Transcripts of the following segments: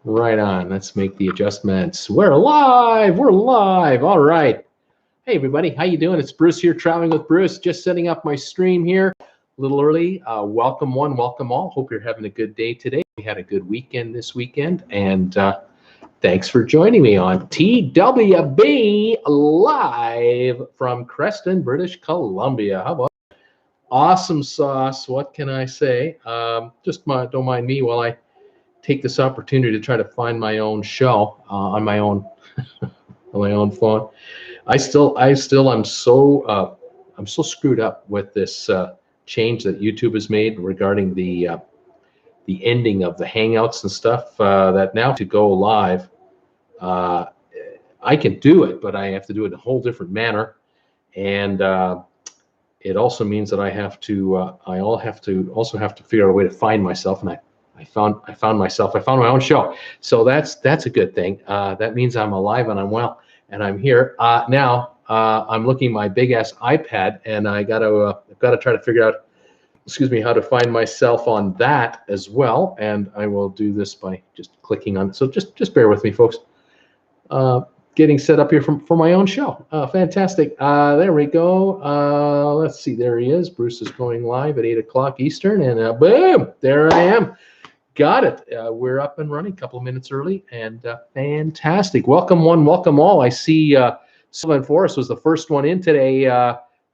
Right on. Let's make the adjustments. We're live. We're live. All right. Hey, everybody. How you doing? It's Bruce here, traveling with Bruce. Just setting up my stream here a little early. Welcome one, welcome all. Hope you're having a good day today. We had a good weekend this weekend, and thanks for joining me on TWB live from Creston, British Columbia. How about awesome sauce? What can I say? Don't mind me while I take this opportunity to try to find my own show on my own phone. I'm so screwed up with this change that YouTube has made regarding the ending of the Hangouts and stuff. That now to go live, I can do it, but I have to do it in a whole different manner, and it also means that I also have to figure out a way to find myself, and I found my own show. So that's a good thing. That means I'm alive and I'm well and I'm here. Now I'm looking at my big ass iPad, and I've got to try to figure out, how to find myself on that as well. And I will do this by just clicking on it. So just bear with me, folks. Getting set up here for my own show. Fantastic. There we go. Let's see. There he is. Bruce is going live at 8 o'clock Eastern, and boom, there I am. Got it. We're up and running a couple of minutes early, and fantastic. Welcome one, welcome all. I see Sylvan Forrest was the first one in today,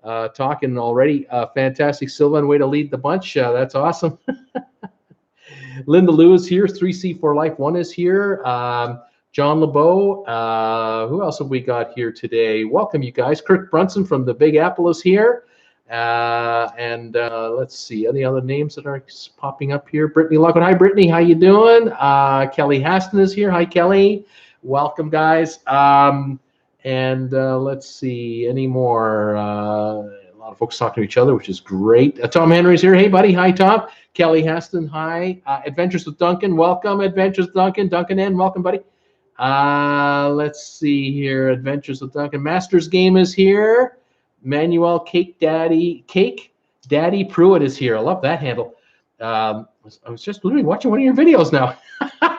talking already. Fantastic, Sylvan. Way to lead the bunch. That's awesome. Linda Lou is here. 3C for Life 1 is here. John LeBeau. Who else have we got here today? Welcome, you guys. Kirk Brunson from the Big Apple is here. Let's see, any other names that are popping up here? Brittany Lockwood. Hi, Brittany. How you doing? Kelly Haston is here. Hi, Kelly. Welcome, guys. Let's see, any more? A lot of folks talking to each other, which is great. Tom Henry's here. Hey, buddy. Hi, Tom. Kelly Haston. Hi. Adventures with Duncan. Welcome, Adventures with Duncan. Duncan N. Welcome, buddy. Let's see here. Adventures with Duncan. Masters Game is here. Manuel Cake Daddy Pruitt is here. I love that handle. I was just literally watching one of your videos now.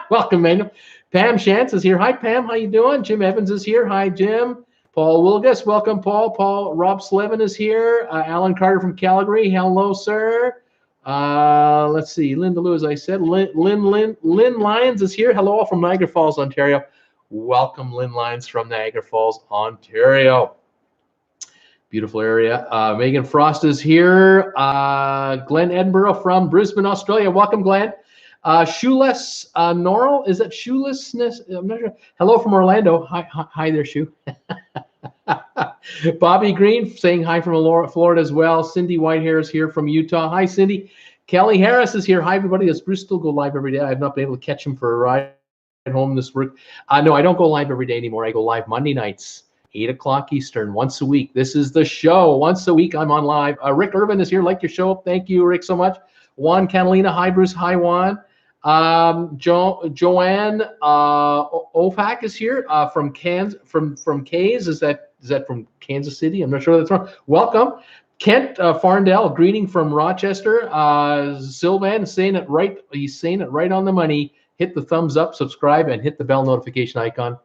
Welcome, Manuel. Pam Shantz is here. Hi, Pam. How you doing? Jim Evans is here. Hi, Jim. Paul Wilgus. Welcome, Paul. Rob Slevin is here. Alan Carter from Calgary. Hello, sir. Let's see. Linda Lou, as I said. Lynn Lyons is here. Hello, all from Niagara Falls, Ontario. Welcome, Lynn Lyons from Niagara Falls, Ontario. Beautiful area. Megan Frost is here. Glenn Edinburgh from Brisbane, Australia. Welcome, Glenn. Shoeless Norrell. Is that shoelessness? I'm not sure. Hello from Orlando. Hi there, Shoe. Bobby Green saying hi from Florida as well. Cindy Whitehair is here from Utah. Hi, Cindy. Kelly Harris is here. Hi, everybody. Does Bruce still go live every day? I've not been able to catch him for a ride home this week. No, I don't go live every day anymore. I go live Monday nights. 8 o'clock Eastern, once a week. This is the show. Once a week, I'm on live. Rick Irvin is here. Like your show. Thank you, Rick, so much. Juan Catalina. Hi, Bruce. Hi, Juan. Joanne Ofak is here from Kansas. From Kays. Is that from Kansas City? I'm not sure that's wrong. Welcome. Kent Farndell, greeting from Rochester. Sylvan is saying it right. He's saying it right on the money. Hit the thumbs up, subscribe, and hit the bell notification icon.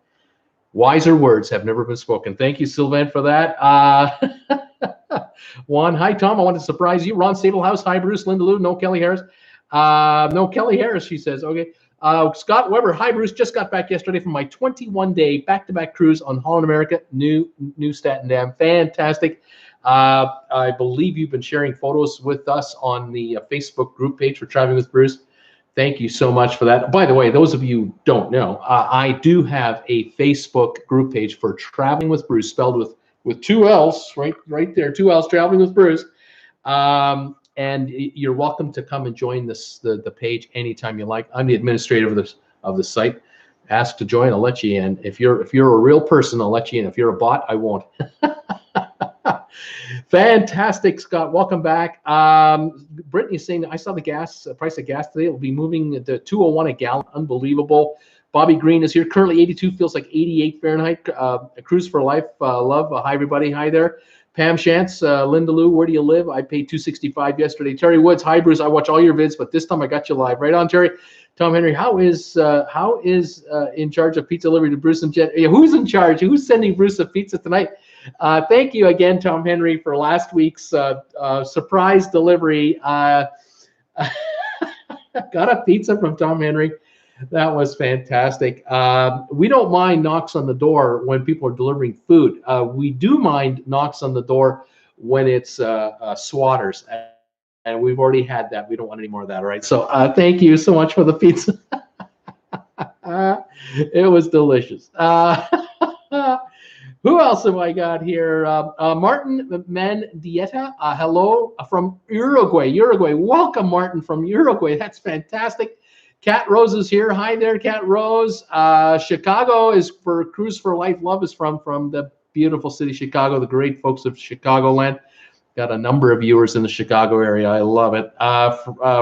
Wiser words have never been spoken. Thank you, Sylvan, for that. Juan, hi, Tom. I wanted to surprise you. Ron Stablehouse, hi, Bruce. Linda Lou, no Kelly Harris. No Kelly Harris, she says. Okay. Scott Weber, hi, Bruce. Just got back yesterday from my 21-day back-to-back cruise on Holland America, New Staten Dam. Fantastic. I believe you've been sharing photos with us on the Facebook group page for Traveling with Bruce. Thank you so much for that. By the way, those of you who don't know, I do have a Facebook group page for Traveling with Bruce, spelled with two L's, right there, two L's, Traveling with Bruce. And you're welcome to come and join the page anytime you like. I'm the administrator of the site. Ask to join, I'll let you in. If you're a real person, I'll let you in. If you're a bot, I won't. Fantastic, Scott. Welcome back. Brittany's saying, I saw the price of gas today. It will be moving to $2.01 a gallon. Unbelievable. Bobby Green is here. Currently 82, feels like 88 Fahrenheit. A cruise for life. Love. Hi, everybody. Hi there. Pam Shantz, Linda Lou, where do you live? I paid $265 yesterday. Terry Woods, hi Bruce, I watch all your vids, but this time I got you live. Right on, Terry. Tom Henry, how is in charge of pizza delivery to Bruce and Jen? Who's in charge? Who's sending Bruce a pizza tonight? Thank you again, Tom Henry, for last week's surprise delivery. Got a pizza from Tom Henry. That was fantastic. We don't mind knocks on the door when people are delivering food. We do mind knocks on the door when it's swatters. And we've already had that. We don't want any more of that, all right? So thank you so much for the pizza. It was delicious. Who else have I got here? Martin Mendieta. Hello from Uruguay. Welcome, Martin, from Uruguay. That's fantastic. Cat Rose is here. Hi there, Cat Rose. Chicago is for Cruise for Life. Love is from the beautiful city of Chicago, the great folks of Chicagoland. Got a number of viewers in the Chicago area. I love it.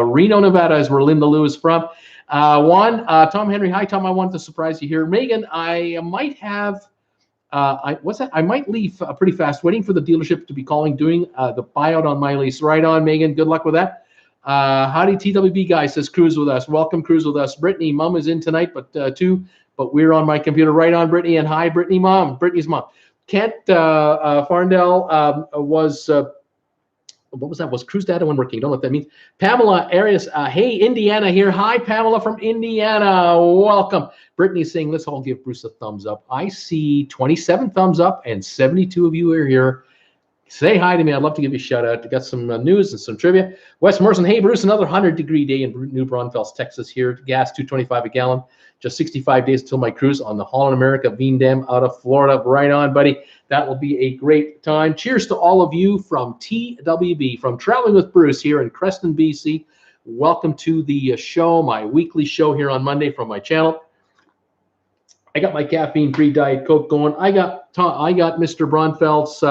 Reno, Nevada is where Linda Lou is from. Juan, Tom Henry. Hi, Tom. I wanted to surprise you here. Megan, I might have, I might leave pretty fast, waiting for the dealership to be calling, doing the buyout on my lease. Right on, Megan. Good luck with that. Howdy, TWB guy says cruise with us. Welcome, cruise with us. Brittany, mom is in tonight, but we're on my computer. Right on, Brittany. And hi, Brittany, mom. Brittany's mom. Kent Farndell was. What was that? Was cruise data when working? Don't know what that means. Pamela Arias, hey, Indiana here. Hi, Pamela from Indiana. Welcome. Brittany's saying, let's all give Bruce a thumbs up. I see 27 thumbs up and 72 of you are here. Say hi to me. I'd love to give you a shout out. I got some news and some trivia. Wes Morrison, hey, Bruce, another 100-degree day in New Braunfels, Texas here. Gas, $2.25 a gallon. Just 65 days until my cruise on the Holland America Bean Dam out of Florida. Right on, buddy. That will be a great time. Cheers to all of you from TWB, from Traveling with Bruce here in Creston, BC. Welcome to the show, my weekly show here on Monday from my channel. I got my caffeine-free Diet Coke going. I got Mr. Braunfeld's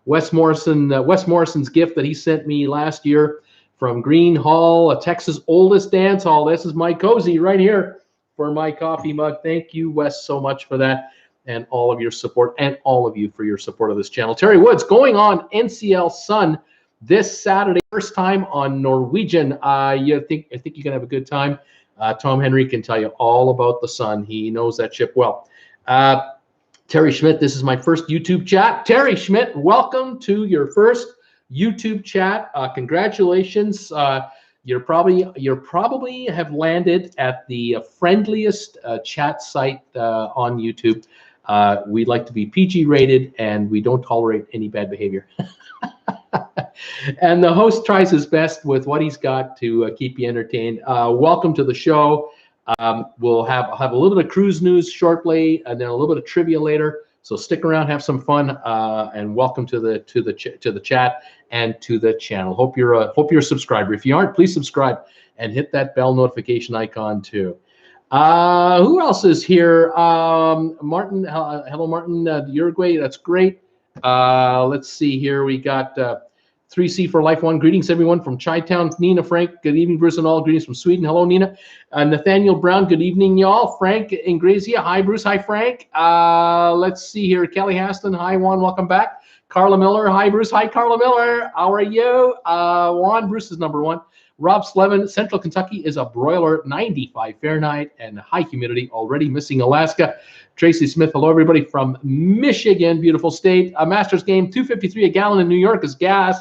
Wes Morrison's gift that he sent me last year from Green Hall, Texas' oldest dance hall. This is my cozy right here for my coffee mug. Thank you, Wes, so much for that and all of your support, and all of you for your support of this channel. Terry Woods going on NCL Sun this Saturday, first time on Norwegian. I think you're gonna have a good time. Tom Henry can tell you all about the Sun. He knows that ship well. Terry Schmidt, this is my first YouTube chat. Terry Schmidt, welcome to your first YouTube chat. Congratulations. You probably have landed at the friendliest chat site on YouTube. We like to be PG rated and we don't tolerate any bad behavior. And the host tries his best with what he's got to keep you entertained. Welcome to the show. We'll have a little bit of cruise news shortly, and then a little bit of trivia later. So stick around, have some fun, and welcome to the chat and to the channel. Hope you're a subscriber. If you aren't, please subscribe and hit that bell notification icon too. Who else is here? Martin, hello, Martin, Uruguay. That's great. Let's see here. We got 3C for Life One. Greetings, everyone, from Chi-Town. Nina, Frank, good evening, Bruce and all. Greetings from Sweden. Hello, Nina. Nathaniel Brown, good evening, y'all. Frank Ingrazia. Hi, Bruce. Hi, Frank. Let's see here. Kelly Haston. Hi, Juan. Welcome back. Carla Miller. Hi, Bruce. Hi, Carla Miller. How are you? Juan, Bruce is number one. Rob Slevin, Central Kentucky is a broiler, 95 Fahrenheit and high humidity, already missing Alaska. Tracy Smith, hello everybody from Michigan, beautiful state. A Masters game, $2.53 a gallon in New York is gas.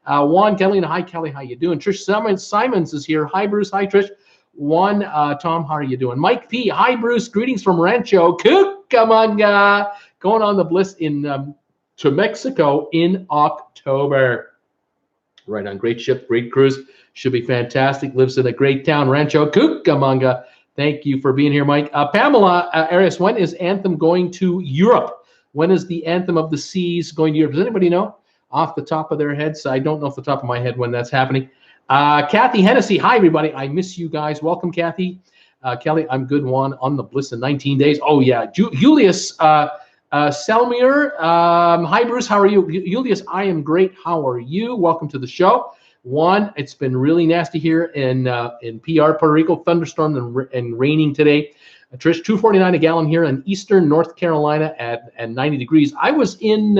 Juan Kelly, and hi Kelly, how you doing? Trish Simons is here. Hi Bruce, hi Trish. Juan, Tom, how are you doing? Mike P, hi Bruce, greetings from Rancho Cucamonga. Going on the Bliss in to Mexico in October. Right on, great ship, great cruise. Should be fantastic. Lives in a great town, Rancho Cucamonga. Thank you for being here, Mike. Pamela Arias, when is Anthem going to Europe? When is the Anthem of the Seas going to Europe? Does anybody know off the top of their heads? I don't know off the top of my head when that's happening. Kathy Hennessy, hi, everybody. I miss you guys. Welcome, Kathy. Kelly, I'm good, Juan, on the Bliss in 19 days. Oh, yeah. Julius Selmier, hi, Bruce. How are you? Julius, I am great. How are you? Welcome to the show. Juan, it's been really nasty here in PR, Puerto Rico, thunderstorm and raining today. Trish, $2.49 a gallon here in eastern North Carolina at 90 degrees. I was in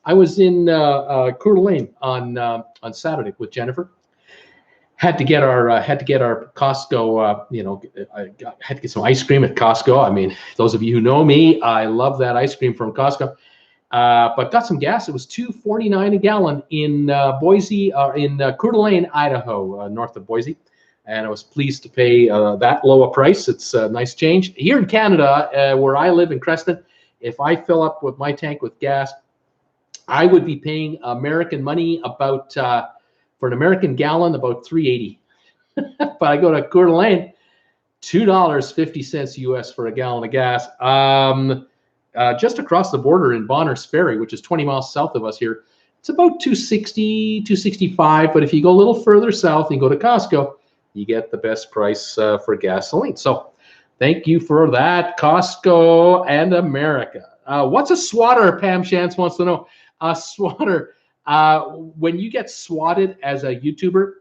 I was in Coeur d'Alene on Saturday with Jennifer. Had to get our Costco. I had to get some ice cream at Costco. I mean, those of you who know me, I love that ice cream from Costco. But got some gas. It was $2.49 a gallon in Boise, in Coeur d'Alene, Idaho, north of Boise. And I was pleased to pay that low a price. It's a nice change. Here in Canada, where I live in Creston, if I fill up with my tank with gas, I would be paying American money about, for an American gallon, about $3.80. But I go to Coeur d'Alene, $2.50 US for a gallon of gas. Just across the border in Bonners Ferry, which is 20 miles south of us here, it's about $2.60, $2.65. But if you go a little further south and go to Costco, you get the best price for gasoline. So thank you for that, Costco and America. What's a swatter? Pam Shantz wants to know. A swatter. When you get swatted as a YouTuber,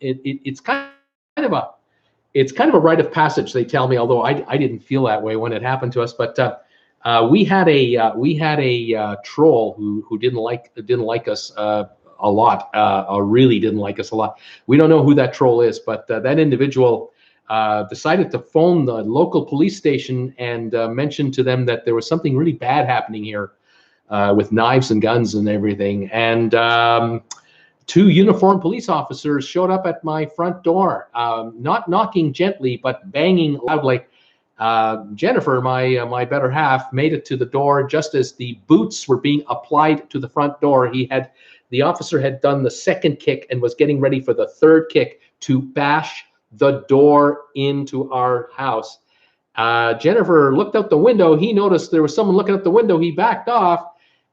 it's kind of a rite of passage. They tell me, although I didn't feel that way when it happened to us. But we had a troll who didn't like us a lot. Really didn't like us a lot. We don't know who that troll is, but that individual decided to phone the local police station and mention to them that there was something really bad happening here. With knives and guns and everything. And 2 uniformed police officers showed up at my front door, not knocking gently, but banging loudly. Jennifer, my better half, made it to the door just as the boots were being applied to the front door. The officer had done the second kick and was getting ready for the third kick to bash the door into our house. Jennifer looked out the window. He noticed there was someone looking out the window. He backed off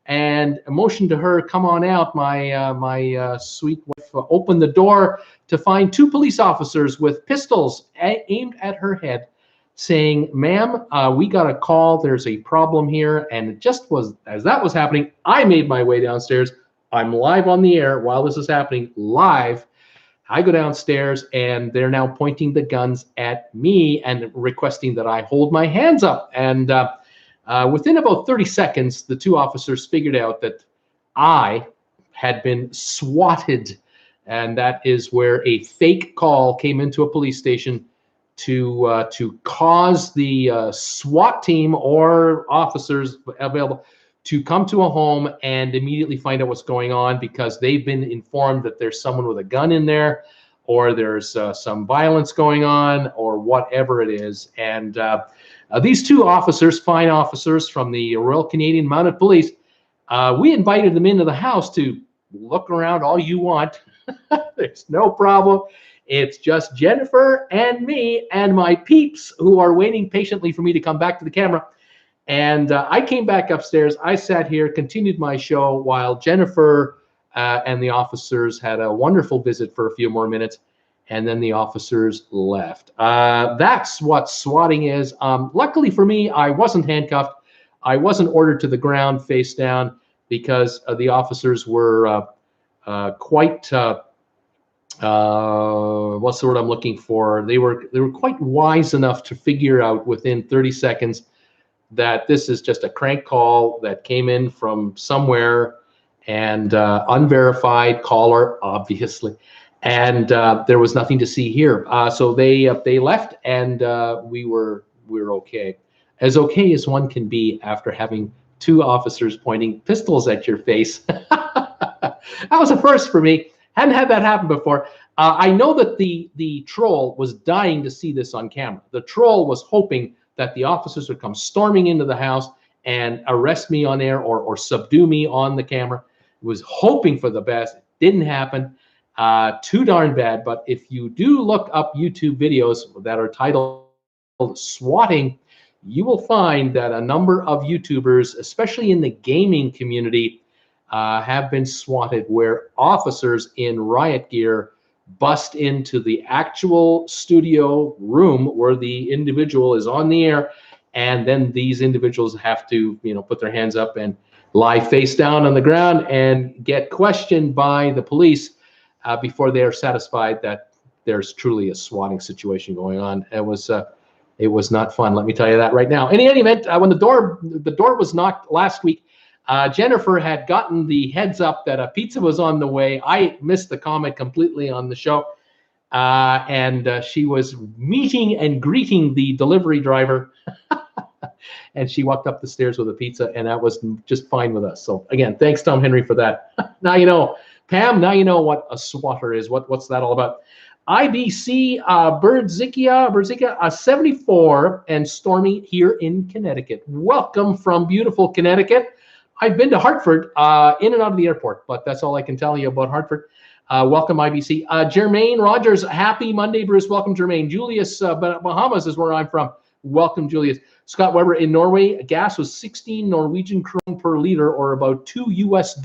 and motioned to her, come on out. My sweet wife opened the door to find 2 police officers with pistols aimed at her head, saying, ma'am, we got a call. There's a problem here. And it just was, as that was happening, I made my way downstairs. I'm live on the air while this is happening, live. I go downstairs, and they're now pointing the guns at me and requesting that I hold my hands up. And within about 30 seconds, the 2 officers figured out that I had been swatted, and that is where a fake call came into a police station to cause the SWAT team or officers available to come to a home and immediately find out what's going on, because they've been informed that there's someone with a gun in there, or there's some violence going on, or whatever it is. And these 2 officers, fine officers from the Royal Canadian Mounted Police, we invited them into the house to look around all you want. There's no problem. It's just Jennifer and me and my peeps who are waiting patiently for me to come back to the camera. And I came back upstairs. I sat here, continued my show while Jennifer and the officers had a wonderful visit for a few more minutes, and then the officers left. That's what swatting is. Luckily for me, I wasn't handcuffed. I wasn't ordered to the ground face down, because the officers were quite, what's the word I'm looking for? They were quite wise enough to figure out within 30 seconds that this is just a crank call that came in from somewhere, and unverified caller, obviously, and there was nothing to see here. So they left, and we were okay as one can be after having 2 officers pointing pistols at your face. That was a first for me. Hadn't had that happen before. I know that the troll was dying to see this on camera. The troll was hoping that the officers would come storming into the house and arrest me on air, or subdue me on the camera. Was hoping for the best. It didn't happen. Too darn bad. But if you do look up YouTube videos that are titled swatting, you will find that a number of YouTubers, especially in the gaming community, have been swatted, where officers in riot gear bust into the actual studio room where the individual is on the air, and then these individuals have to, put their hands up and lie face down on the ground and get questioned by the police before they are satisfied that there's truly a swatting situation going on. It was not fun, let me tell you that right now. In any event, when the door was knocked last week, Jennifer had gotten the heads up that a pizza was on the way. I missed the comment completely on the show. And she was meeting and greeting the delivery driver. And she walked up the stairs with a pizza, and that was just fine with us. So again, thanks, Tom Henry, for that. Now you know, Pam, now you know what a swatter is. What's that all about? IBC Berdzikia 74 and stormy here in Connecticut. Welcome from beautiful Connecticut. I've been to Hartford, in and out of the airport, but that's all I can tell you about Hartford. Welcome, IBC. Jermaine Rogers, happy Monday, Bruce. Welcome, Jermaine. Julius, Bahamas is where I'm from. Welcome, Julius. Scott Weber, in Norway, gas was 16 Norwegian krone per liter, or about $2 US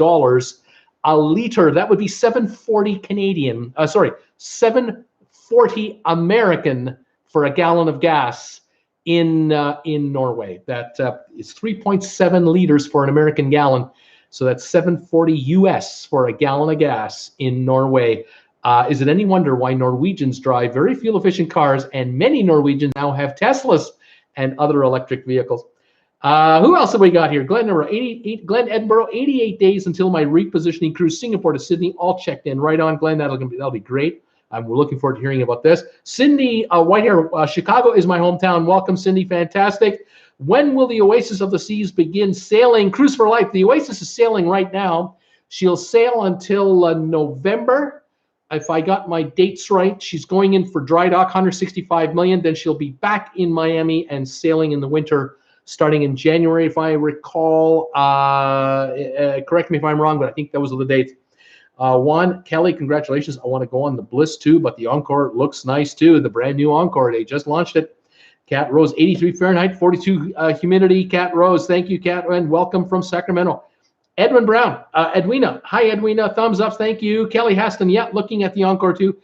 a liter. That would be 740 Canadian. Sorry, 740 American for a gallon of gas in Norway. That is 3.7 liters for an American gallon. So that's 740 US for a gallon of gas in Norway. Is it any wonder why Norwegians drive very fuel-efficient cars, and many Norwegians now have Teslas and other electric vehicles? Who else have we got here? Glenn Edinburgh, 88 days until my repositioning cruise, Singapore to Sydney, all checked in. Right on, Glenn. That'll be great. We're looking forward to hearing about this. Cindy Whitehair, Chicago is my hometown. Welcome, Cindy. Fantastic. When will the Oasis of the Seas begin sailing? Cruise for Life. The Oasis is sailing right now. She'll sail until November. If I got my dates right, she's going in for dry dock, 165 million. Then she'll be back in Miami and sailing in the winter, starting in January, if I recall. Correct me if I'm wrong, but I think those are the dates. Juan, Kelly, congratulations. I want to go on the Bliss too, but the Encore looks nice too. The brand new Encore, they just launched it. Cat Rose, 83 Fahrenheit, 42 humidity. Cat Rose, thank you, Cat, and welcome from Sacramento. Edwin Brown, Edwina, hi, Edwina, thumbs up, thank you. Kelly Haston, yeah, looking at the Encore too.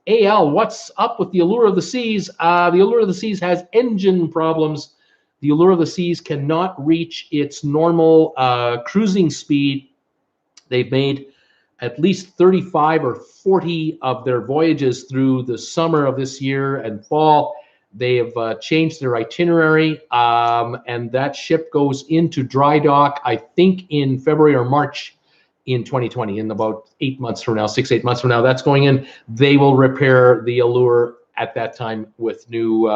AL, what's up with the Allure of the Seas? The Allure of the Seas has engine problems. The Allure of the Seas cannot reach its normal cruising speed. They've made at least 35 or 40 of their voyages through the summer of this year and fall. They have changed their itinerary, and that ship goes into dry dock, I think, in February or March in 2020, in about 8 months from now, 6-8 months from now. That's going in. They will repair the Allure at that time with new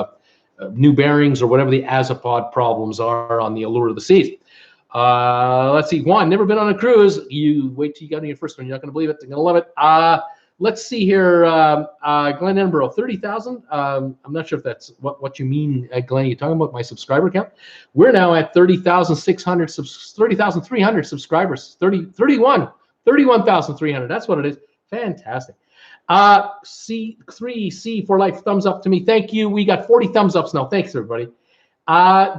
bearings or whatever the Azipod problems are on the Allure of the Seas. Let's see. Juan, never been on a cruise. You wait till you got on your first one. You're not going to believe it. You're going to love it. Let's see here. Glenn Edinburgh, 30,000. I'm not sure if that's what you mean, Glenn. You're talking about my subscriber count. We're now at 30,300 subscribers. 31,300. That's what it is. Fantastic. C3C for life. Thumbs up to me. Thank you. We got 40 thumbs ups now. Thanks, everybody.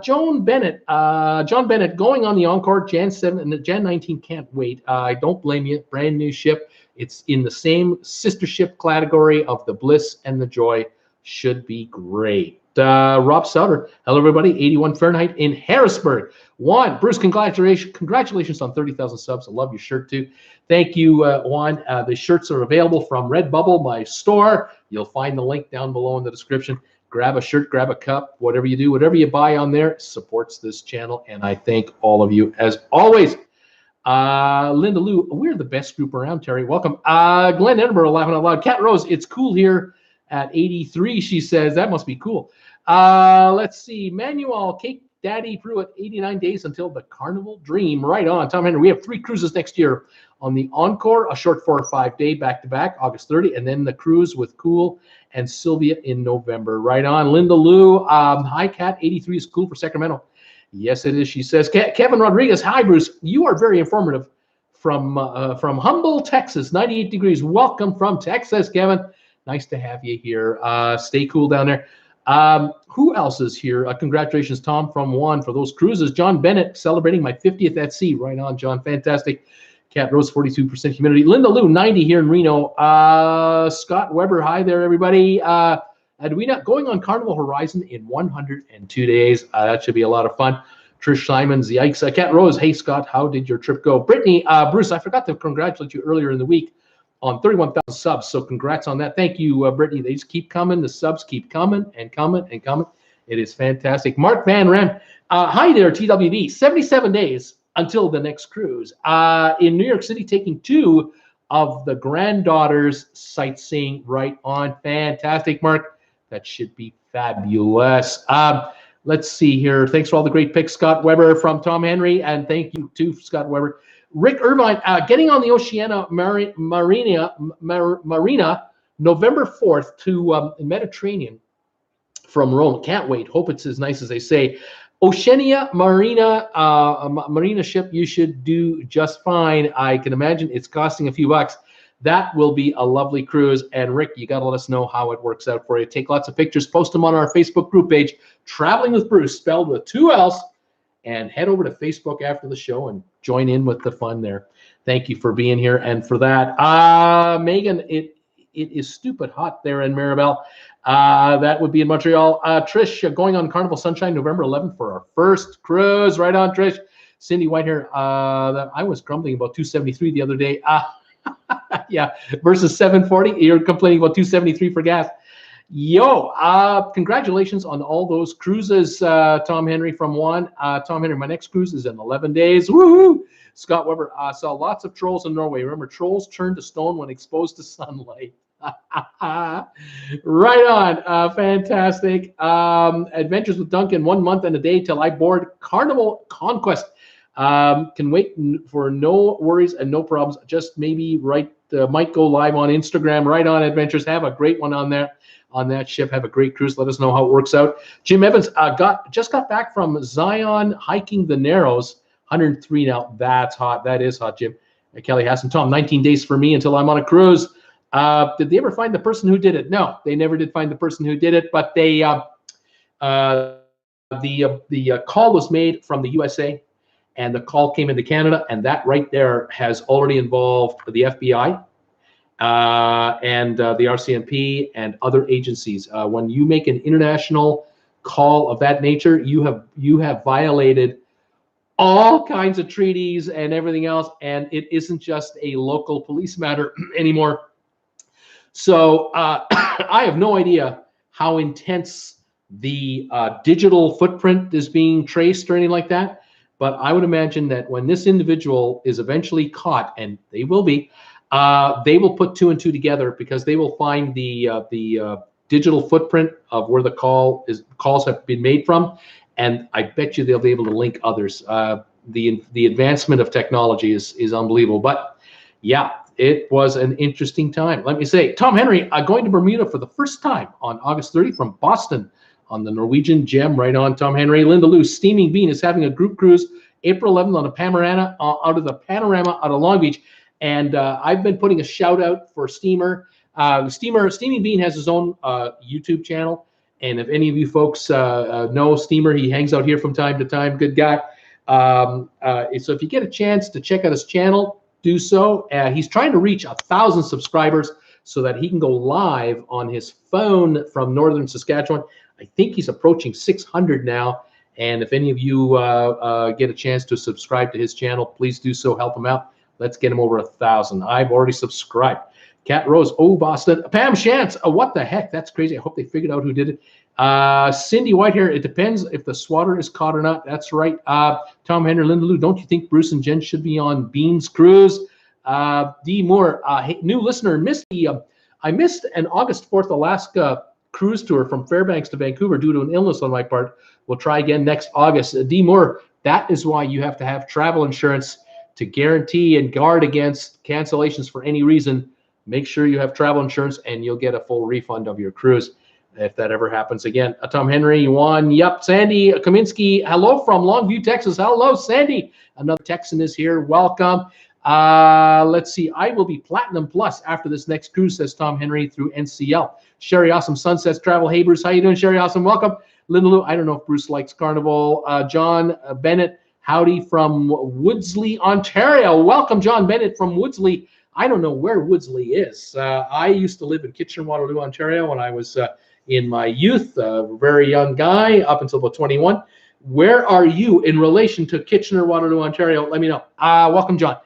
John Bennett going on the Encore Jan 7 and Jan 19. Can't wait. I don't blame you. Brand new ship. It's in the same sister ship category of the Bliss and the Joy. Should be great. Rob Souter, hello everybody. 81 Fahrenheit in Harrisburg. Juan, Bruce, congratulations on 30,000 subs. I love your shirt too. Thank you, Juan. The shirts are available from RedBubble, my store. You'll find the link down below in the description. Grab a shirt, grab a cup, whatever you do, whatever you buy on there supports this channel, and I thank all of you as always. Linda Lou, we're the best group around, Terry. Welcome. Glenn Edinburgh, laughing out loud. Cat Rose, it's cool here at 83, she says. That must be cool. Let's see. Manuel, Cake Daddy Pruitt, 89 days until the Carnival Dream. Right on. Tom Henry, we have 3 cruises next year. On the Encore, a short 4 or 5 day back-to-back, August 30, and then the cruise with Cool and Sylvia in November. Right on. Linda Lou, hi, Cat, 83 is cool for Sacramento. Yes, it is, she says. Kevin Rodriguez, hi, Bruce. You are very informative from Humble, Texas, 98 degrees. Welcome from Texas, Kevin. Nice to have you here. Stay cool down there. Who else is here? Congratulations, Tom, from Juan for those cruises. John Bennett, celebrating my 50th at sea. Right on, John. Fantastic. Cat Rose, 42% humidity. Linda Lou, 90 here in Reno. Scott Weber, hi there, everybody. Edwina, going on Carnival Horizon in 102 days. That should be a lot of fun. Trish Simons, yikes. Cat Rose, hey, Scott, how did your trip go? Brittany, Bruce, I forgot to congratulate you earlier in the week on 31,000 subs, so congrats on that. Thank you, Brittany. They just keep coming. The subs keep coming and coming and coming. It is fantastic. Mark Van Ren, hi there, TWB. 77 days until the next cruise. In New York City, taking 2 of the granddaughters sightseeing. Right on. Fantastic, Mark. That should be fabulous. Let's see here. Thanks for all the great picks, Scott Weber from Tom Henry, and thank you to Scott Weber. Rick Irvine, getting on the Oceania Marina November 4th to Mediterranean from Rome. Can't wait. Hope it's as nice as they say. Oceania Marina Marina ship, you should do just fine. I can imagine it's costing a few bucks. That will be a lovely cruise. And Rick, you got to let us know how it works out for you. Take lots of pictures, post them on our Facebook group page, Traveling with Bruce, spelled with 2 L's, and head over to Facebook after the show and join in with the fun there. Thank you for being here and for that. Megan, it is stupid hot there in Maribel. That would be in Montreal. Trish, going on Carnival Sunshine November 11th for our first cruise. Right on, Trish. Cindy Whitehair, I was grumbling about 273 the other day. Yeah, versus 740. You're complaining about 273 for gas. Yo, congratulations on all those cruises, Tom Henry from Juan. Tom Henry, my next cruise is in 11 days. Woohoo! Scott Weber, saw lots of trolls in Norway. Remember, trolls turn to stone when exposed to sunlight. Right on. Fantastic. Adventures with Duncan, 1 month and a day till I board Carnival Conquest. Can wait for no worries and no problems. Just maybe might go live on Instagram. Right on, Adventures. Have a great one on there. On that ship. Have a great cruise. Let us know how it works out. Jim Evans just got back from Zion hiking the Narrows. 103 now. That's hot. That is hot, Jim. Kelly Hassan, Tom, 19 days for me until I'm on a cruise. Did they ever find the person who did it? No, they never did find the person who did it. But they the call was made from the USA, and the call came into Canada, and that right there has already involved the FBI. And the RCMP and other agencies. When you make an international call of that nature, you have violated all kinds of treaties and everything else, and it isn't just a local police matter anymore. So I have no idea how intense the digital footprint is being traced or anything like that, but I would imagine that when this individual is eventually caught, and they will be, they will put 2 and 2 together, because they will find the digital footprint of where the calls have been made from, and I bet you they'll be able to link others. The advancement of technology is unbelievable. But yeah, it was an interesting time. Let me say, Tom Henry going to Bermuda for the first time on August 30th from Boston on the Norwegian Gem. Right on, Tom Henry. Linda Lou, Steaming Bean is having a group cruise April 11th on a panorama out of the Panorama out of Long Beach. And I've been putting a shout out for Steamer. Steaming Bean has his own YouTube channel. And if any of you folks know Steamer, he hangs out here from time to time. Good guy. So if you get a chance to check out his channel, do so. He's trying to reach 1,000 subscribers so that he can go live on his phone from northern Saskatchewan. I think he's approaching 600 now. And if any of you get a chance to subscribe to his channel, please do so. Help him out. Let's get him over 1,000. I've already subscribed. Cat Rose, Boston. Pam Shantz, what the heck? That's crazy. I hope they figured out who did it. Cindy Whitehair, it depends if the swatter is caught or not. That's right. Tom Henry, Linda Lou, don't you think Bruce and Jen should be on Bean's cruise? D. Moore, hey, new listener, I missed an August 4th Alaska cruise tour from Fairbanks to Vancouver due to an illness on my part. We'll try again next August. D. Moore, that is why you have to have travel insurance to guarantee and guard against cancellations for any reason. Make sure you have travel insurance, and you'll get a full refund of your cruise if that ever happens again. Tom Henry, Juan, yep. Sandy Kaminsky, hello from Longview, Texas. Hello, Sandy. Another Texan is here. Welcome. Let's see. I will be Platinum Plus after this next cruise, says Tom Henry through NCL. Sherry Awesome Sunsets Travel. Hey, Bruce. How you doing, Sherry Awesome? Welcome. Linda Lou, I don't know if Bruce likes Carnival. John Bennett, howdy from Woodsley, Ontario. Welcome, John Bennett from Woodsley. I don't know where Woodsley is. I used to live in Kitchener-Waterloo, Ontario when I was in my youth, a very young guy, up until about 21. Where are you in relation to Kitchener-Waterloo, Ontario? Let me know. Welcome, John.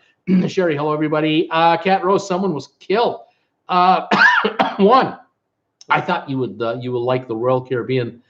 Sherry, hello, everybody. Cat Rose, someone was killed. Juan, I thought you would like the Royal Caribbean.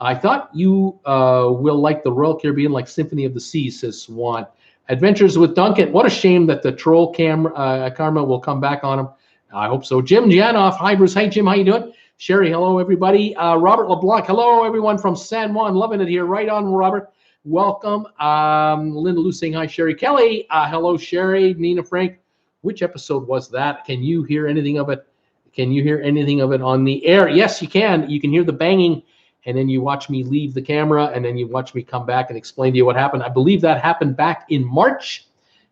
I thought you will like the Royal Caribbean like Symphony of the Seas, says Juan. Adventures with Duncan. What a shame that the troll karma will come back on him. I hope so. Jim Janoff. Hi, Bruce. Hi, Jim. How you doing? Sherry, hello, everybody. Robert LeBlanc. Hello, everyone from San Juan. Loving it here. Right on, Robert. Welcome. Linda Lou saying hi, Sherry. Kelly. Hello, Sherry. Nina Frank. Which episode was that? Can you hear anything of it? Can you hear anything of it on the air? Yes, you can. You can hear the banging, and then you watch me leave the camera, and then you watch me come back and explain to you what happened. I believe that happened back in March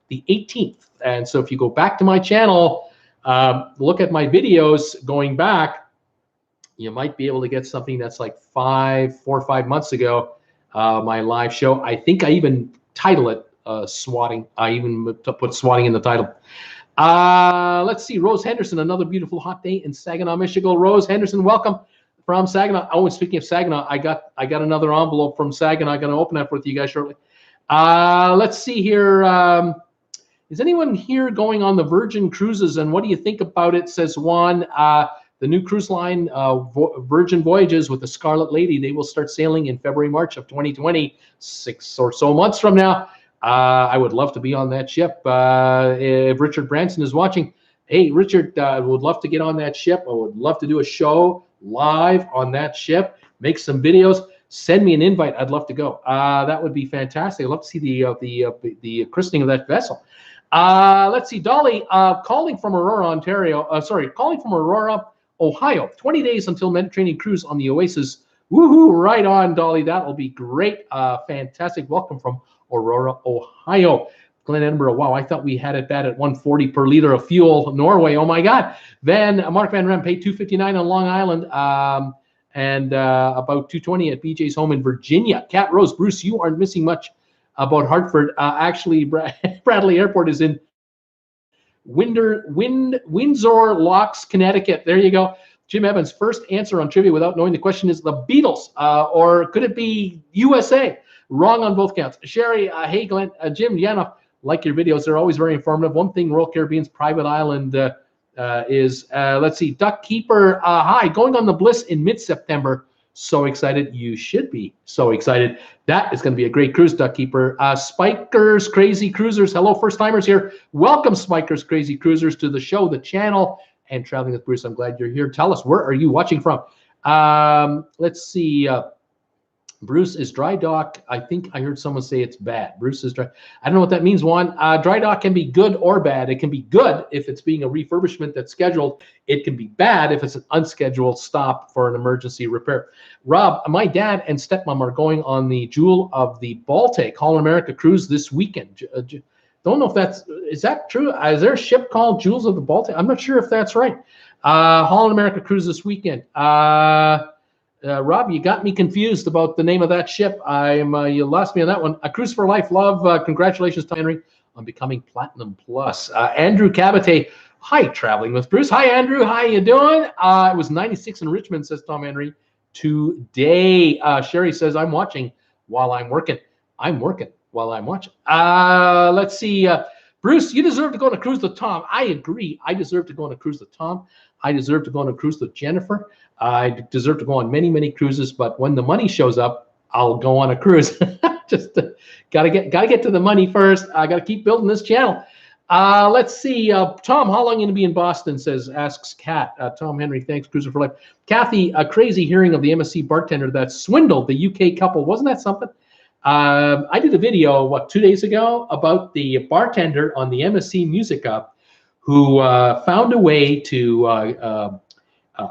the 18th. And so if you go back to my channel, look at my videos going back, you might be able to get something that's like 4 or 5 months ago, my live show. I think I even title it swatting. I even put swatting in the title. Let's see, Rose Henderson, another beautiful hot day in Saginaw, Michigan. Rose Henderson, welcome from Saginaw. Oh, and speaking of Saginaw, I got another envelope from Saginaw. I'm going to open that with you guys shortly. Let's see here. Is anyone here going on the Virgin Cruises, and what do you think about it? Says Juan. The new cruise line, Virgin Voyages with the Scarlet Lady, they will start sailing in February, March of 2020, 6 or so months from now. I would love to be on that ship. If Richard Branson is watching, hey, Richard, would love to get on that ship. I would love to do a show live on that ship, make some videos. Send me an invite. I'd love to go. That would be fantastic. I'd love to see the christening of that vessel. Let's see, Dolly, calling from Aurora, Ontario. Calling from Aurora, Ohio. 20 days until Mediterranean cruise on the Oasis. Woohoo! Right on, Dolly. That will be great. Fantastic. Welcome from Aurora, Ohio. Glen Edinburgh. Wow, I thought we had it bad at 140 per liter of fuel. Norway. Oh my God. Mark Van Rem paid $2.59 on Long Island. And about $2.20 at BJ's home in Virginia. Cat Rose, Bruce, you aren't missing much about Hartford. Actually, Bradley Airport is in Windsor Locks, Connecticut. There you go. Jim Evans, first answer on trivia without knowing the question is the Beatles, or could it be USA? Wrong on both counts. Sherry, hey Glenn, Jim Yanoff, like your videos. They're always very informative. One thing Royal Caribbean's private island is, let's see, Duck Keeper, hi, going on the Bliss in mid-September. So excited. You should be so excited. That is going to be a great cruise, Duck Keeper. Spikers, Crazy Cruisers. Hello, first-timers here. Welcome, Spikers, Crazy Cruisers, to the show, the channel, and Traveling with Bruce. I'm glad you're here. Tell us, where are you watching from? Let's see. Bruce is dry dock. I think I heard someone say it's bad. Bruce is dry. I don't know what that means, Juan. Dry dock can be good or bad. It can be good if it's being a refurbishment that's scheduled. It can be bad if it's an unscheduled stop for an emergency repair. Rob, my dad and stepmom are going on the Jewel of the Baltic Holland America cruise this weekend. Don't know if is that true? Is there a ship called Jewels of the Baltic? I'm not sure if that's right. Holland America cruise this weekend. Rob, you got me confused about the name of that ship. You lost me on that one. A Cruise for Life, love. Congratulations, Tom Henry, on becoming Platinum Plus. Andrew Cabate, hi, Traveling with Bruce. Hi, Andrew. How you doing? It was 96 in Richmond, says Tom Henry. Today, Sherry says, I'm watching while I'm working. I'm working while I'm watching. Let's see. Bruce, you deserve to go on a cruise with Tom. I agree. I deserve to go on a cruise with Tom. I deserve to go on a cruise with Jennifer. I deserve to go on many, many cruises, but when the money shows up, I'll go on a cruise. Just gotta get to the money first. I gotta keep building this channel. Let's see. Tom, how long are you gonna be in Boston? Asks Kat. Tom Henry, thanks, Cruiser for Life. Kathy, a crazy hearing of the MSC bartender that swindled the UK couple. Wasn't that something? I did a video 2 days ago about the bartender on the MSC Music Up who found a way to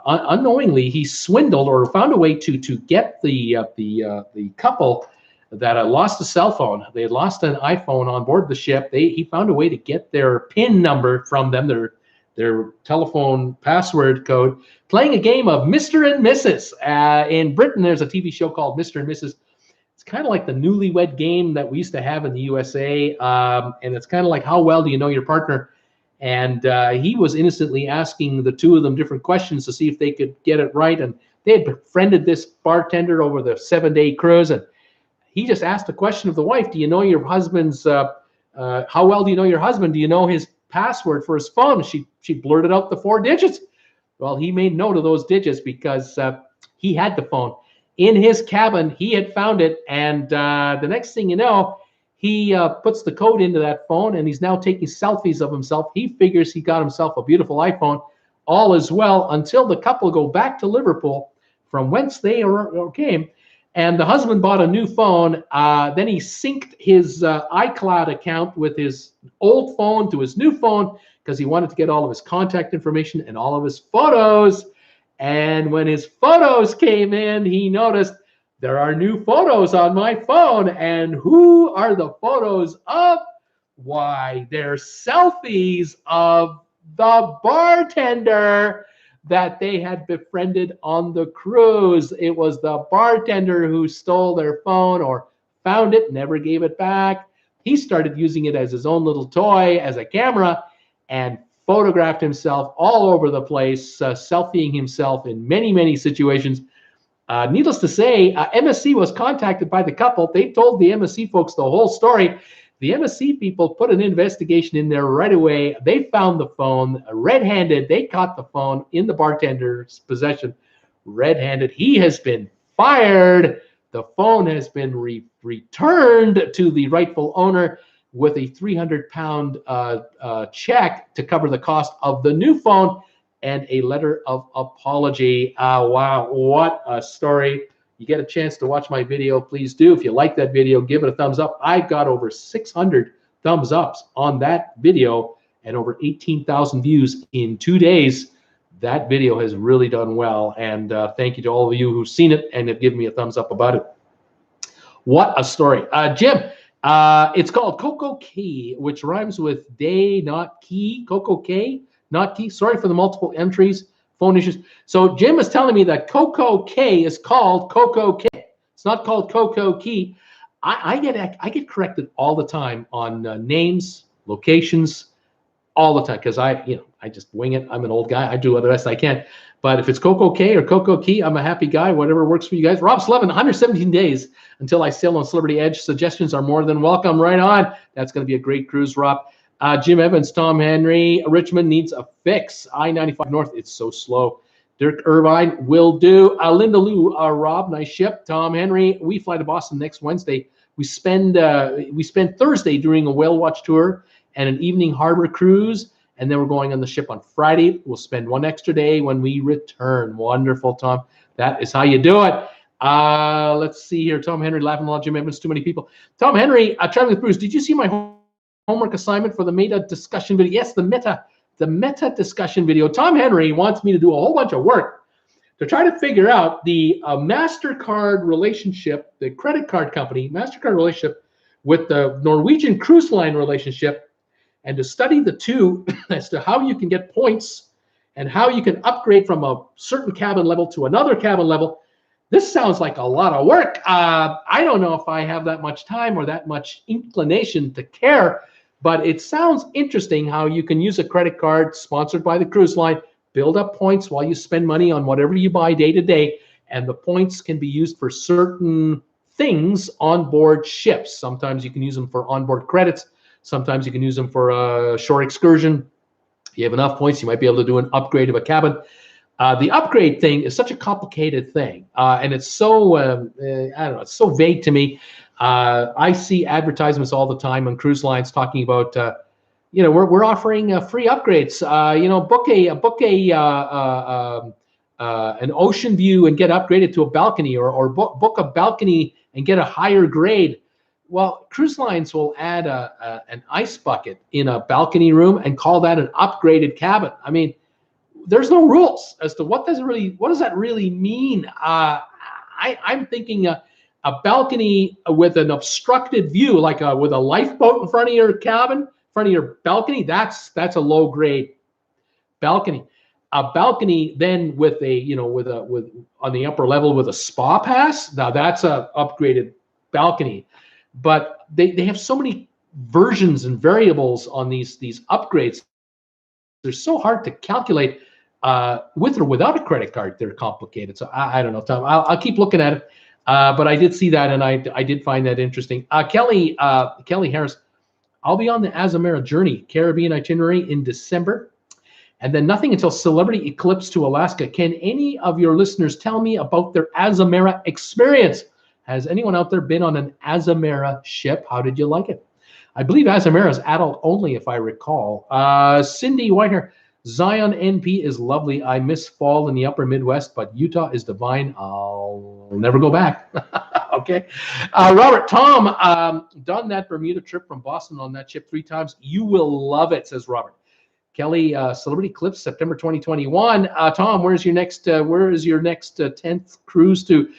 unknowingly, he swindled or found a way to get the couple that lost a cell phone. They had lost an iPhone on board the ship. He found a way to get their PIN number from them, their telephone password code, playing a game of Mr. and Mrs. In Britain, there's a TV show called Mr. and Mrs. It's kind of like the newlywed game that we used to have in the USA, and it's kind of like how well do you know your partner? And he was innocently asking the two of them different questions to see if they could get it right. And they had befriended this bartender over the 7-day cruise. And he just asked the question of the wife, do you know your husband's, how well do you know your husband? Do you know his password for his phone? She blurted out the 4 digits. Well, he made note of those digits because he had the phone in his cabin. He had found it. And the next thing you know, He puts the code into that phone, and he's now taking selfies of himself. He figures he got himself a beautiful iPhone. All is well until the couple go back to Liverpool, from whence they came, and the husband bought a new phone. Then he synced his iCloud account with his old phone to his new phone because he wanted to get all of his contact information and all of his photos. And when his photos came in, he noticed there are new photos on my phone. And who are the photos of? Why, they're selfies of the bartender that they had befriended on the cruise. It was the bartender who stole their phone or found it, never gave it back. He started using it as his own little toy, as a camera, and photographed himself all over the place, selfieing himself in many, many situations. Needless to say, MSC was contacted by the couple. They told the MSC folks the whole story. The MSC people put an investigation in there right away. They found the phone red-handed. They caught the phone in the bartender's possession red-handed. He has been fired. The phone has been returned to the rightful owner with a £300 check to cover the cost of the new phone and a letter of apology. Wow, what a story. You get a chance to watch my video, please do. If you like that video, give it a thumbs up. I got over 600 thumbs ups on that video and over 18,000 views in 2 days. That video has really done well, and thank you to all of you who've seen it and have given me a thumbs up about it. What a story. Jim, it's called Coco Key, which rhymes with day, not key. Coco K, not key. Sorry for the multiple entries, phone issues. So Jim is telling me that Coco K is called Coco K. It's not called Coco Key. I get corrected all the time on names, locations, all the time, because I just wing it. I'm an old guy. I do the best I can. But if it's Coco K or Coco Key, I'm a happy guy. Whatever works for you guys. Rob Slevin, 117 days until I sail on Celebrity Edge. Suggestions are more than welcome. Right on. That's going to be a great cruise, Rob. Jim Evans, Tom Henry, Richmond needs a fix. I-95 North, it's so slow. Dirk Irvine, will do. Linda Lou, Rob, nice ship. Tom Henry, we fly to Boston next Wednesday. We spend Thursday doing a whale watch tour and an evening harbor cruise, and then we're going on the ship on Friday. We'll spend one extra day when we return. Wonderful, Tom. That is how you do it. Let's see here. Tom Henry, laughing a lot. Jim Evans, too many people. Tom Henry, traveling with Bruce. Did you see my homework assignment for the meta discussion video? Yes, the meta discussion video. Tom Henry wants me to do a whole bunch of work to try to figure out the MasterCard relationship, the credit card company, MasterCard relationship with the Norwegian Cruise Line relationship, and to study the two as to how you can get points and how you can upgrade from a certain cabin level to another cabin level. This sounds like a lot of work. I don't know if I have that much time or that much inclination to care, but it sounds interesting how you can use a credit card sponsored by the cruise line, build up points while you spend money on whatever you buy day to day, and the points can be used for certain things on board ships. Sometimes you can use them for onboard credits. Sometimes you can use them for a shore excursion. If you have enough points, you might be able to do an upgrade of a cabin. The upgrade thing is such a complicated thing, and it's so, I don't know, it's so vague to me. I see advertisements all the time on cruise lines talking about, we're offering free upgrades. Book an ocean view and get upgraded to a balcony, or book a balcony and get a higher grade. Well, cruise lines will add an ice bucket in a balcony room and call that an upgraded cabin. I mean, there's no rules as to what does that really mean. I'm thinking a balcony with an obstructed view, like with a lifeboat in front of your cabin, in front of your balcony. That's a low grade balcony. A balcony then with on the upper level with a spa pass. Now that's a upgraded balcony. But they have so many versions and variables on these upgrades. They're so hard to calculate with or without a credit card. They're complicated. So I don't know, Tom. I'll keep looking at it. But I did see that, and I did find that interesting. Kelly Harris, I'll be on the Azamara Journey Caribbean itinerary in December, and then nothing until Celebrity Eclipse to Alaska. Can any of your listeners tell me about their Azamara experience? Has anyone out there been on an Azamara ship? How did you like it? I believe Azamara is adult only, if I recall. Cindy Whitehair, Zion NP is lovely. I miss fall in the upper Midwest, but Utah is divine. I'll never go back. Okay. Robert, Tom, done that Bermuda trip from Boston on that ship 3 times. You will love it, says Robert. Kelly, Celebrity Clips, September 2021. Tom, where is your next 10th cruise to?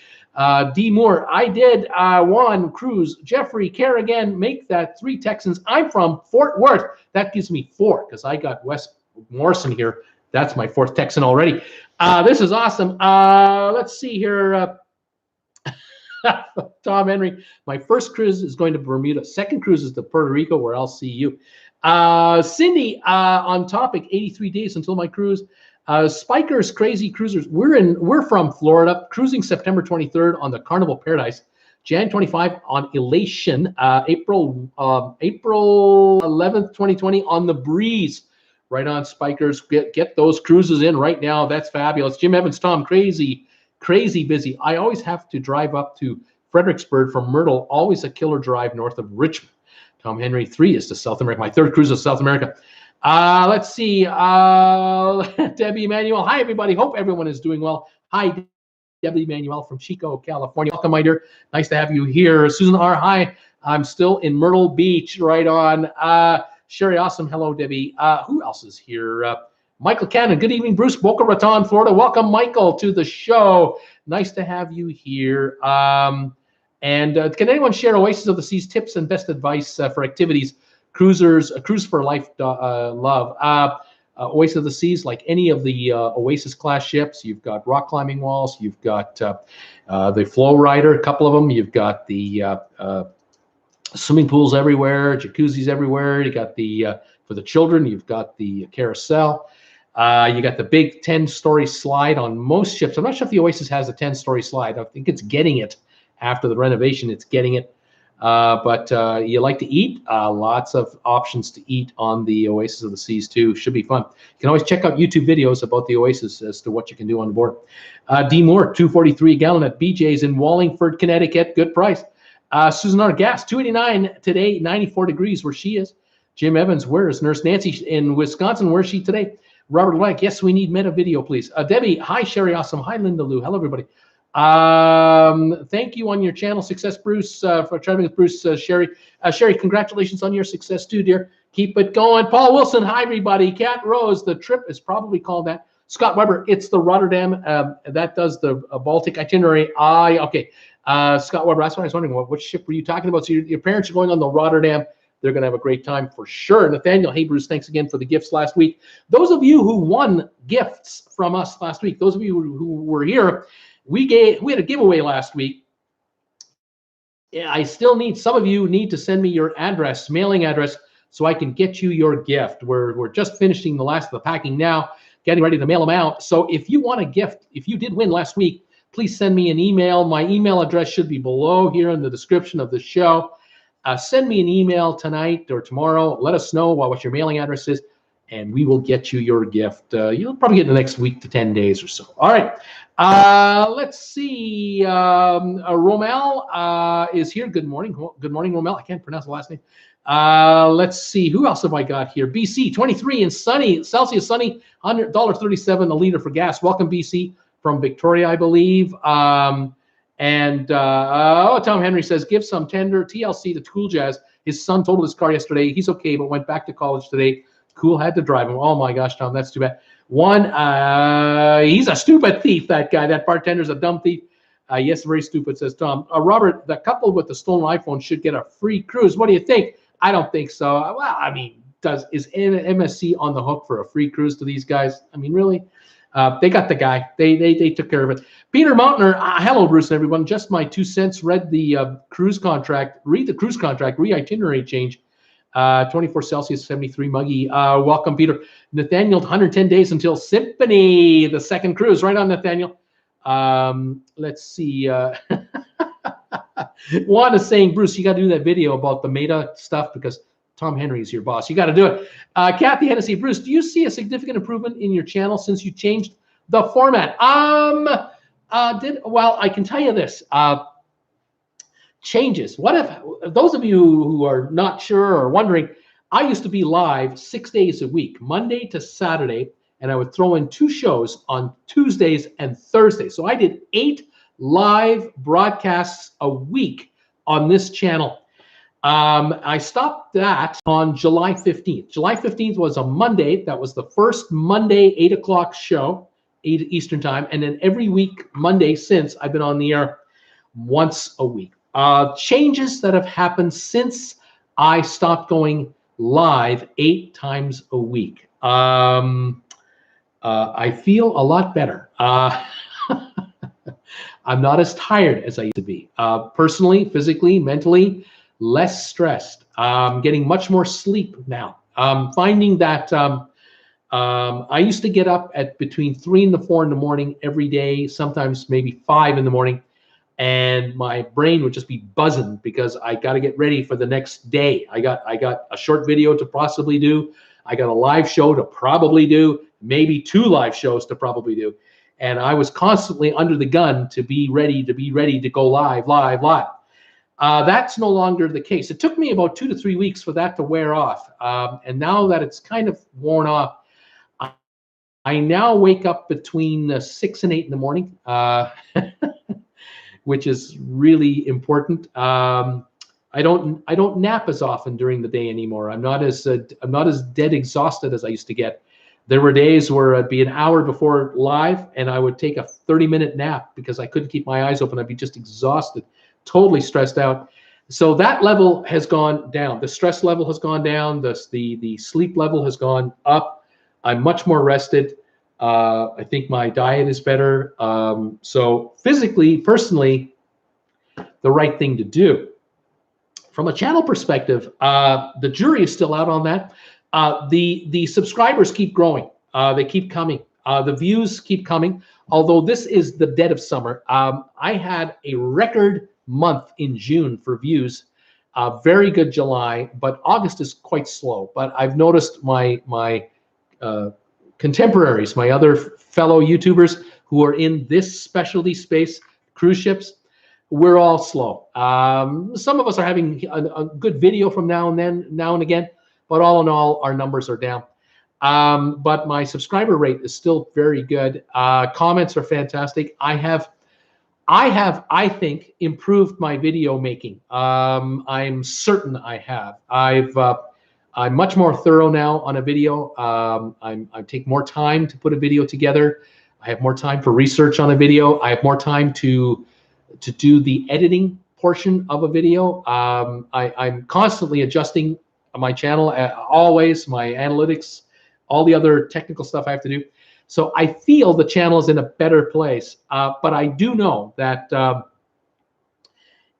D. Moore, I did one cruise. Jeffrey, Kerrigan, make that 3 Texans. I'm from Fort Worth. That gives me 4 because I got Wes Morrison here. That's my 4th Texan already. This is awesome. Let's see here. Tom Henry, my first cruise is going to Bermuda. Second cruise is to Puerto Rico, where I'll see you. Cindy, on topic, 83 days until my cruise. Spikers, Crazy Cruisers. We're from Florida, cruising September 23rd on the Carnival Paradise, Jan 25 on Elation, April 11th, 2020 on the Breeze. Right on, Spikers. Get those cruises in right now. That's fabulous. Jim Evans, Tom, crazy busy. I always have to drive up to Fredericksburg from Myrtle, always a killer drive north of Richmond. Tom Henry, 3 is to South America. My 3rd cruise is South America. Let's see. Debbie Emanuel. Hi, everybody. Hope everyone is doing well. Hi, Debbie Emanuel from Chico, California. Welcome, my dear. Nice to have you here. Susan R. Hi. I'm still in Myrtle Beach. Right on. Sherry Awesome. Hello, Debbie. Who else is here? Michael Cannon. Good evening, Bruce. Boca Raton, Florida. Welcome, Michael, to the show. Nice to have you here. And can anyone share Oasis of the Seas tips and best advice for activities cruisers, Cruise for Life love? Oasis of the Seas, like any of the Oasis class ships, you've got rock climbing walls, you've got the Flow Rider, a couple of them, you've got the swimming pools everywhere, jacuzzis everywhere, you got the for the children, you've got the carousel. You got the big 10-story slide on most ships. I'm not sure if the Oasis has a 10-story slide. I think it's getting it after the renovation. It's getting it. But you like to eat. Lots of options to eat on the Oasis of the Seas too. Should be fun. You can always check out YouTube videos about the Oasis as to what you can do on board. D. Moore, $2.43 a gallon at BJ's in Wallingford, Connecticut. Good price. Susan R. Gas, $2.89 today, 94 degrees where she is. Jim Evans, where is Nurse Nancy in Wisconsin? Where is she today? Robert Blank, yes, we need meta video, please. Debbie, hi, Sherry Awesome. Hi, Linda Lou. Hello, everybody. Thank you on your channel success, Bruce, for chatting with Bruce. Sherry, congratulations on your success too, dear. Keep it going. Paul Wilson, hi, everybody. Cat Rose, the trip is probably called that. Scott Weber, it's the Rotterdam. That does the Baltic itinerary. Okay. Scott Weber, that's what I was wondering. Which ship were you talking about? So your parents are going on the Rotterdam. They're going to have a great time for sure. Nathaniel, hey, Bruce, thanks again for the gifts last week. Those of you who won gifts from us last week, those of you who were here, we had a giveaway last week. I still need, some of you need to send me your address, mailing address, so I can get you your gift. We're just finishing the last of the packing now, getting ready to mail them out. So if you want a gift, if you did win last week, please send me an email. My email address should be below here in the description of the show. Send me an email tonight or tomorrow. Let us know what your mailing address is, and we will get you your gift. You'll probably get in the next week to 10 days or so. All right. Let's see. Romel is here. Good morning. Good morning, Romel. I can't pronounce the last name. Let's see. Who else have I got here? BC, 23 and sunny, Celsius sunny, $100.37 a liter for gas. Welcome, BC, from Victoria, I believe. Tom Henry says, give some tender TLC to Cool Jazz. His son totaled his car yesterday. He's okay, but went back to college today. Cool had to drive him. Oh my gosh, Tom, that's too bad. One, he's a stupid thief, that guy. That bartender's a dumb thief. Yes, very stupid, says Tom. Robert, the couple with the stolen iPhone should get a free cruise. What do you think? I don't think so. Well, I mean, is MSC on the hook for a free cruise to these guys? I mean, really? They got the guy. They took care of it. Peter Mountainer, hello, Bruce and everyone. Just my 2 cents. Read the cruise contract. Read the cruise contract. Re-itinerary change. 24 Celsius, 73 muggy. Welcome, Peter. Nathaniel, 110 days until Symphony, the second cruise. Right on, Nathaniel. Let's see. Juan is saying, Bruce, you got to do that video about the meta stuff because Tom Henry is your boss. You got to do it. Kathy Hennessy, Bruce, do you see a significant improvement in your channel since you changed the format? Well, I can tell you this. changes. What if those of you who are not sure or wondering, I used to be live 6 days a week, Monday to Saturday, and I would throw in 2 shows on Tuesdays and Thursdays. So I did 8 live broadcasts a week on this channel. I stopped that on July 15th. July 15th was a Monday. That was the first Monday 8 o'clock show, 8 Eastern time. And then every week, Monday since, I've been on the air once a week. Changes that have happened since I stopped going live 8 times a week. I feel a lot better. I'm not as tired as I used to be. Personally, physically, mentally, less stressed. Getting much more sleep now. Finding that I used to get up at between 3 and 4 in the morning every day, sometimes maybe 5 in the morning, and my brain would just be buzzing because I got to get ready for the next day. I got a short video to possibly do. I got a live show to probably do, maybe 2 live shows to probably do. And I was constantly under the gun to be ready to go live. That's no longer the case. It took me about 2 to 3 weeks for that to wear off. And now that it's kind of worn off, I now wake up between 6 and 8 in the morning, which is really important. I don't nap as often during the day anymore. I'm not as dead exhausted as I used to get. There were days where I'd be an hour before live and I would take a 30-minute nap because I couldn't keep my eyes open. I'd be just exhausted, totally stressed out. So that level has gone down. The stress level has gone down. The sleep level has gone up. I'm much more rested. I think my diet is better. So physically, personally, the right thing to do. From a channel perspective, the jury is still out on that. The subscribers keep growing. They keep coming. The views keep coming. Although this is the dead of summer, I had a record month in June for views. Very good July, but August is quite slow. But I've noticed my contemporaries, my other fellow YouTubers who are in this specialty space, cruise ships, we're all slow. Some of us are having a good video from now and again, but all in all, our numbers are down. But my subscriber rate is still very good. Comments are fantastic. I have, I think, improved my video making. I'm certain I have. I'm much more thorough now on a video. I take more time to put a video together. I have more time for research on a video. I have more time to do the editing portion of a video. I'm constantly adjusting my channel, always, my analytics, all the other technical stuff I have to do. So I feel the channel is in a better place. But I do know that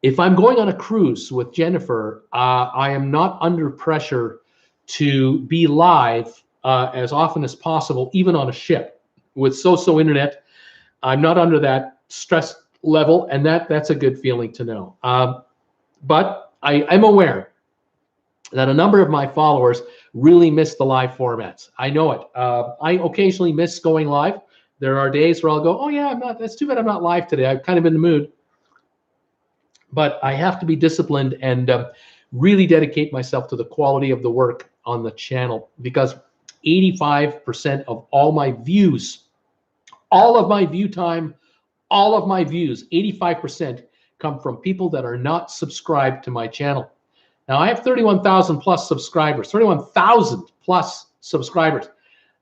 if I'm going on a cruise with Jennifer, I am not under pressure to be live as often as possible, even on a ship. With so-so internet, I'm not under that stress level, and that's a good feeling to know. But I'm aware that a number of my followers really miss the live formats. I know it. I occasionally miss going live. There are days where I'll go, oh yeah, that's too bad I'm not live today. I'm kind of in the mood. But I have to be disciplined and really dedicate myself to the quality of the work on the channel, because 85% of all my views, all of my view time, all of my views, 85% come from people that are not subscribed to my channel. Now I have 31,000 plus subscribers, 31,000 plus subscribers.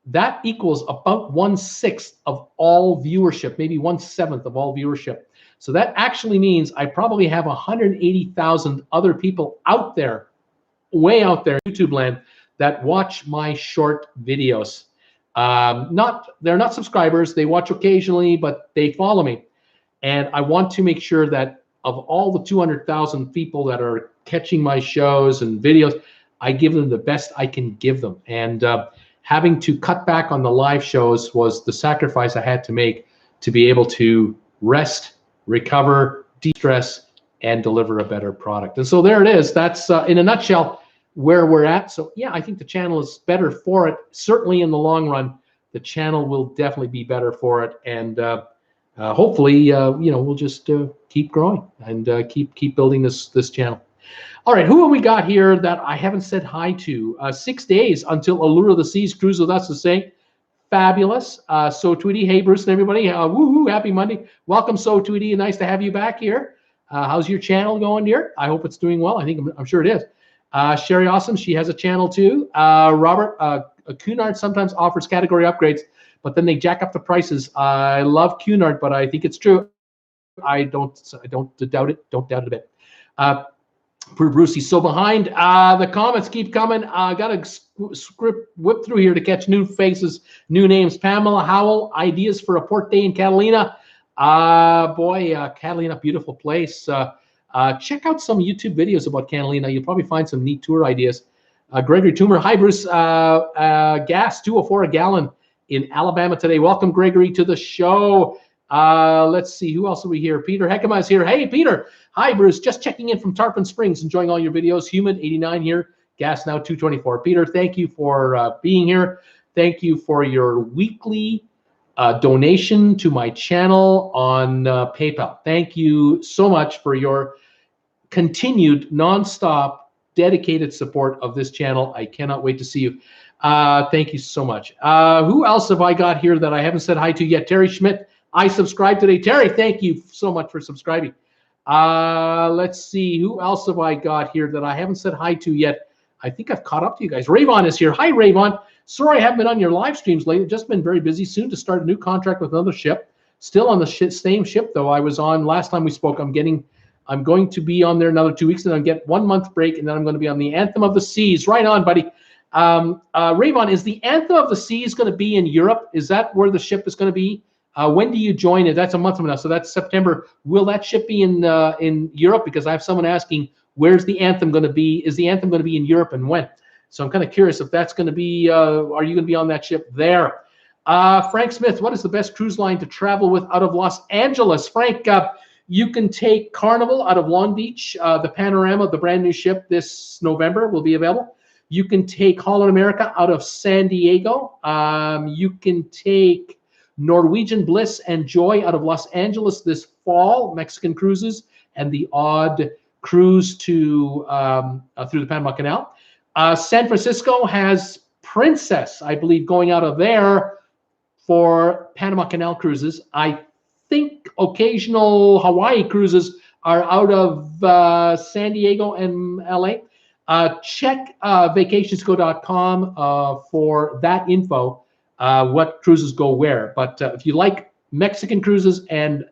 That equals about 1/6 of all viewership, maybe 1/7 of all viewership. So that actually means I probably have 180,000 other people out there, way out there in YouTube land, that watch my short videos. They're not subscribers. They watch occasionally, but they follow me. And I want to make sure that of all the 200,000 people that are catching my shows and videos, I give them the best I can give them. And having to cut back on the live shows was the sacrifice I had to make to be able to rest, recover, de-stress, and deliver a better product. And so there it is. That's in a nutshell where we're at. So yeah, I think the channel is better for it. Certainly in the long run, the channel will definitely be better for it. And hopefully, we'll just keep growing and keep building this channel. All right, who have we got here that I haven't said hi to? 6 days until Allure of the Seas cruise with us is saying, fabulous. So Tweety, hey Bruce and everybody, woohoo, happy Monday. Welcome, So Tweety, nice to have you back here. How's your channel going, dear? I hope it's doing well. I'm sure it is. Sherry Awesome, she has a channel too. Robert, Cunard sometimes offers category upgrades, but then they jack up the prices. I love Cunard, but I think it's true. I don't doubt it. Don't doubt it a bit. For Brucey, so behind. The comments keep coming. Got to script whip through here to catch new faces, new names. Pamela Howell, ideas for a port day in Catalina. Catalina, beautiful place. Check out some YouTube videos about Catalina. You'll probably find some neat tour ideas. Gregory Toomer, hi Bruce. Gas $2.04 a gallon in Alabama today. Welcome, Gregory, to the show. Let's see, who else are we here? Peter Heckema is here. Hey, Peter. Hi, Bruce. Just checking in from Tarpon Springs, enjoying all your videos. Humid 89 here. Gas now 224. Peter, thank you for being here. Thank you for your weekly donation to my channel on PayPal. Thank you so much for your continued nonstop dedicated support of this channel. I cannot wait to see you. Thank you so much. Who else have I got here that I haven't said hi to yet? Terry Schmidt. I subscribed today. Terry, thank you so much for subscribing. Let's see. Who else have I got here that I haven't said hi to yet? I think I've caught up to you guys. Rayvon is here. Hi, Rayvon. Sorry I haven't been on your live streams lately. Just been very busy. Soon to start a new contract with another ship. Still on the same ship, though. I was on last time we spoke. I'm going to be on there another 2 weeks, and then I'll get 1 month break, and then I'm going to be on the Anthem of the Seas. Right on, buddy. Rayvon, is the Anthem of the Seas going to be in Europe? Is that where the ship is going to be? When do you join it? That's a month from now, so that's September. Will that ship be in Europe? Because I have someone asking, where's the Anthem going to be? Is the Anthem going to be in Europe, and when? So I'm kind of curious if that's going to be, are you going to be on that ship there? Frank Smith, what is the best cruise line to travel with out of Los Angeles? Frank, you can take Carnival out of Long Beach. The Panorama, the brand new ship this November, will be available. You can take Holland America out of San Diego. You can take Norwegian Bliss and Joy out of Los Angeles this fall, Mexican cruises, and the odd cruise to through the Panama Canal. San Francisco has Princess, I believe, going out of there for Panama Canal cruises. I think occasional Hawaii cruises are out of San Diego and LA. Check vacationsco.com for that info. What cruises go where. But if you like Mexican cruises and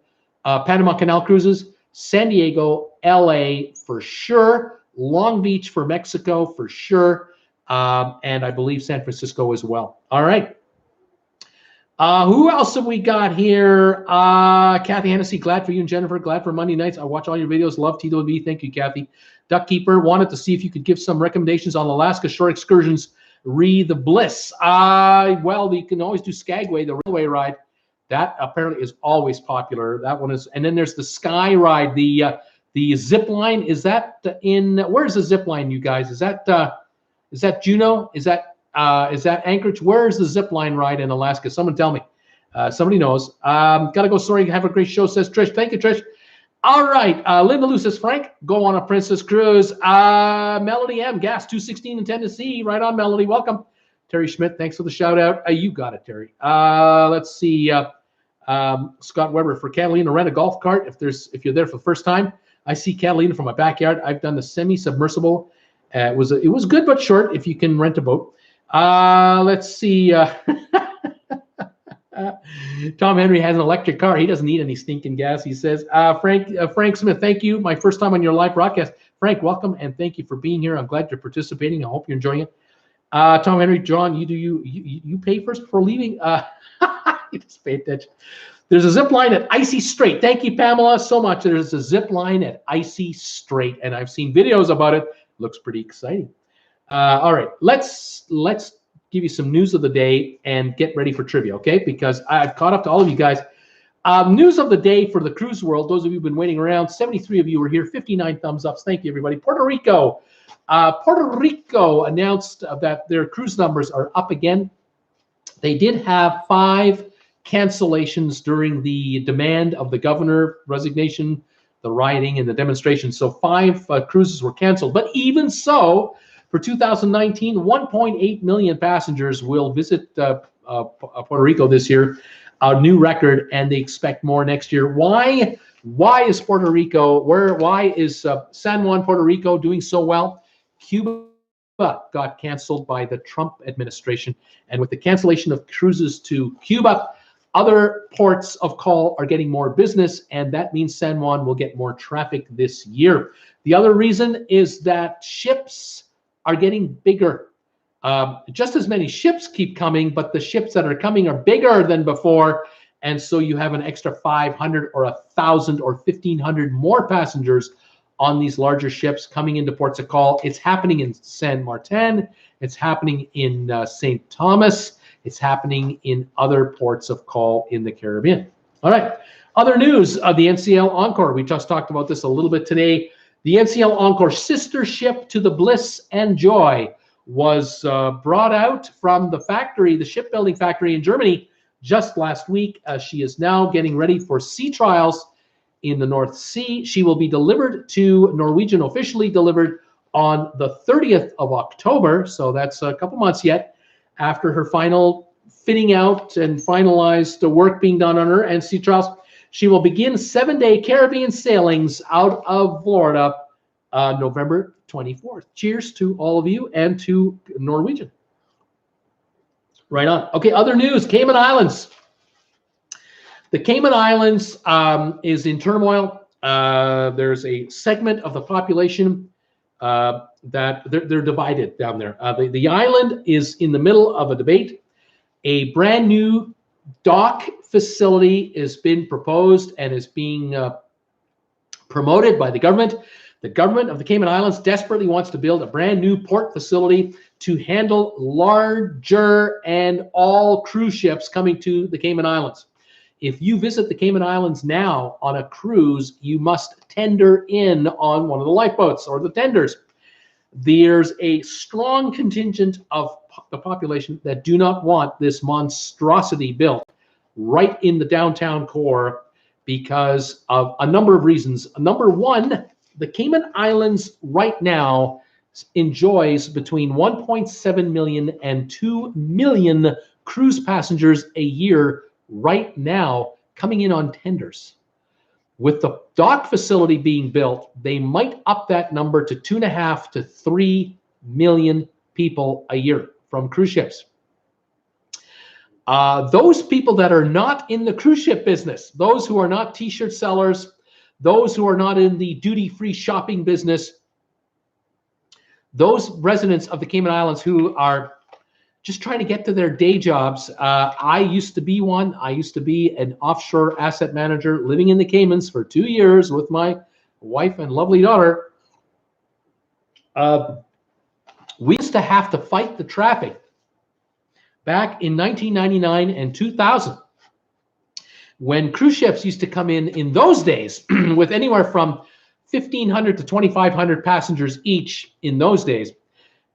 Panama Canal cruises, San Diego, LA for sure, Long Beach for Mexico for sure, and I believe San Francisco as well. All right. Who else have we got here? Kathy Hennessy, glad for you and Jennifer, glad for Monday nights. I watch all your videos. Love TWB. Thank you, Kathy. Duckkeeper wanted to see if you could give some recommendations on Alaska shore excursions. The Bliss. Well, you can always do Skagway, the railway ride. That apparently is always popular. That one is, and then there's the Sky Ride, the zip line. Is that where's the zip line, you guys? Is that Juneau? Is that Anchorage? Where's the zip line ride in Alaska? Someone tell me. Somebody knows. Gotta go. Sorry. Have a great show, says Trish. Thank you, Trish. All right. Linda Lou says, Frank, go on a Princess cruise. Melody M, gas 216 in Tennessee. Right on, Melody. Welcome. Terry Schmidt, thanks for the shout out. You got it, Terry. Let's see. Scott Weber, for Catalina, rent a golf cart if you're there for the first time. I see Catalina from my backyard. I've done the semi-submersible. It was good but short if you can rent a boat. Let's see. Tom Henry has an electric car. He doesn't need any stinking gas, he says. Frank Smith, thank you. My first time on your live broadcast. Frank, welcome, and thank you for being here. I'm glad you're participating. I hope you're enjoying it. Tom Henry, John, you pay first before leaving? You just pay attention. There's a zip line at Icy Strait. Thank you, Pamela, so much. There's a zip line at Icy Strait, and I've seen videos about it. Looks pretty exciting. All right, let's give you some news of the day and get ready for trivia, okay? Because I've caught up to all of you guys. News of the day for the cruise world. Those of you who've been waiting around, 73 of you were here, 59 thumbs ups. Thank you, everybody. Puerto Rico. Puerto Rico announced that their cruise numbers are up again. They did have 5 cancellations during the demand of the governor resignation, the rioting, and the demonstrations. So 5 cruises were canceled. But even so, for 2019, 1.8 million passengers will visit Puerto Rico this year, a new record, and they expect more next year. Why is Puerto Rico, why is San Juan, Puerto Rico doing so well? Cuba got canceled by the Trump administration, and with the cancellation of cruises to Cuba, other ports of call are getting more business, and that means San Juan will get more traffic this year. The other reason is that ships are getting bigger. Just as many ships keep coming, but the ships that are coming are bigger than before, and so you have an extra 500 or 1,000 or 1,500 more passengers on these larger ships coming into ports of call. It's happening in San Martin. It's happening in St. Thomas. It's happening in other ports of call in the Caribbean. All right. Other news of the NCL Encore. We just talked about this a little bit today. The NCL Encore sister ship to the Bliss and Joy was brought out from the factory, the shipbuilding factory in Germany, just last week. She is now getting ready for sea trials in the North Sea. She will be delivered to Norwegian, officially delivered on the 30th of October. So that's a couple months yet after her final fitting out and finalized work being done on her and sea trials. She will begin 7-day Caribbean sailings out of Florida November 24th. Cheers to all of you and to Norwegian. Right on. Okay, other news, Cayman Islands. The Cayman Islands is in turmoil. There's a segment of the population that they're divided down there. The island is in the middle of a debate. A brand new dock facility has been proposed and is being promoted by the government. The government of the Cayman Islands desperately wants to build a brand new port facility to handle larger and all cruise ships coming to the Cayman Islands. If you visit the Cayman Islands now on a cruise, you must tender in on one of the lifeboats or the tenders. There's a strong contingent of the population that do not want this monstrosity built right in the downtown core because of a number of reasons. Number one, the Cayman Islands right now enjoys between 1.7 million and 2 million cruise passengers a year right now coming in on tenders. With the dock facility being built, they might up that number to 2.5 to 3 million people a year from cruise ships. Those people that are not in the cruise ship business, those who are not T-shirt sellers, those who are not in the duty-free shopping business, those residents of the Cayman Islands who are just trying to get to their day jobs. I used to be one. I used to be an offshore asset manager living in the Caymans for 2 years with my wife and lovely daughter. We used to have to fight the traffic back in 1999 and 2000 when cruise ships used to come in those days with anywhere from 1,500 to 2,500 passengers each in those days.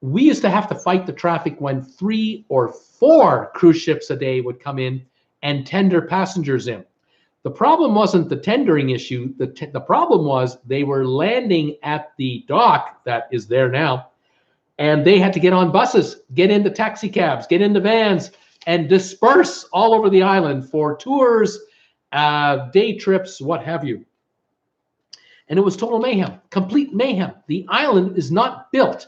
We used to have to fight the traffic when 3 or 4 cruise ships a day would come in and tender passengers in. The problem wasn't the tendering issue. The problem was they were landing at the dock that is there now, and they had to get on buses, get into taxi cabs, get into vans, and disperse all over the island for tours, day trips, what have you. And it was total mayhem, complete mayhem. The island is not built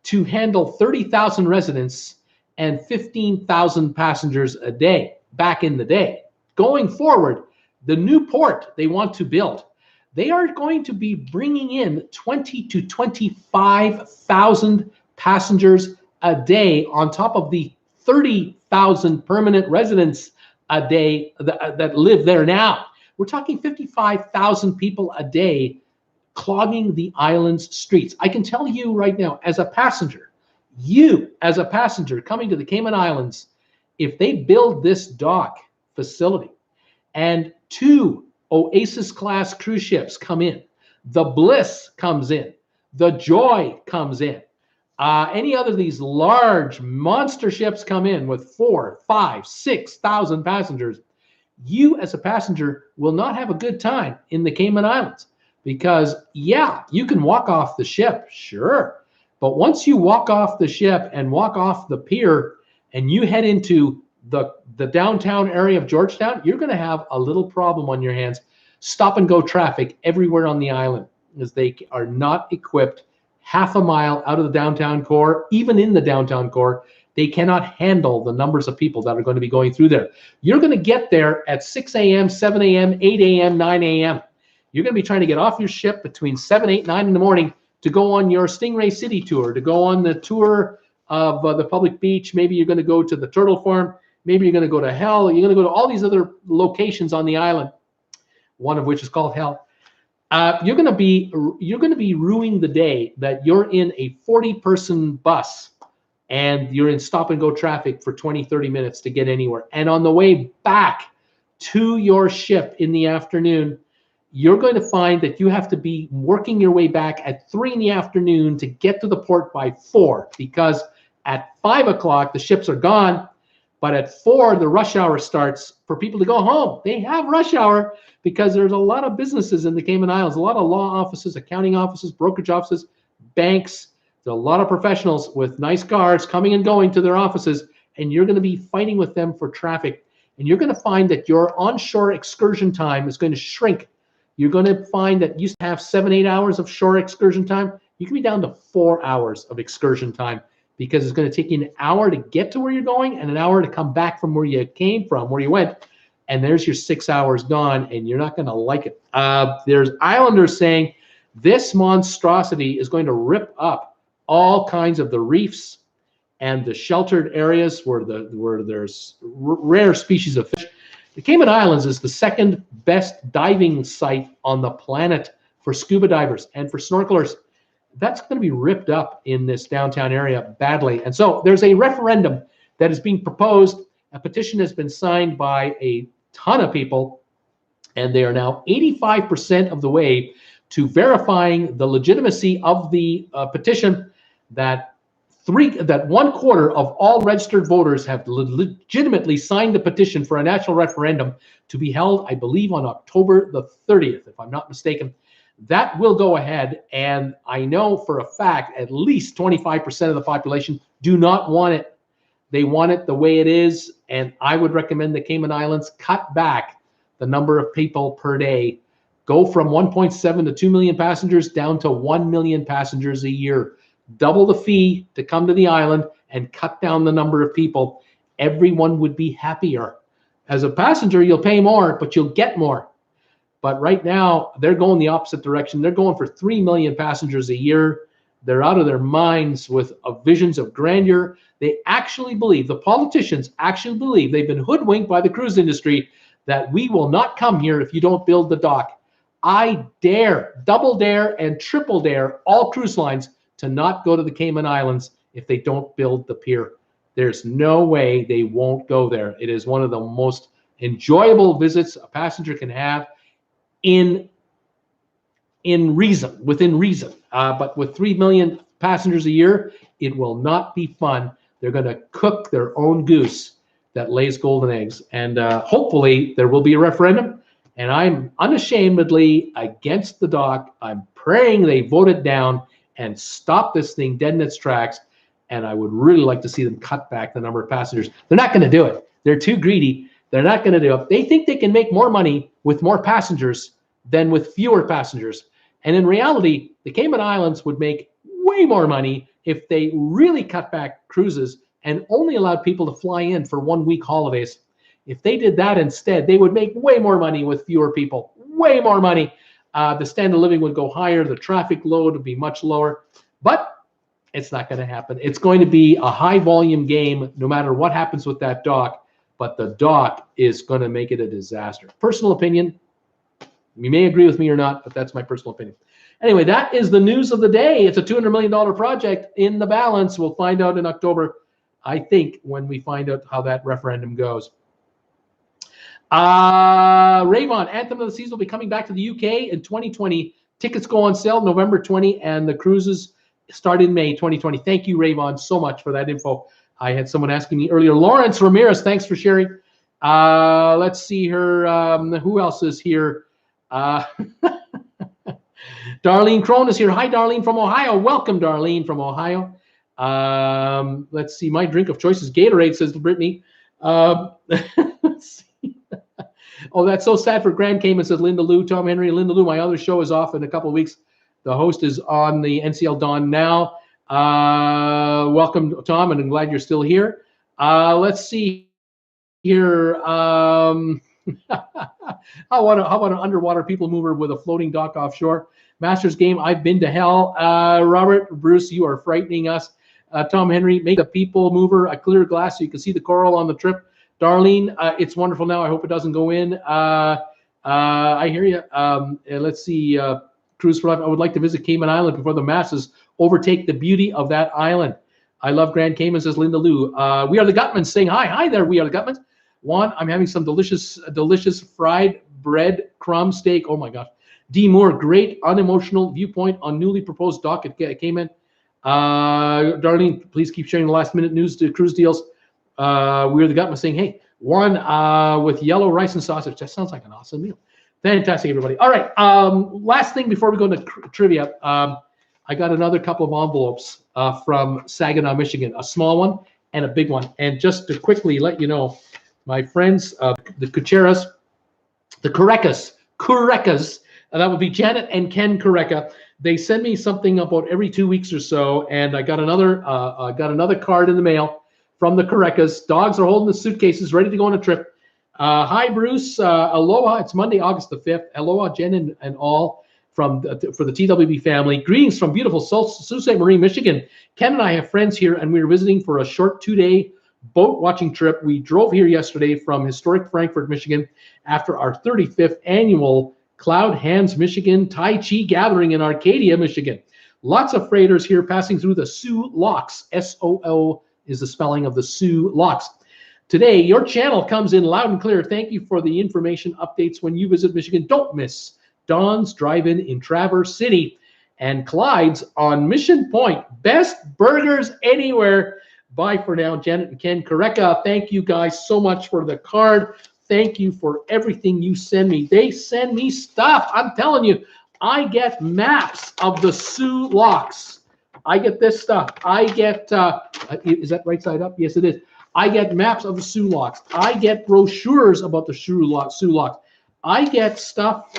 to handle 30,000 residents and 15,000 passengers a day back in the day. Going forward, the new port they want to build, they are going to be bringing in 20 to 25,000 passengers a day on top of the 30,000 permanent residents a day that live there now. We're talking 55,000 people a day clogging the island's streets. I can tell you right now, as a passenger, you as a passenger coming to the Cayman Islands, if they build this dock facility and 2 Oasis class cruise ships come in, the Bliss comes in, the Joy comes in, any other of these large monster ships come in with 4, 5, 6,000 passengers, you as a passenger will not have a good time in the Cayman Islands, because yeah, you can walk off the ship, sure, but once you walk off the ship and walk off the pier and you head into the downtown area of Georgetown, you're going to have a little problem on your hands. Stop and go traffic everywhere on the island, as they are not equipped half a mile out of the downtown core. Even in the downtown core, they cannot handle the numbers of people that are going to be going through there. You're going to get there at 6 a.m., 7 a.m., 8 a.m., 9 a.m. You're going to be trying to get off your ship between 7, 8, 9 in the morning to go on your Stingray City tour, to go on the tour of the public beach. Maybe you're going to go to the turtle farm. Maybe you're going to go to Hell. You're going to go to all these other locations on the island, one of which is called Hell. You're going to be ruining the day that you're in a 40-person bus and you're in stop and go traffic for 20, 30 minutes to get anywhere. And on the way back to your ship in the afternoon, you're going to find that you have to be working your way back at 3 in the afternoon to get to the port by 4, because at 5 o'clock the ships are gone. But at 4, the rush hour starts for people to go home. They have rush hour because there's a lot of businesses in the Cayman Islands, a lot of law offices, accounting offices, brokerage offices, banks. There's a lot of professionals with nice cars coming and going to their offices, and you're going to be fighting with them for traffic. And you're going to find that your onshore excursion time is going to shrink. You're going to find that you used to have 7, 8 hours of shore excursion time. You can be down to 4 hours of excursion time, because it's going to take you an hour to get to where you're going and an hour to come back from where you came from, where you went. And there's your 6 hours gone, and you're not going to like it. There's islanders saying this monstrosity is going to rip up all kinds of the reefs and the sheltered areas where there's rare species of fish. The Cayman Islands is the second best diving site on the planet for scuba divers and for snorkelers. That's going to be ripped up in this downtown area badly. And so there's a referendum that is being proposed. A petition has been signed by a ton of people, and they are now 85% of the way to verifying the legitimacy of the petition, that 1/4 of all registered voters have legitimately signed the petition for a national referendum to be held, I believe, on October the 30th, if I'm not mistaken. That will go ahead, and I know for a fact at least 25% of the population do not want it. They want it the way it is, and I would recommend the Cayman Islands cut back the number of people per day. Go from 1.7 to 2 million passengers down to 1 million passengers a year. Double the fee to come to the island and cut down the number of people. Everyone would be happier. As a passenger, you'll pay more, but you'll get more. But right now, they're going the opposite direction. They're going for 3 million passengers a year. They're out of their minds with visions of grandeur. They actually believe, the politicians actually believe, they've been hoodwinked by the cruise industry, that we will not come here if you don't build the dock. I dare, double dare, and triple dare all cruise lines to not go to the Cayman Islands if they don't build the pier. There's no way they won't go there. It is one of the most enjoyable visits a passenger can have within reason. But with 3 million passengers a year, it will not be fun. They're going to cook their own goose that lays golden eggs. And hopefully there will be a referendum. And I'm unashamedly against the dock. I'm praying they vote it down and stop this thing dead in its tracks. And I would really like to see them cut back the number of passengers. They're not going to do it. They're too greedy. They're not going to do it. They think they can make more money with more passengers than with fewer passengers. And in reality, the Cayman Islands would make way more money if they really cut back cruises and only allowed people to fly in for 1-week holidays. If they did that instead, they would make way more money with fewer people, way more money. The standard of living would go higher. The traffic load would be much lower. But it's not going to happen. It's going to be a high volume game no matter what happens with that dock. But the dock is going to make it a disaster. Personal opinion. You may agree with me or not, but that's my personal opinion. Anyway, that is the news of the day. It's a $200 million project in the balance. We'll find out in October, I think, when we find out how that referendum goes. Rayvon, Anthem of the Seas will be coming back to the UK in 2020. Tickets go on sale November 20, and the cruises start in May 2020. Thank you, Rayvon, so much for that info. I had someone asking me earlier. Lawrence Ramirez, thanks for sharing. Let's see her. Who else is here? Darlene Crone is here. Hi, Darlene from Ohio. Welcome, Darlene from Ohio. Let's see. My drink of choice is Gatorade, says Brittany. Let's see. Oh, that's so sad for Grand Cayman, says Linda Lou. Tom Henry, Linda Lou. My other show is off in a couple of weeks. The host is on the NCL Dawn now. Welcome, Tom, and I'm glad you're still here. Let's see here. How about an underwater people mover with a floating dock offshore? Masters game, I've been to hell. Robert, Bruce, you are frightening us. Tom Henry, make a people mover, a clear glass so you can see the coral on the trip. Darlene, it's wonderful now. I hope it doesn't go in. I hear you. Let's see. Cruise for Life. I would like to visit Cayman Island before the masses overtake the beauty of that island. I love Grand Cayman, says Linda Lou. We are the Gutmans saying hi. Hi there, we are the Gutmans. Juan, I'm having some delicious fried bread crumb steak. Oh my gosh. D. Moore, great unemotional viewpoint on newly proposed dock at Cayman. Darlene, please keep sharing the last minute news to cruise deals. We are the Gutmans saying, hey, one with yellow rice and sausage. That sounds like an awesome meal. Fantastic, everybody. All right. Last thing before we go into trivia, I got another couple of envelopes from Saginaw, Michigan, a small one and a big one. And just to quickly let you know, my friends, the Kucheras, the Kurekas, that would be Janet and Ken Kureka. They send me something about every 2 weeks or so, and I got another card in the mail from the Kurekas. Dogs are holding the suitcases, ready to go on a trip. Hi, Bruce. Aloha. It's Monday, August the 5th. Aloha, Jen and all for the TWB family. Greetings from beautiful Sault Ste. Marie, Michigan. Ken and I have friends here, and we were visiting for a short 2-day boat watching trip. We drove here yesterday from historic Frankfort, Michigan, after our 35th annual Cloud Hands, Michigan Tai Chi gathering in Arcadia, Michigan. Lots of freighters here passing through the Soo Locks. S-O-O is the spelling of the Soo Locks. Today, your channel comes in loud and clear. Thank you for the information updates when you visit Michigan. Don't miss Don's Drive-In in Traverse City and Clyde's on Mission Point. Best burgers anywhere. Bye for now, Janet and Ken Kureka. Thank you guys so much for the card. Thank you for everything you send me. They send me stuff. I'm telling you, I get maps of the Soo Locks. I get this stuff. I get, is that right side up? Yes, it is. I get maps of the Soo Locks. I get brochures about the Soo Locks. I get stuff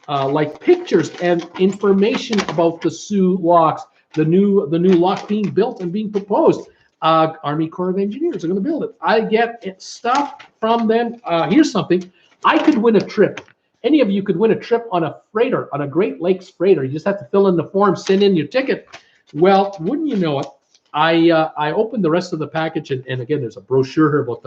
like pictures and information about the Soo Locks, the new lock being built and being proposed. Army Corps of Engineers are going to build it. I get stuff from them. Here's something. I could win a trip. Any of you could win a trip on a freighter, on a Great Lakes freighter. You just have to fill in the form, send in your ticket. Well, wouldn't you know it, I opened the rest of the package, and again, there's a brochure here about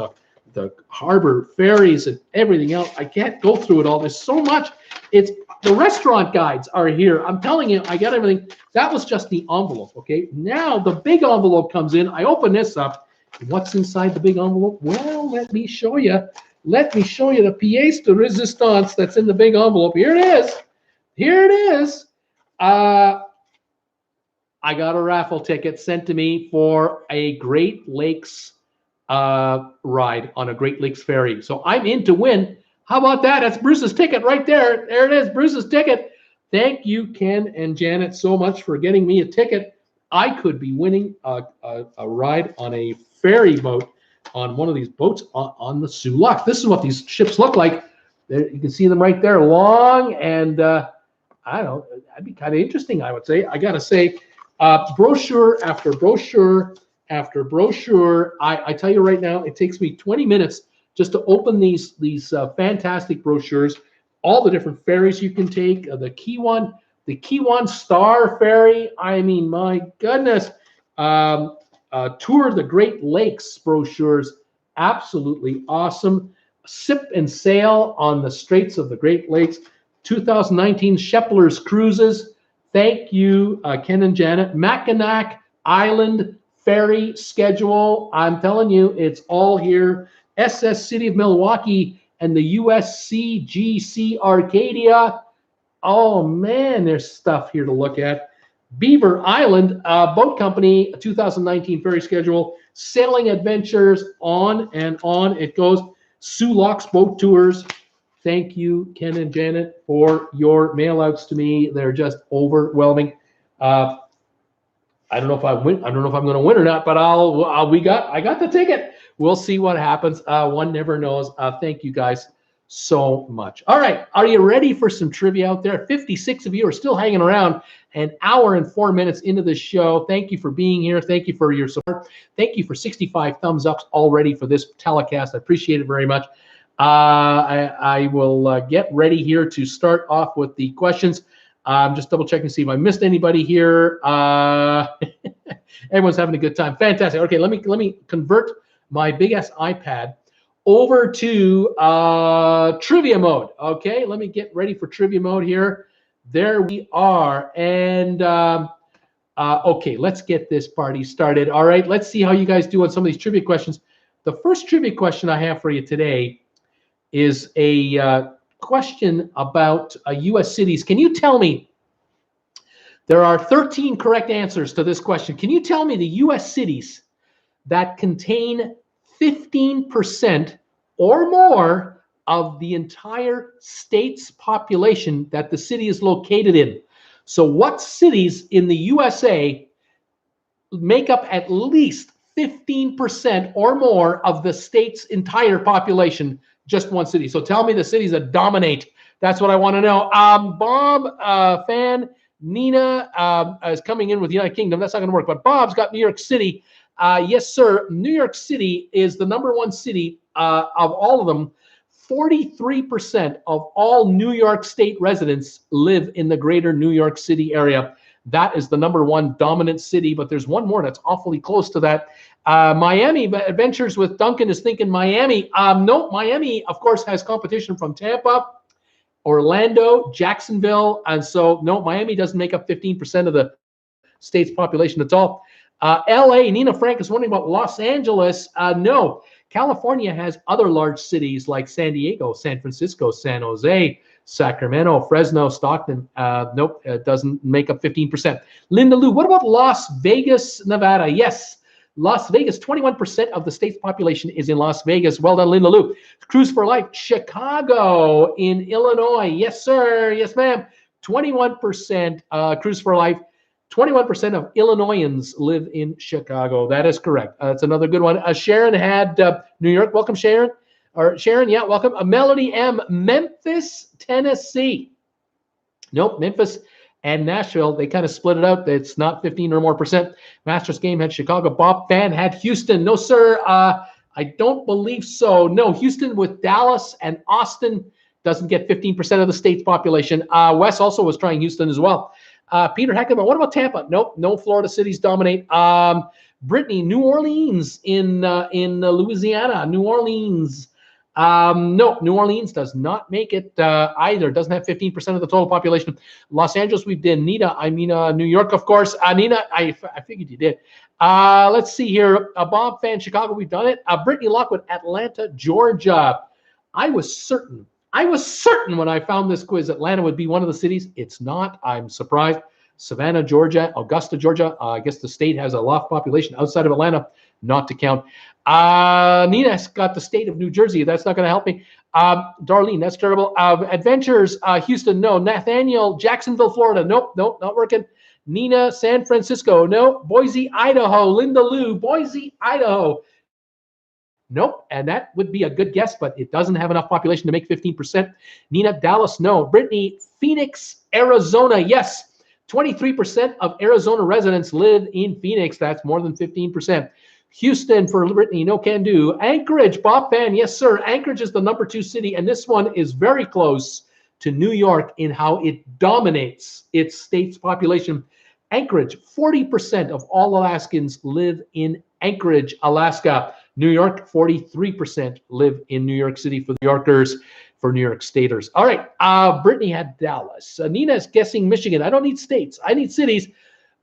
the harbor ferries and everything else. I can't go through it all. There's so much. It's the restaurant guides are here. I'm telling you, I got everything. That was just the envelope, okay? Now the big envelope comes in. I open this up. What's inside the big envelope? Well, let me show you. Let me show you the pièce de résistance that's in the big envelope. Here it is. Here it is. I got a raffle ticket sent to me for a Great Lakes ride on a Great Lakes ferry. So I'm in to win. How about that? That's Bruce's ticket right there. There it is, Bruce's ticket. Thank you, Ken and Janet, so much for getting me a ticket. I could be winning a ride on a ferry boat, on one of these boats on the Soo Locks. This is what these ships look like. There, you can see them right there, long, and I don't know, that'd be kind of interesting, I would say. I got to say, brochure after brochure after brochure. I tell you right now, it takes me 20 minutes just to open these fantastic brochures, all the different ferries you can take, the Kiwan Star Ferry. I mean, my goodness. Tour of the Great Lakes brochures, absolutely awesome. Sip and Sail on the Straits of the Great Lakes. 2019 Shepler's Cruises. Thank you, Ken and Janet. Mackinac Island Ferry schedule. I'm telling you, it's all here. SS City of Milwaukee and the USCGC Arcadia. Oh, man, there's stuff here to look at. Beaver Island Boat Company 2019 ferry schedule. Sailing adventures, on and on it goes. Sue Locks Boat Tours. Thank you, Ken and Janet, for your mail-outs to me. They're just overwhelming. I don't know if I win. I don't know if I'm going to win or not, but I got the ticket. We'll see what happens. One never knows. Thank you guys so much. All right, are you ready for some trivia out there? 56 of you are still hanging around. An hour and 4 minutes into the show. Thank you for being here. Thank you for your support. Thank you for 65 thumbs ups already for this telecast. I appreciate it very much. I will get ready here to start off with the questions. I'm just double checking to see if I missed anybody here. Everyone's having a good time. Fantastic. Okay, let me convert my big ass iPad over to trivia mode. Okay, let me get ready for trivia mode here. There we are. And okay, let's get this party started. All right, let's see how you guys do on some of these trivia questions. The first trivia question I have for you today is a question about U.S. cities. Can you tell me, there are 13 correct answers to this question. Can you tell me the U.S. cities that contain 15% or more of the entire state's population that the city is located in? So what cities in the USA make up at least 15% or more of the state's entire population? Just one city. So tell me the cities that dominate. That's what I want to know. Bob, fan, Nina is coming in with the United Kingdom. That's not going to work. But Bob's got New York City. Yes, sir. New York City is the #1 city of all of them. 43% of all New York State residents live in the greater New York City area. That is the #1 dominant city, but there's one more that's awfully close to that. Miami Adventures with Duncan is thinking Miami. No, Miami, of course, has competition from Tampa, Orlando, Jacksonville, and so no, Miami doesn't make up 15% of the state's population at all. LA, Nina Frank is wondering about Los Angeles. No, California has other large cities like San Diego, San Francisco, San Jose, Sacramento, Fresno, Stockton. Nope, it doesn't make up 15%. Linda Lou, what about Las Vegas, Nevada? Yes, Las Vegas, 21% of the state's population is in Las Vegas. Well done, Linda Lou. Cruise for Life, Chicago in Illinois. Yes, sir. Yes, ma'am. 21% Cruise for Life. 21% of Illinoisans live in Chicago. That is correct. That's another good one. Sharon had New York. Welcome, Sharon. Or Sharon, yeah, welcome. Melody M, Memphis, Tennessee. Nope, Memphis and Nashville, they kind of split it out. It's not 15 or more percent. Masters Game had Chicago. Bob Fan had Houston. No, sir. I don't believe so. No, Houston with Dallas and Austin doesn't get 15% of the state's population. Wes also was trying Houston as well. Peter Heckman, what about Tampa? Nope, no Florida cities dominate. Brittany, New Orleans in Louisiana. New Orleans. No, New Orleans does not make it either. Doesn't have 15% of the total population. Los Angeles, we've done. Nina, New York, of course. Nina, I figured you did. Let's see here. Bob Fan, Chicago, we've done it. Brittany Lockwood, Atlanta, Georgia. I was certain when I found this quiz Atlanta would be one of the cities. It's not. I'm surprised. Savannah, Georgia, Augusta, Georgia. I guess the state has a lot of population outside of Atlanta, not to count. Nina's got the state of New Jersey. That's not going to help me. Darlene, that's terrible. Adventures, Houston, no. Nathaniel, Jacksonville, Florida. Nope, not working. Nina, San Francisco, no. Boise, Idaho. Linda Lou, Boise, Idaho. Nope, and that would be a good guess, but it doesn't have enough population to make 15%. Nina, Dallas, no. Brittany, Phoenix, Arizona, yes. 23% of Arizona residents live in Phoenix. That's more than 15%. Houston for Brittany, no can do. Anchorage, Bob Fan, yes, sir. Anchorage is the #2 city, and this one is very close to New York in how it dominates its state's population. Anchorage, 40% of all Alaskans live in Anchorage, Alaska. New York, 43% live in New York City for the New Yorkers, for New York Staters. All right, Brittany had Dallas. Nina's guessing Michigan. I don't need states. I need cities.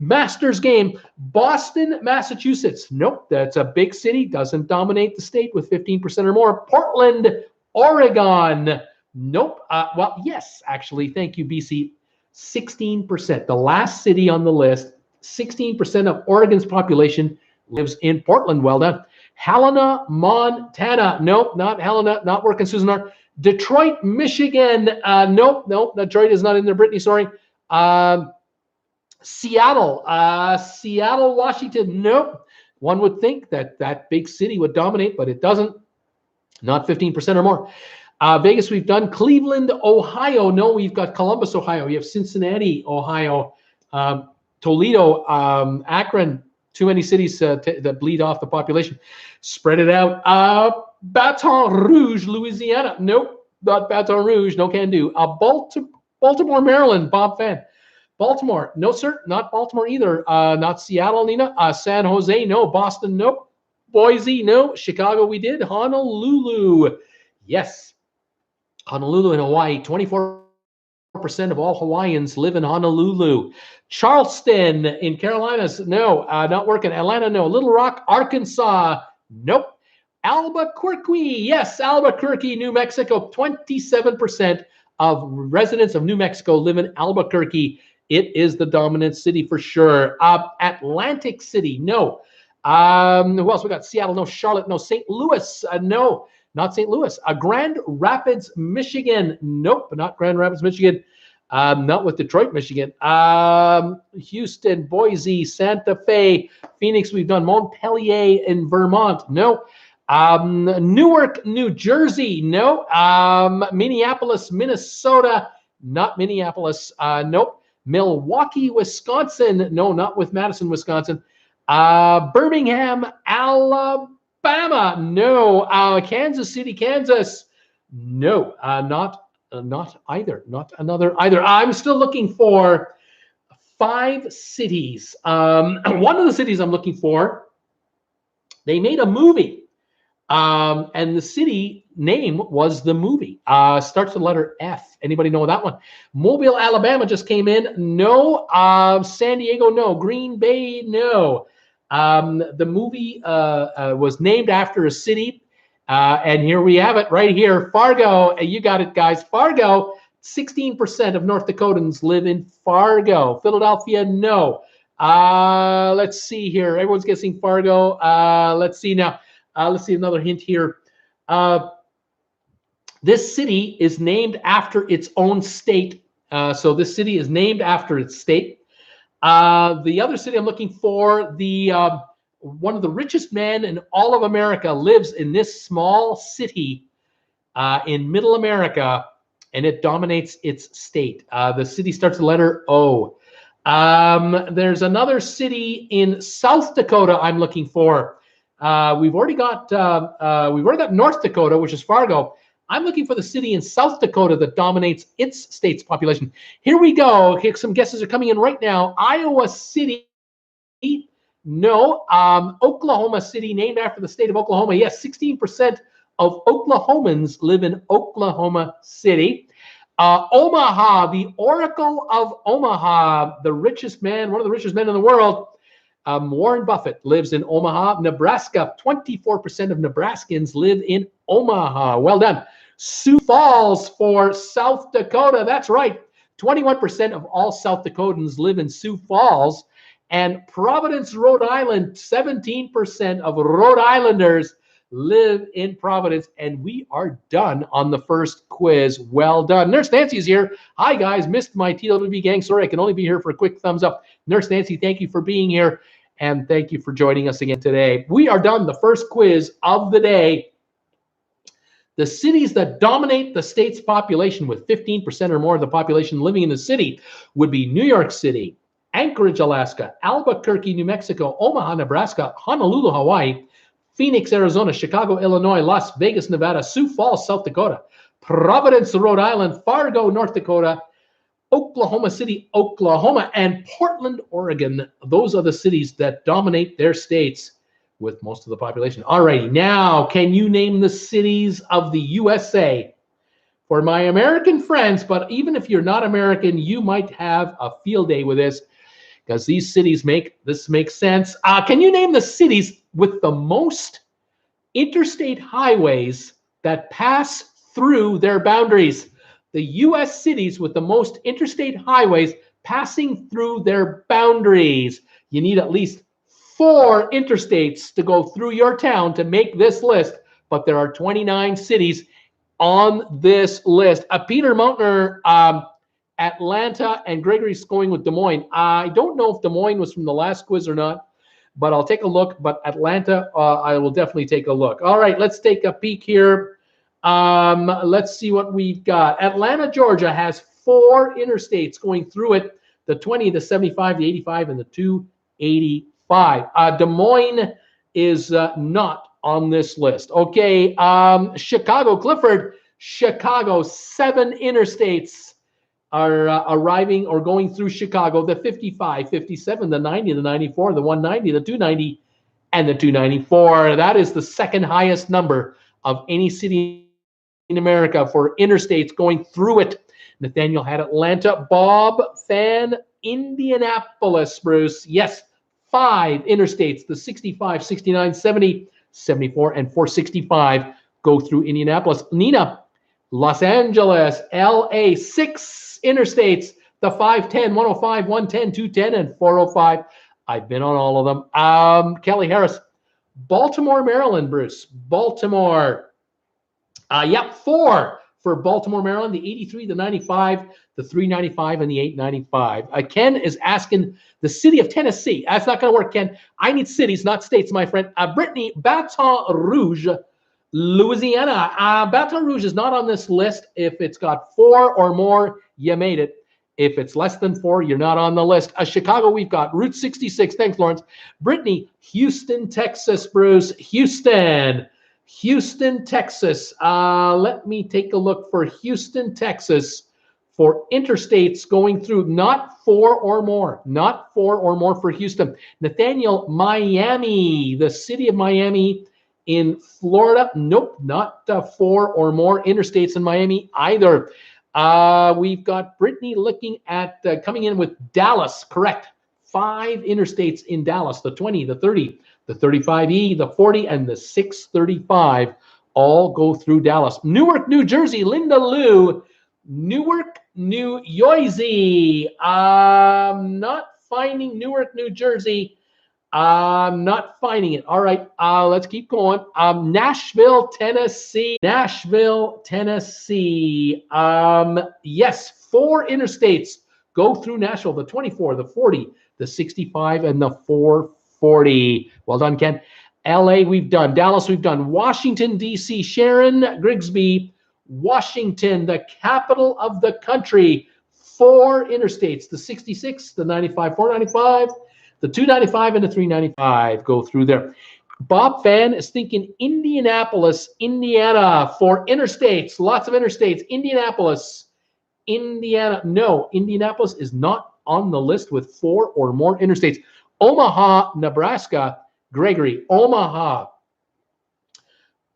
Masters Game, Boston, Massachusetts. Nope, that's a big city. Doesn't dominate the state with 15% or more. Portland, Oregon. Nope. Well, yes, actually. Thank you, BC. 16%. The last city on the list, 16% of Oregon's population lives in Portland. Well done. Helena, Montana. Nope, not Helena. Not working, Susan R. Detroit, Michigan. Nope. Detroit is not in there. Brittany, sorry. Seattle, Washington. Nope. One would think that big city would dominate, but it doesn't. Not 15% or more. Vegas, we've done. Cleveland, Ohio. No, we've got Columbus, Ohio. You have Cincinnati, Ohio. Toledo, Akron. Too many cities that bleed off the population. Spread it out. Baton Rouge, Louisiana. Nope, not Baton Rouge. No can do. Baltimore, Maryland. Bob Fan. Baltimore. No, sir. Not Baltimore either. Not Seattle, Nina. San Jose. No. Boston. Nope. Boise. No. Chicago. We did. Honolulu. Yes. Honolulu in Hawaii. 24% of all Hawaiians live in Honolulu. Charleston in Carolinas, no, not working. Atlanta, no. Little Rock, Arkansas, nope. Albuquerque, yes, Albuquerque, New Mexico. 27% of residents of New Mexico live in Albuquerque. It is the dominant city for sure. Atlantic City, no. Who else we got? Seattle, no. Charlotte, no. St. Louis, no. Not St. Louis. Grand Rapids, Michigan. Nope, not Grand Rapids, Michigan. Not with Detroit, Michigan. Houston, Boise, Santa Fe, Phoenix. We've done Montpelier in Vermont. No. Newark, New Jersey. No. Minneapolis, Minnesota. Not Minneapolis. Nope. Milwaukee, Wisconsin. No, not with Madison, Wisconsin. Birmingham, Alabama. No. Kansas City, Kansas. No. Not either. Not another either. I'm still looking for 5 cities. One of the cities I'm looking for, they made a movie. And the city name was the movie. Starts with the letter F. Anybody know that one? Mobile, Alabama just came in. No. San Diego, no. Green Bay, no. The movie was named after a city. And here we have it right here. Fargo, you got it, guys. Fargo, 16% of North Dakotans live in Fargo. Philadelphia, no. Let's see here. Everyone's guessing Fargo. Let's see now. Let's see another hint here. This city is named after its own state. So this city is named after its state. The other city I'm looking for, one of the richest men in all of America lives in this small city in middle America, and it dominates its state. The city starts with the letter O. There's another city in South Dakota I'm looking for. We've already got North Dakota, which is Fargo. I'm looking for the city in South Dakota that dominates its state's population. Here we go. Here, some guesses are coming in right now. Iowa City. No. Oklahoma City, named after the state of Oklahoma. Yes, 16% of Oklahomans live in Oklahoma City. Omaha, the Oracle of Omaha, the richest man, one of the richest men in the world. Warren Buffett lives in Omaha. Nebraska, 24% of Nebraskans live in Omaha. Well done. Sioux Falls for South Dakota. That's right. 21% of all South Dakotans live in Sioux Falls. And Providence, Rhode Island, 17% of Rhode Islanders live in Providence. And we are done on the first quiz. Well done. Nurse Nancy's here. Hi, guys. Missed my TWB gang. Sorry, I can only be here for a quick thumbs up. Nurse Nancy, thank you for being here. And thank you for joining us again today. We are done. The first quiz of the day. The cities that dominate the state's population with 15% or more of the population living in the city would be New York City, Anchorage, Alaska, Albuquerque, New Mexico, Omaha, Nebraska, Honolulu, Hawaii, Phoenix, Arizona, Chicago, Illinois, Las Vegas, Nevada, Sioux Falls, South Dakota, Providence, Rhode Island, Fargo, North Dakota, Oklahoma City, Oklahoma, and Portland, Oregon. Those are the cities that dominate their states with most of the population. All righty. Now, can you name the cities of the USA? For my American friends, but even if you're not American, you might have a field day with this because these cities make sense. Can you name the cities with the most interstate highways that pass through their boundaries? The U.S. cities with the most interstate highways passing through their boundaries. You need at least 4 interstates to go through your town to make this list, but there are 29 cities on this list. Peter Mountainer, Atlanta, and Gregory's going with Des Moines. I don't know if Des Moines was from the last quiz or not, but I'll take a look. But Atlanta, I will definitely take a look. All right, let's take a peek here. Let's see what we've got. Atlanta, Georgia has 4 interstates going through it: the 20, the 75, the 85, and the 285. Des Moines is not on this list. Okay, Chicago, Clifford, Chicago, 7 interstates are arriving or going through Chicago: the 55, 57, the 90, the 94, the 190, the 290, and the 294. That is the second highest number of any city in America for interstates going through it. Nathaniel had Atlanta. Bob Fan, Indianapolis, Bruce. Yes, 5 interstates: the 65, 69, 70, 74, and 465 go through Indianapolis. Nina, Los Angeles, LA, 6 interstates: the 510, 105, 110, 210, and 405. I've been on all of them. Kelly Harris, Baltimore, Maryland, Bruce. Baltimore. 4 for Baltimore, Maryland: the 83, the 95, the 395, and the 895. Ken is asking the city of Tennessee. That's not going to work, Ken. I need cities, not states, my friend. Brittany, Baton Rouge, Louisiana. Baton Rouge is not on this list. If it's got 4 or more, you made it. If it's less than 4, you're not on the list. Chicago, we've got Route 66. Thanks, Lawrence. Brittany, Houston, Texas, Bruce. Houston, Texas. Let me take a look for Houston, Texas, for interstates going through, not 4 or more. Not 4 or more for Houston. Nathaniel, Miami, the city of Miami in Florida. Nope, not 4 or more interstates in Miami either. We've got Brittany looking at coming in with Dallas. Correct. 5 interstates in Dallas: the 20, the 30, the 35E, the 40, and the 635 all go through Dallas. Newark, New Jersey, Linda Lou. Newark, New Jersey. Not finding Newark, New Jersey. Not finding it. All right, let's keep going. Nashville, Tennessee. Nashville, Tennessee. Yes, 4 interstates go through Nashville: the 24, the 40, the 65, and the 440. Well done, Ken. LA, we've done. Dallas, we've done. Washington, D.C. Sharon Grigsby, Washington, the capital of the country. 4 interstates: the 66, the 95, 495, the 295, and the 395 go through there. Bob Fan is thinking Indianapolis, Indiana, for interstates. Lots of interstates. Indianapolis, Indiana. No, Indianapolis is not on the list with 4 or more interstates. Omaha, Nebraska. Gregory, Omaha.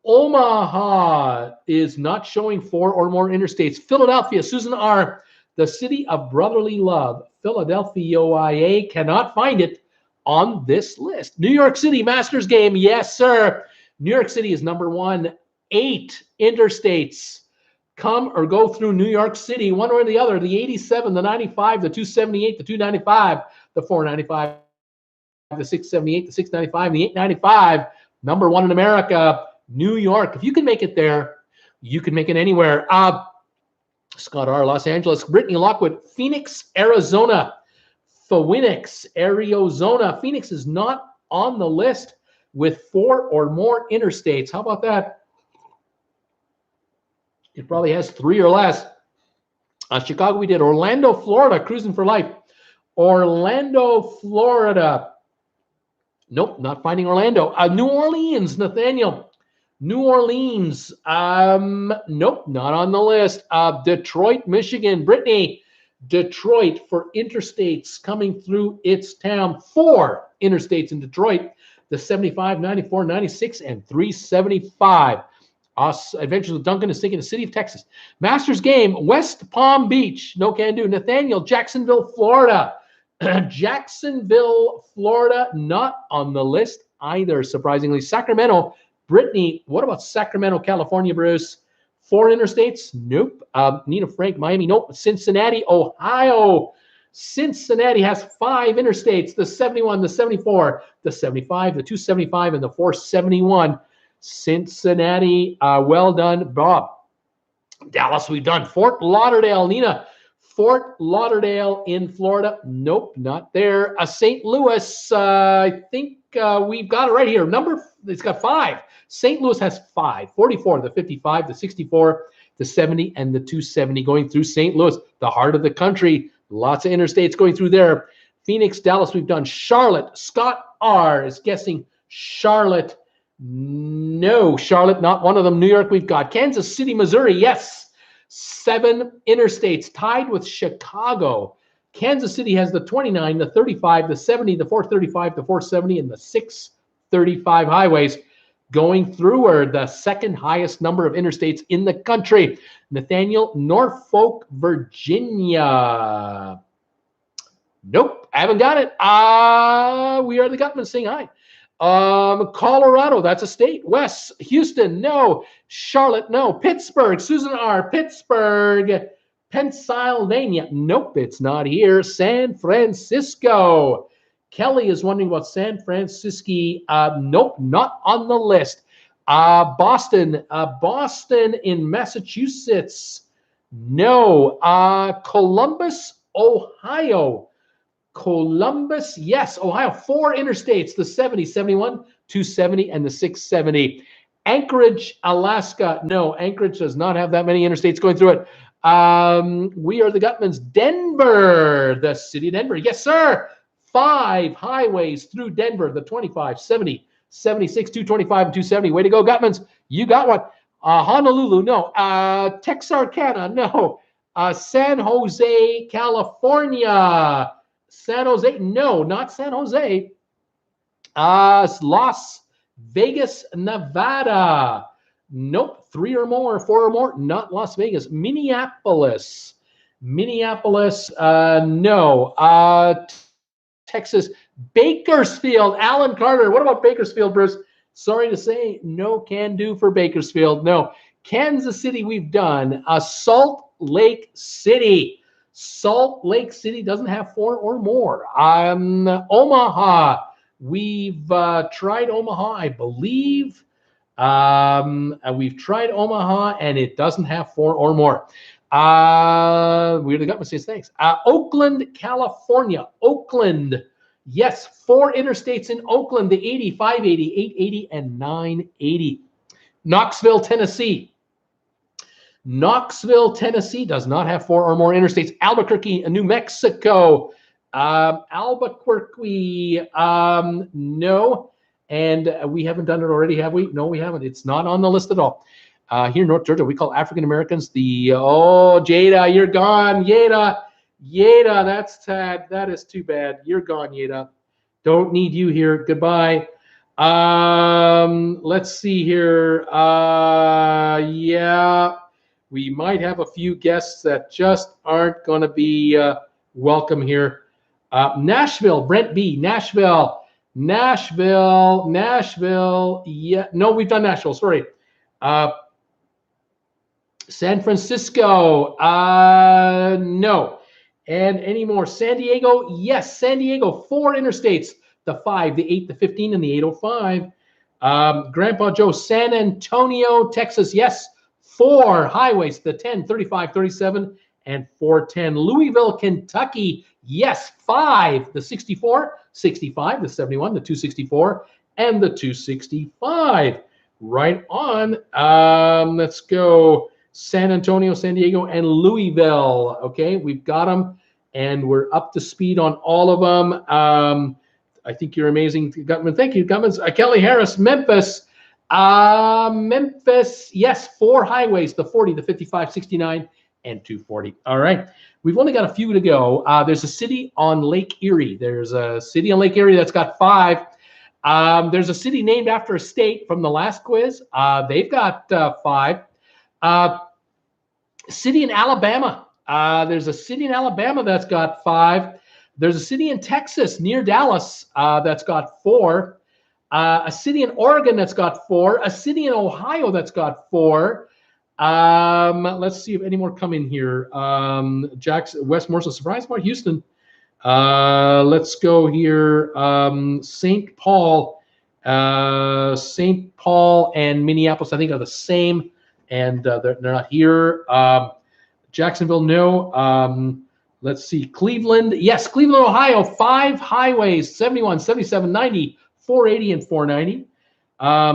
Omaha is not showing 4 or more interstates. Philadelphia, Susan R., the city of brotherly love. Philadelphia, OIA, cannot find it on this list. New York City, Masters game. Yes, sir. New York City is number 1. 8 interstates come or go through New York City, one or the other. The 87, the 95, the 278, the 295, the 495, the 678, the 695, the 895. Number 1 in America, New York. If you can make it there, you can make it anywhere. Scott R., Los Angeles. Brittany Lockwood, Phoenix, Arizona. Phoenix, Arizona. Phoenix is not on the list with 4 or more interstates. How about that? It probably has 3 or less. Chicago, we did. Orlando, Florida, cruising for life. Orlando, Florida. Nope, not finding Orlando. New Orleans, Nathaniel. New Orleans. Nope, not on the list. Detroit, Michigan. Brittany, Detroit, for interstates coming through its town. 4 interstates in Detroit: the 75, 94, 96, and 375. Adventures with Duncan is thinking the city of Texas. Masters game, West Palm Beach. No can do. Nathaniel, Jacksonville, Florida. Jacksonville, Florida, not on the list either, surprisingly. Sacramento. Brittany, what about Sacramento, California, Bruce? 4 interstates? Nope. Nina Frank, Miami, nope. Cincinnati, Ohio. Cincinnati has 5 interstates, the 71, the 74, the 75, the 275, and the 471. Cincinnati, well done, Bob. Dallas, we've done. Fort Lauderdale, Nina. Fort Lauderdale in Florida. Nope, not there. St. Louis, I think we've got it right here. It's got 5. St. Louis has 5. 44, the 55, the 64, the 70, and the 270 going through St. Louis, the heart of the country. Lots of interstates going through there. Phoenix, Dallas, we've done. Charlotte, Scott R. is guessing Charlotte. No, Charlotte, not one of them. New York, we've got. Kansas City, Missouri, yes. 7 interstates tied with Chicago. Kansas City has the 29, the 35, the 70, the 435, the 470, and the 635 highways going through, or the second highest number of interstates in the country. Nathaniel, Norfolk, Virginia. Nope, I haven't got it. We are the Gutman saying hi. Colorado, that's a state. Wes, Houston, no. Charlotte, no. Pittsburgh, Susan R. Pittsburgh, Pennsylvania, nope, it's not here. San Francisco. Kelly is wondering about San Francisco. Nope, not on the list. Boston, Boston in Massachusetts, no. Columbus, Ohio. Columbus, yes, Ohio, 4 interstates, the 70, 71, 270, and the 670. Anchorage, Alaska, no, Anchorage does not have that many interstates going through it. We are the Gutmans. Denver, the city of Denver, yes, sir. 5 highways through Denver, the 25, 70, 76, 225, and 270. Way to go, Gutmans. You got one. Honolulu, no. Texarkana, no. San Jose, California. San Jose, no, not San Jose. Las Vegas, Nevada. Nope, 3 or more, 4 or more, not Las Vegas. Minneapolis. Minneapolis, no. Texas. Bakersfield, Alan Carter. What about Bakersfield, Bruce? Sorry to say, no can do for Bakersfield. No. Kansas City, we've done. Salt Lake City. Salt Lake City doesn't have 4 or more. Omaha, we've tried Omaha, I believe. We've tried Omaha, and it doesn't have 4 or more. We really got my says thanks. Oakland, California. Oakland, yes, 4 interstates in Oakland: the 80, 580, 880, and 980. Knoxville, Tennessee. Knoxville, Tennessee does not have 4 or more interstates. Albuquerque, New Mexico. Albuquerque, no. And we haven't done it already, have we? No, we haven't. It's not on the list at all. Here in North Georgia, we call African Americans the, Jada, you're gone. Jada, that's sad. That is too bad. You're gone, Jada. Don't need you here. Goodbye. Let's see here. Yeah. We might have a few guests that just aren't going to be welcome here. Nashville, Brent B. Nashville. Yeah, no, we've done Nashville. Sorry. San Francisco. No. And any more? San Diego. Yes, San Diego. 4 interstates: the 5, the 8, the 15, and the 805. Grandpa Joe. San Antonio, Texas. Yes. 4 highways: the 10, 35, 37, and 410. Louisville, Kentucky. Yes, 5, the 64, 65, the 71, the 264, and the 265. Right on. Let's go. San Antonio, San Diego, and Louisville. Okay, we've got them, and we're up to speed on all of them. I think you're amazing, Gutman. Thank you, Gutman. Kelly Harris, Memphis. Memphis, yes, 4 highways: the 40, the 55, 69, and 240. All right, we've only got a few to go. There's a city on Lake Erie. There's a city on Lake Erie that's got 5. There's a city named after a state from the last quiz. They've got 5. City in Alabama. There's a city in Alabama that's got 5. There's a city in Texas near Dallas that's got 4. A city in Oregon that's got 4. A city in Ohio that's got 4. Let's see if any more come in here. Jackson, West Morrison, surprise, Mark Houston. Let's go here. St. Paul and Minneapolis, I think, are the same, and they're not here. Jacksonville, no. Let's see. Cleveland, yes. Cleveland, Ohio, 5 highways: 71, 77, 90, 480, and 490.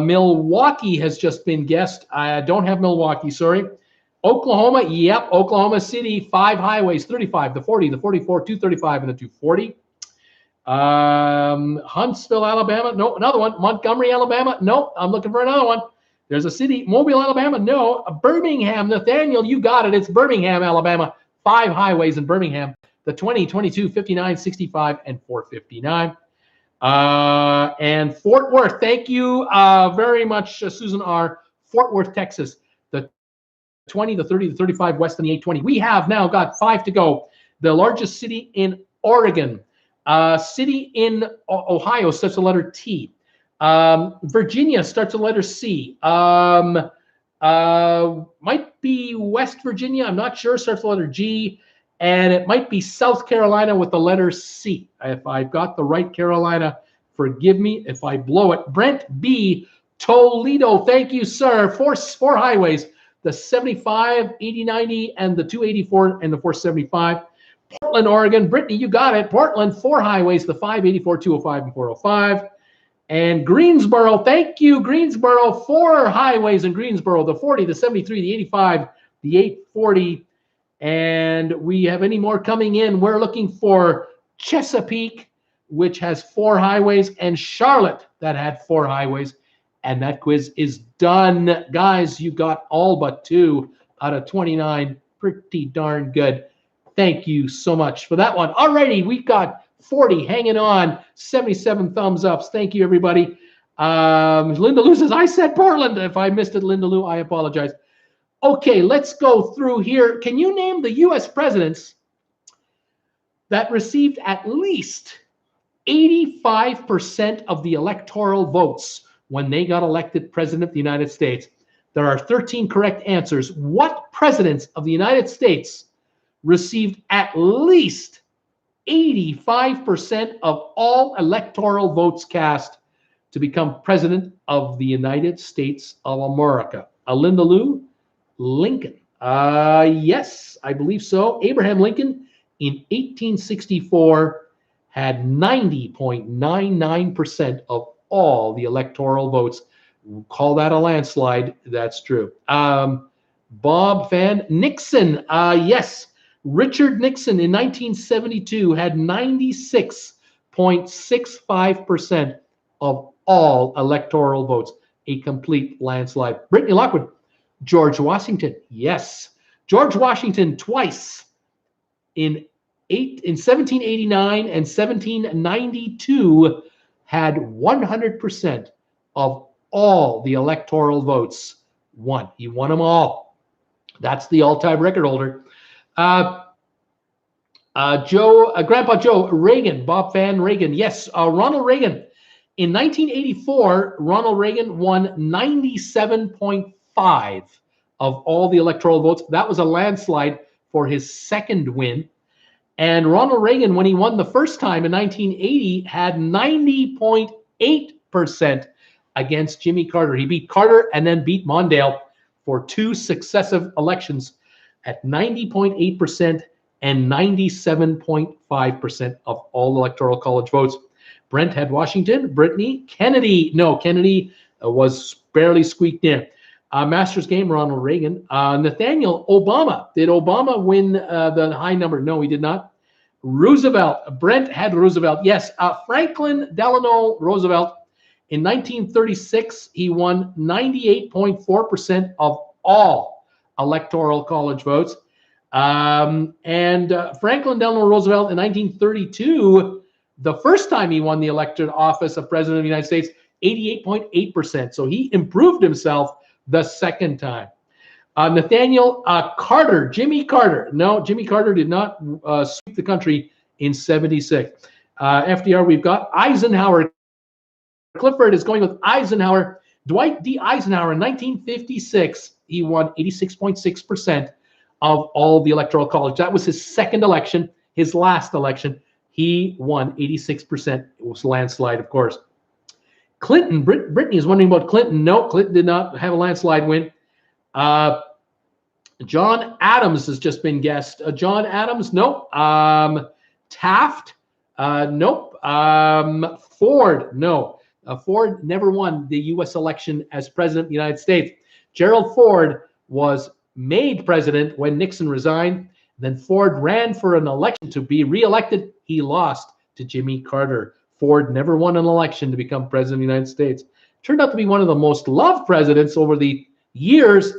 Milwaukee has just been guessed. I don't have Milwaukee, sorry. Oklahoma, yep. Oklahoma City, 5 highways: 35, the 40, the 44, 235, and the 240. Huntsville, Alabama, no. Another one. Montgomery, Alabama, no. I'm looking for another one. There's a city. Mobile, Alabama, no. Birmingham, Nathaniel, you got it. It's Birmingham, Alabama. 5 highways in Birmingham: the 20, 22, 59, 65, and 459. And Fort Worth, thank you very much, Susan R. Fort Worth, Texas, the 20, the 30, the 35, west, and the 820. We have now got 5 to go. The largest city in Oregon. City in Ohio starts the letter T. Virginia starts the letter C. Might be West Virginia. I'm not sure. Starts the letter G. And it might be South Carolina with the letter C. If I've got the right Carolina, forgive me if I blow it. Brent B. Toledo. Thank you, sir. 4 highways: the 75, 80, 90, and the 284 and the 475. Portland, Oregon. Brittany, you got it. Portland, 4 highways: the 584, 205, and 405. And Greensboro, thank you, Greensboro. 4 highways in Greensboro: the 40, the 73, the 85, the 840. And we have any more coming in? We're looking for Chesapeake, which has 4 highways, and Charlotte, that had 4 highways. And that quiz is done. Guys, you got all but 2 out of 29. Pretty darn good. Thank you so much for that one. Alrighty, we've got 40 hanging on, 77 thumbs ups. Thank you, everybody. Linda Lou says, I said Portland. If I missed it, Linda Lou, I apologize. Okay, let's go through here. Can you name the U.S. presidents that received at least 85% of the electoral votes when they got elected president of the United States? There are 13 correct answers. What presidents of the United States received at least 85% of all electoral votes cast to become president of the United States of America? Linda Lou? Lincoln. Yes, I believe so. Abraham Lincoln in 1864 had 90.99% of all the electoral votes. Call that a landslide. That's true. Bob Fan. Nixon. Yes. Richard Nixon in 1972 had 96.65% of all electoral votes. A complete landslide. Brittany Lockwood. George Washington. Yes. George Washington twice in 1789 and 1792 had 100% of all the electoral votes won. He won them all. That's the all-time record holder. Grandpa Joe Reagan, Bob Fan Reagan. Yes, Ronald Reagan. In 1984, Ronald Reagan won 97.5% of all the electoral votes. That was a landslide for his second win. And Ronald Reagan, when he won the first time in 1980, had 90.8% against Jimmy Carter. He beat Carter and then beat Mondale for 2 successive elections at 90.8% and 97.5% of all electoral college votes. Brent had Washington. Brittany, Kennedy. No, Kennedy was barely squeaked in. Masters game, Ronald Reagan. Nathaniel, Obama. Did Obama win the high number? No, he did not. Roosevelt. Brent had Roosevelt. Yes. Franklin Delano Roosevelt. In 1936, he won 98.4% of all electoral college votes. And Franklin Delano Roosevelt in 1932, the first time he won the elected office of president of the United States, 88.8%. So he improved himself the second time. Nathaniel Carter, Jimmy Carter. No, Jimmy Carter did not sweep the country in 76. FDR, we've got Eisenhower. Clifford is going with Eisenhower. Dwight D. Eisenhower in 1956, he won 86.6% of all the electoral college. That was his second election, his last election. He won 86%. It was a landslide, of course. Clinton, Brittany is wondering about Clinton. No, Clinton did not have a landslide win. John Adams has just been guessed. John Adams, nope. Taft, nope. Ford, no. Ford never won the U.S. election as president of the United States. Gerald Ford was made president when Nixon resigned. Then Ford ran for an election to be reelected. He lost to Jimmy Carter. Ford never won an election to become president of the United States. Turned out to be one of the most loved presidents over the years,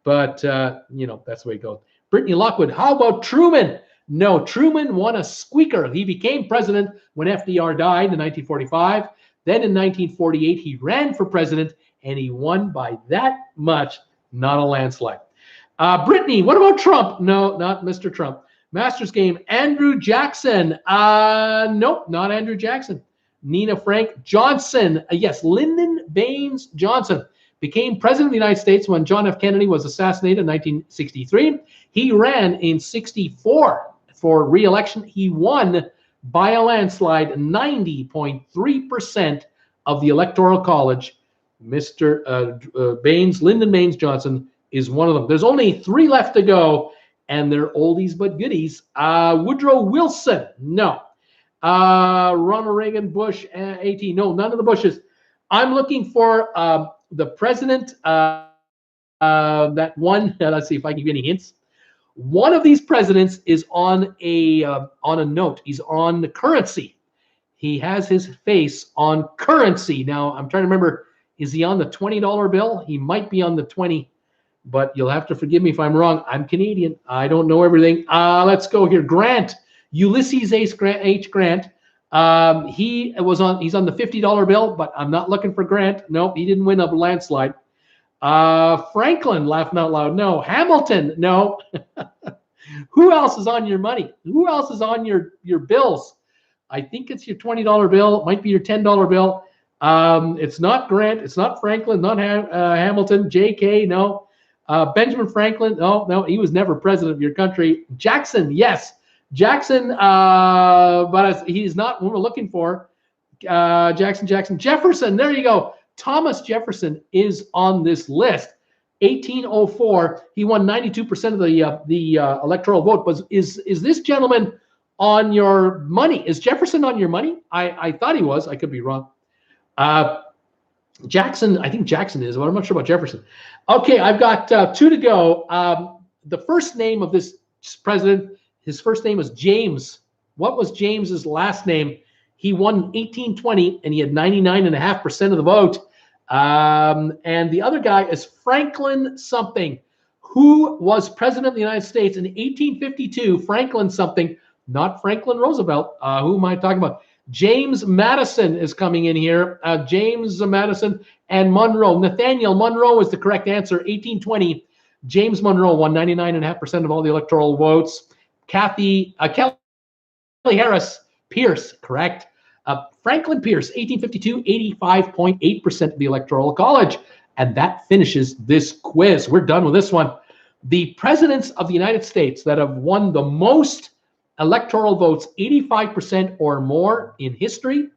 but, you know, that's the way it goes. Brittany Lockwood, how about Truman? No, Truman won a squeaker. He became president when FDR died in 1945. Then in 1948, he ran for president, and he won by that much, not a landslide. Brittany, what about Trump? No, not Mr. Trump. Masters game, Andrew Jackson. Nope, not Andrew Jackson. Nina Frank Johnson. Yes, Lyndon Baines Johnson became president of the United States when John F. Kennedy was assassinated in 1963. He ran in 64 for re-election. He won by a landslide, 90.3% of the Electoral College. Mr. Lyndon Baines Johnson is one of them. There's only 3 left to go, and they're oldies but goodies. Woodrow Wilson, no. Ronald Reagan, Bush, AT, no, none of the Bushes. I'm looking for the president that won. Let's see if I can give you any hints. One of these presidents is on a note. He's on the currency. He has his face on currency. Now, I'm trying to remember, is he on the $20 bill? He might be on the 20, but you'll have to forgive me if I'm wrong. I'm Canadian. I don't know everything. Let's go here. Grant, Ulysses H. Grant. He's on the $50 bill, but I'm not looking for Grant. Nope, he didn't win a landslide. Franklin, laughing out loud. No. Hamilton, no. Who else is on your money? Who else is on your bills? I think it's your $20 bill. It might be your $10 bill. It's not Grant. It's not Franklin. Not Hamilton. J.K. No. Benjamin Franklin. No. He was never president of your country. Jackson. Yes. Jackson. But he's not what we're looking for. Jackson. Jefferson. There you go. Thomas Jefferson is on this list. 1804. He won 92% of the electoral vote. But is this gentleman on your money? Is Jefferson on your money? I thought he was. I could be wrong. Jackson, I think Jackson is, but I'm not sure about Jefferson. Okay, I've got 2 to go. The first name of this president, his first name was James. What was James's last name? He won 1820, and he had 99.5% of the vote. And the other guy is Franklin something. Who was president of the United States in 1852? Franklin something, not Franklin Roosevelt. Who am I talking about? James Madison is coming in here. James Madison and Monroe. Nathaniel Monroe is the correct answer. 1820. James Monroe won 99.5% of all the electoral votes. Kelly Harris Pierce, correct. Franklin Pierce, 1852, 85.8% of the Electoral College. And that finishes this quiz. We're done with this one. The presidents of the United States that have won the most electoral votes, 85% or more in history: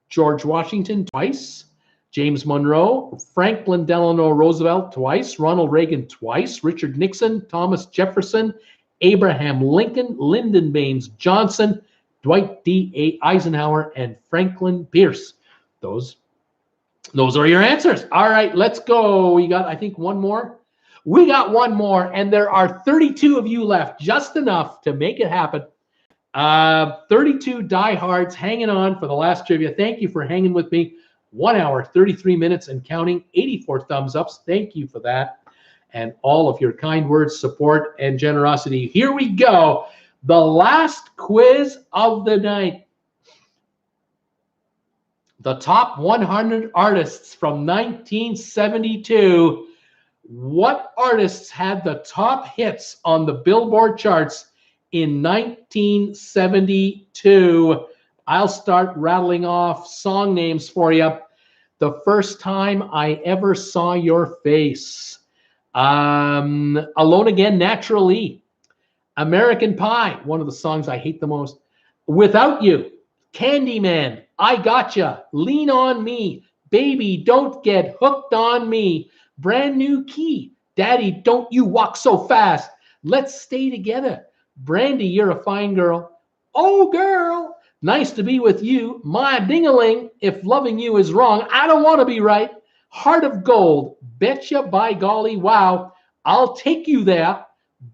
George Washington twice, James Monroe, Franklin Delano Roosevelt twice, Ronald Reagan twice, Richard Nixon, Thomas Jefferson, Abraham Lincoln, Lyndon Baines Johnson, Dwight D. Eisenhower, and Franklin Pierce. Those are your answers. All right, let's go. We got, I think, one more. We got one more, and there are 32 of you left, just enough to make it happen. 32 diehards hanging on for the last trivia. Thank you for hanging with me. 1 hour, 33 minutes and counting. 84 thumbs ups. Thank you for that. And all of your kind words, support, and generosity. Here we go. The last quiz of the night. The top 100 artists from 1972. What artists had the top hits on the Billboard charts in 1972? I'll start rattling off song names for you. The First Time I Ever Saw Your Face. Alone Again, Naturally. American Pie, one of the songs I hate the most. Without You, Candyman, I Gotcha, Lean on Me, Baby, Don't Get Hooked on Me, Brand New Key, Daddy, Don't You Walk So Fast, Let's Stay Together, Brandy, You're a Fine Girl, Oh Girl, Nice to Be With You, My Ding-a-ling, If Loving You Is Wrong, I Don't Want to Be Right, Heart of Gold, Betcha, By Golly, Wow, I'll Take You There,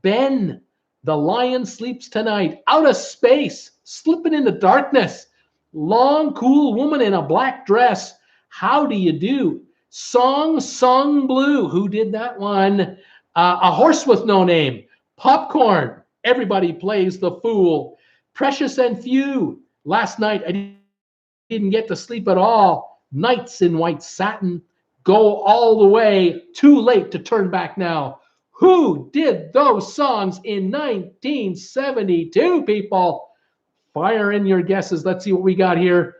Ben, The Lion Sleeps Tonight, Out of Space, Slipping into Darkness, Long Cool Woman in a Black Dress, How Do You Do, Song Sung Blue, who did that one? A Horse with No Name, Popcorn, Everybody Plays the Fool, Precious and Few, Last Night I Didn't Get to Sleep at All, Nights in White Satin, Go All the Way, Too Late to Turn Back Now. Who did those songs in 1972, people? Fire in your guesses. Let's see what we got here.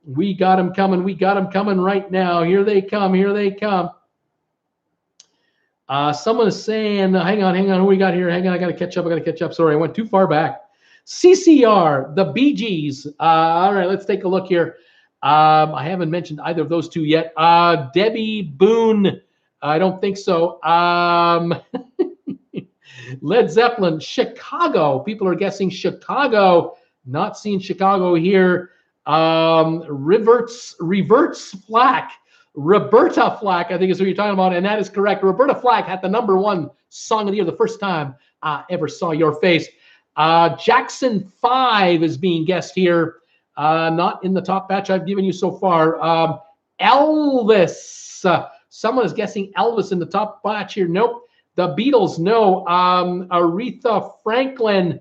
We got them coming. We got them coming right now. Here they come. Here they come. Someone is saying, hang on. Who we got here? Hang on. I got to catch up. Sorry, I went too far back. CCR, the Bee Gees. All right, let's take a look here. I haven't mentioned either of those two yet. Debbie Boone. I don't think so. Led Zeppelin, Chicago. People are guessing Chicago. Not seeing Chicago here. Reverts Flack. Roberta Flack, I think is who you're talking about, and that is correct. Roberta Flack had the #1 song of the year the first time I ever saw your face. Jackson 5 is being guessed here. Not in the top batch I've given you so far. Elvis. Someone is guessing Elvis in the top batch here. Nope. The Beatles, no. Aretha Franklin,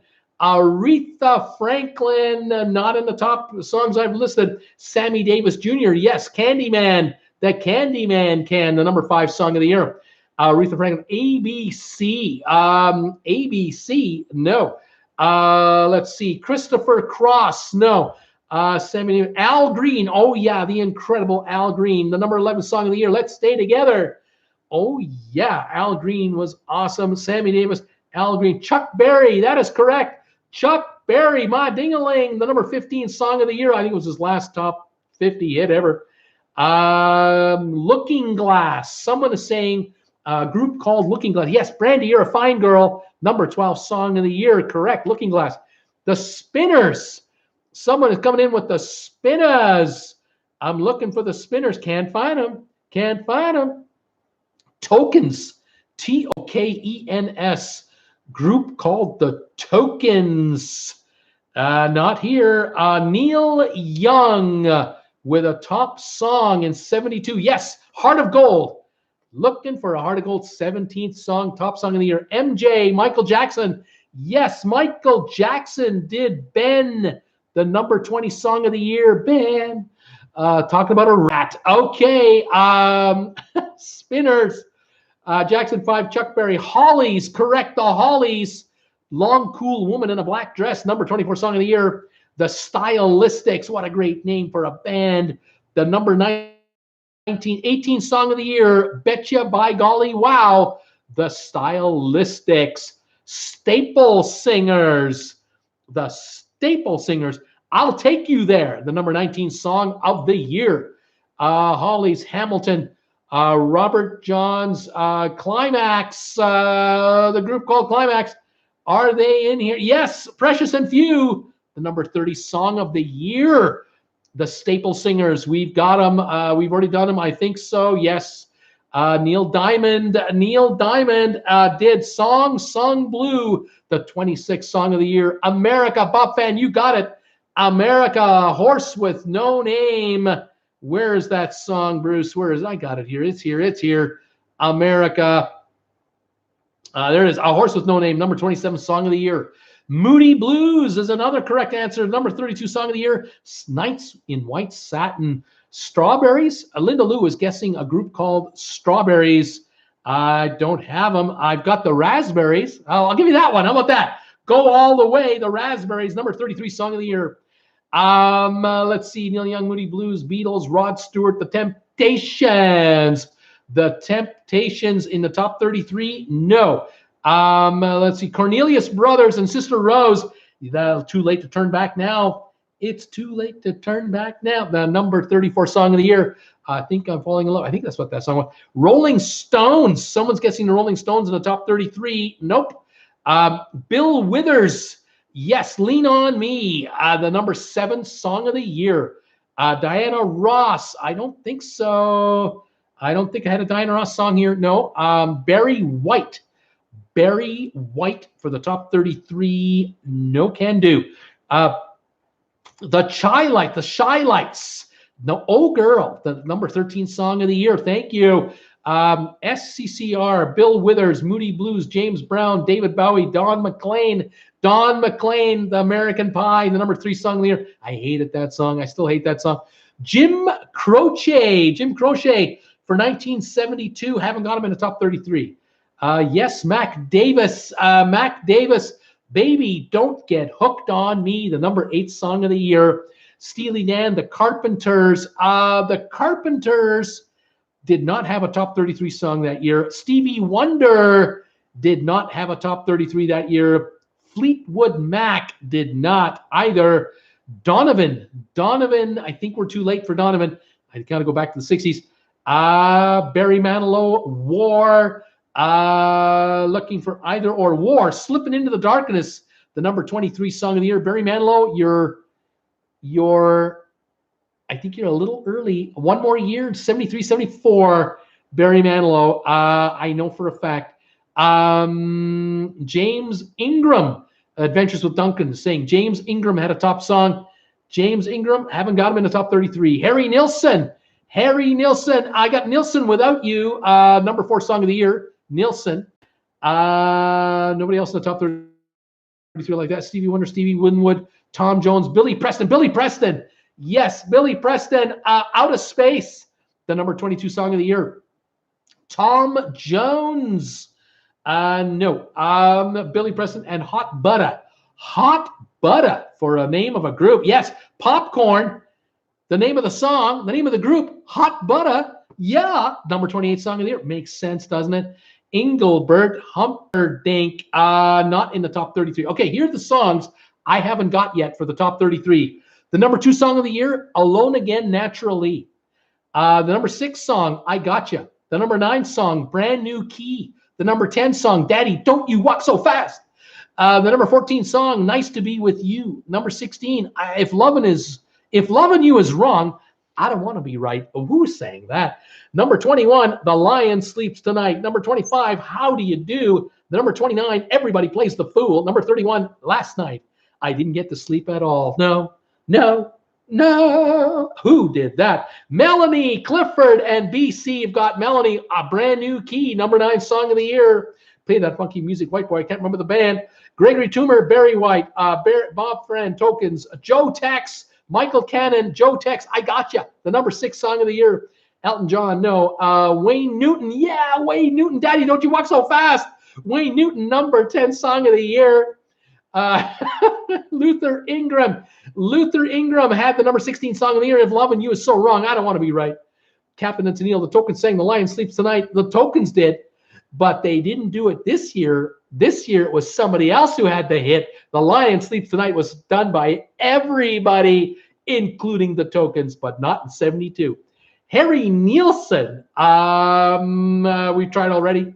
not in the top songs I've listed. Sammy Davis Jr., yes. Candyman, the Candyman Can, the #5 song of the year. Aretha Franklin, ABC. ABC, no. Let's see. Christopher Cross, no. Sammy, Al Green, oh yeah, the incredible Al Green, the #11 song of the year. Let's Stay Together. Oh yeah, Al Green was awesome. Sammy Davis, Al Green. Chuck Berry, that is correct. Chuck Berry, My Ding-a-ling, the #15 song of the year. I think it was his last top 50 hit ever. Looking Glass. Someone is saying a group called Looking Glass. Yes, Brandy, You're a Fine Girl, #12 song of the year. Correct, Looking Glass. The Spinners. Someone is coming in with the Spinners. I'm looking for the Spinners. Can't find them. Can't find them. Tokens. Tokens. Group called the Tokens. Not here. Neil Young with a top song in 72. Yes, Heart of Gold. Looking for a Heart of Gold 17th song, top song of the year. MJ, Michael Jackson. Yes, Michael Jackson did Ben, the #20 song of the year. Ben. Talking about a rat. Okay. Spinners. Jackson 5, Chuck Berry. Hollies, correct. The Hollies. Long Cool Woman in a Black Dress, #24 song of the year. The Stylistics, what a great name for a band. The #18 song of the year, Betcha, By Golly, Wow. The Stylistics. Staple Singers. The Staple Singers. I'll Take You There, the #19 song of the year. Hollies, Hamilton. Robert John's Climax, the group called Climax. Are they in here? Yes, Precious and Few, the #30 song of the year. The Staple Singers, we've got them. We've already done them, I think so. Yes. Neil Diamond did Song Sung Blue, the 26th song of the year. America, Bob Fan, you got it. America, Horse with No Name. Where is that song, Bruce? Where is? I got it here. It's here. America. There it is. A Horse with No Name, #27 song of the year. Moody Blues is another correct answer. #32 song of the year. Nights in White Satin. Strawberries. Linda Lou is guessing a group called Strawberries. I don't have them. I've got the Raspberries. I'll give you that one. How about that? Go All the Way. The Raspberries, #33 song of the year. Let's see. Neil Young, Moody Blues, Beatles, Rod Stewart, The Temptations. The Temptations in the top 33? No. Let's see. Cornelius Brothers and Sister Rose. Too late to turn back now. It's too late to turn back now. The number 34 song of the year. I think I'm falling in love. I think that's what that song was. Rolling Stones. Someone's guessing the Rolling Stones in the top 33. Nope. Bill Withers. Yes, Lean on Me. The number 7 song of the year. Diana Ross. I don't think so. I don't think I had a Diana Ross song here. No. Barry White. Barry White for the top 33. No can do. The Shy Lights. No, Oh Girl, the number 13 song of the year. Thank you. SCCR, Bill Withers, Moody Blues, James Brown, David Bowie, Don McLean, the American Pie, the number 3 song of the year. I hated that song. I still hate that song. Jim Croce for 1972. Haven't got him in the top 33. Yes, Mac Davis, Baby, Don't Get Hooked on Me, the number 8 song of the year. Steely Dan, The Carpenters. The Carpenters did not have a top 33 song that year. Stevie Wonder did not have a top 33 that year. Fleetwood Mac did not either. Donovan, I think we're too late for Donovan. I got to go back to the 60s. Barry Manilow, War. Looking for either or. War, Slipping Into the Darkness, the number 23 song of the year. Barry Manilow, I think you're a little early. One more year, 73, 74, Barry Manilow. I know for a fact. James Ingram, Adventures with Duncan, saying James Ingram had a top song. James Ingram, haven't got him in the top 33. Harry Nilsson, I got Nilsson Without You, number 4 song of the year. Nilsson. Nobody else in the top 33 like that. Stevie Wonder, Stevie Winwood, Tom Jones, Billy Preston. Yes, Billy Preston, Out of Space, the number 22 song of the year. Tom Jones. No. Billy Preston and Hot Butter for a name of a group. Yes, Popcorn, the name of the song, the name of the group, Hot Butter. Yeah, number 28 song of the year. Makes sense, doesn't it? Engelbert Humperdinck, not in the top 33. Okay, here are the songs I haven't got yet for the top 33. The number 2 song of the year, Alone Again Naturally. The number 6 song, I Gotcha. The number 9 song, Brand New Key. The number 10 song, Daddy, Don't You Walk So Fast. The number 14 song, Nice to Be With You. Number 16, If Lovin' You Is Wrong, I Don't Want to Be Right. Who's saying that? Number 21, The Lion Sleeps Tonight. Number 25, How Do You Do? The number 29, Everybody Plays the Fool. Number 31, Last Night, I Didn't Get to Sleep at All. No. Who did that? Melanie Clifford and BC have got Melanie, A Brand New Key, number 9 song of the year. Play that funky music, White Boy. I can't remember the band. Gregory Toomer, Barry White, Bob Friend, Tokens, Joe Tex, Michael Cannon, Joe Tex, I Gotcha, the number 6 song of the year. Elton John, no. Wayne Newton, yeah, Wayne Newton, Daddy, Don't You Walk So Fast. Wayne Newton, number 10 song of the year. Luther Ingram had the number 16 song of the year. If Loving You Is So Wrong, I Don't Want to Be Right. Captain and Tennille, the Tokens sang The Lion Sleeps Tonight. The Tokens did, but they didn't do it this year. This year it was somebody else who had the hit. The Lion Sleeps Tonight was done by everybody, including the Tokens, but not in 72. Harry Nielsen, we've tried already.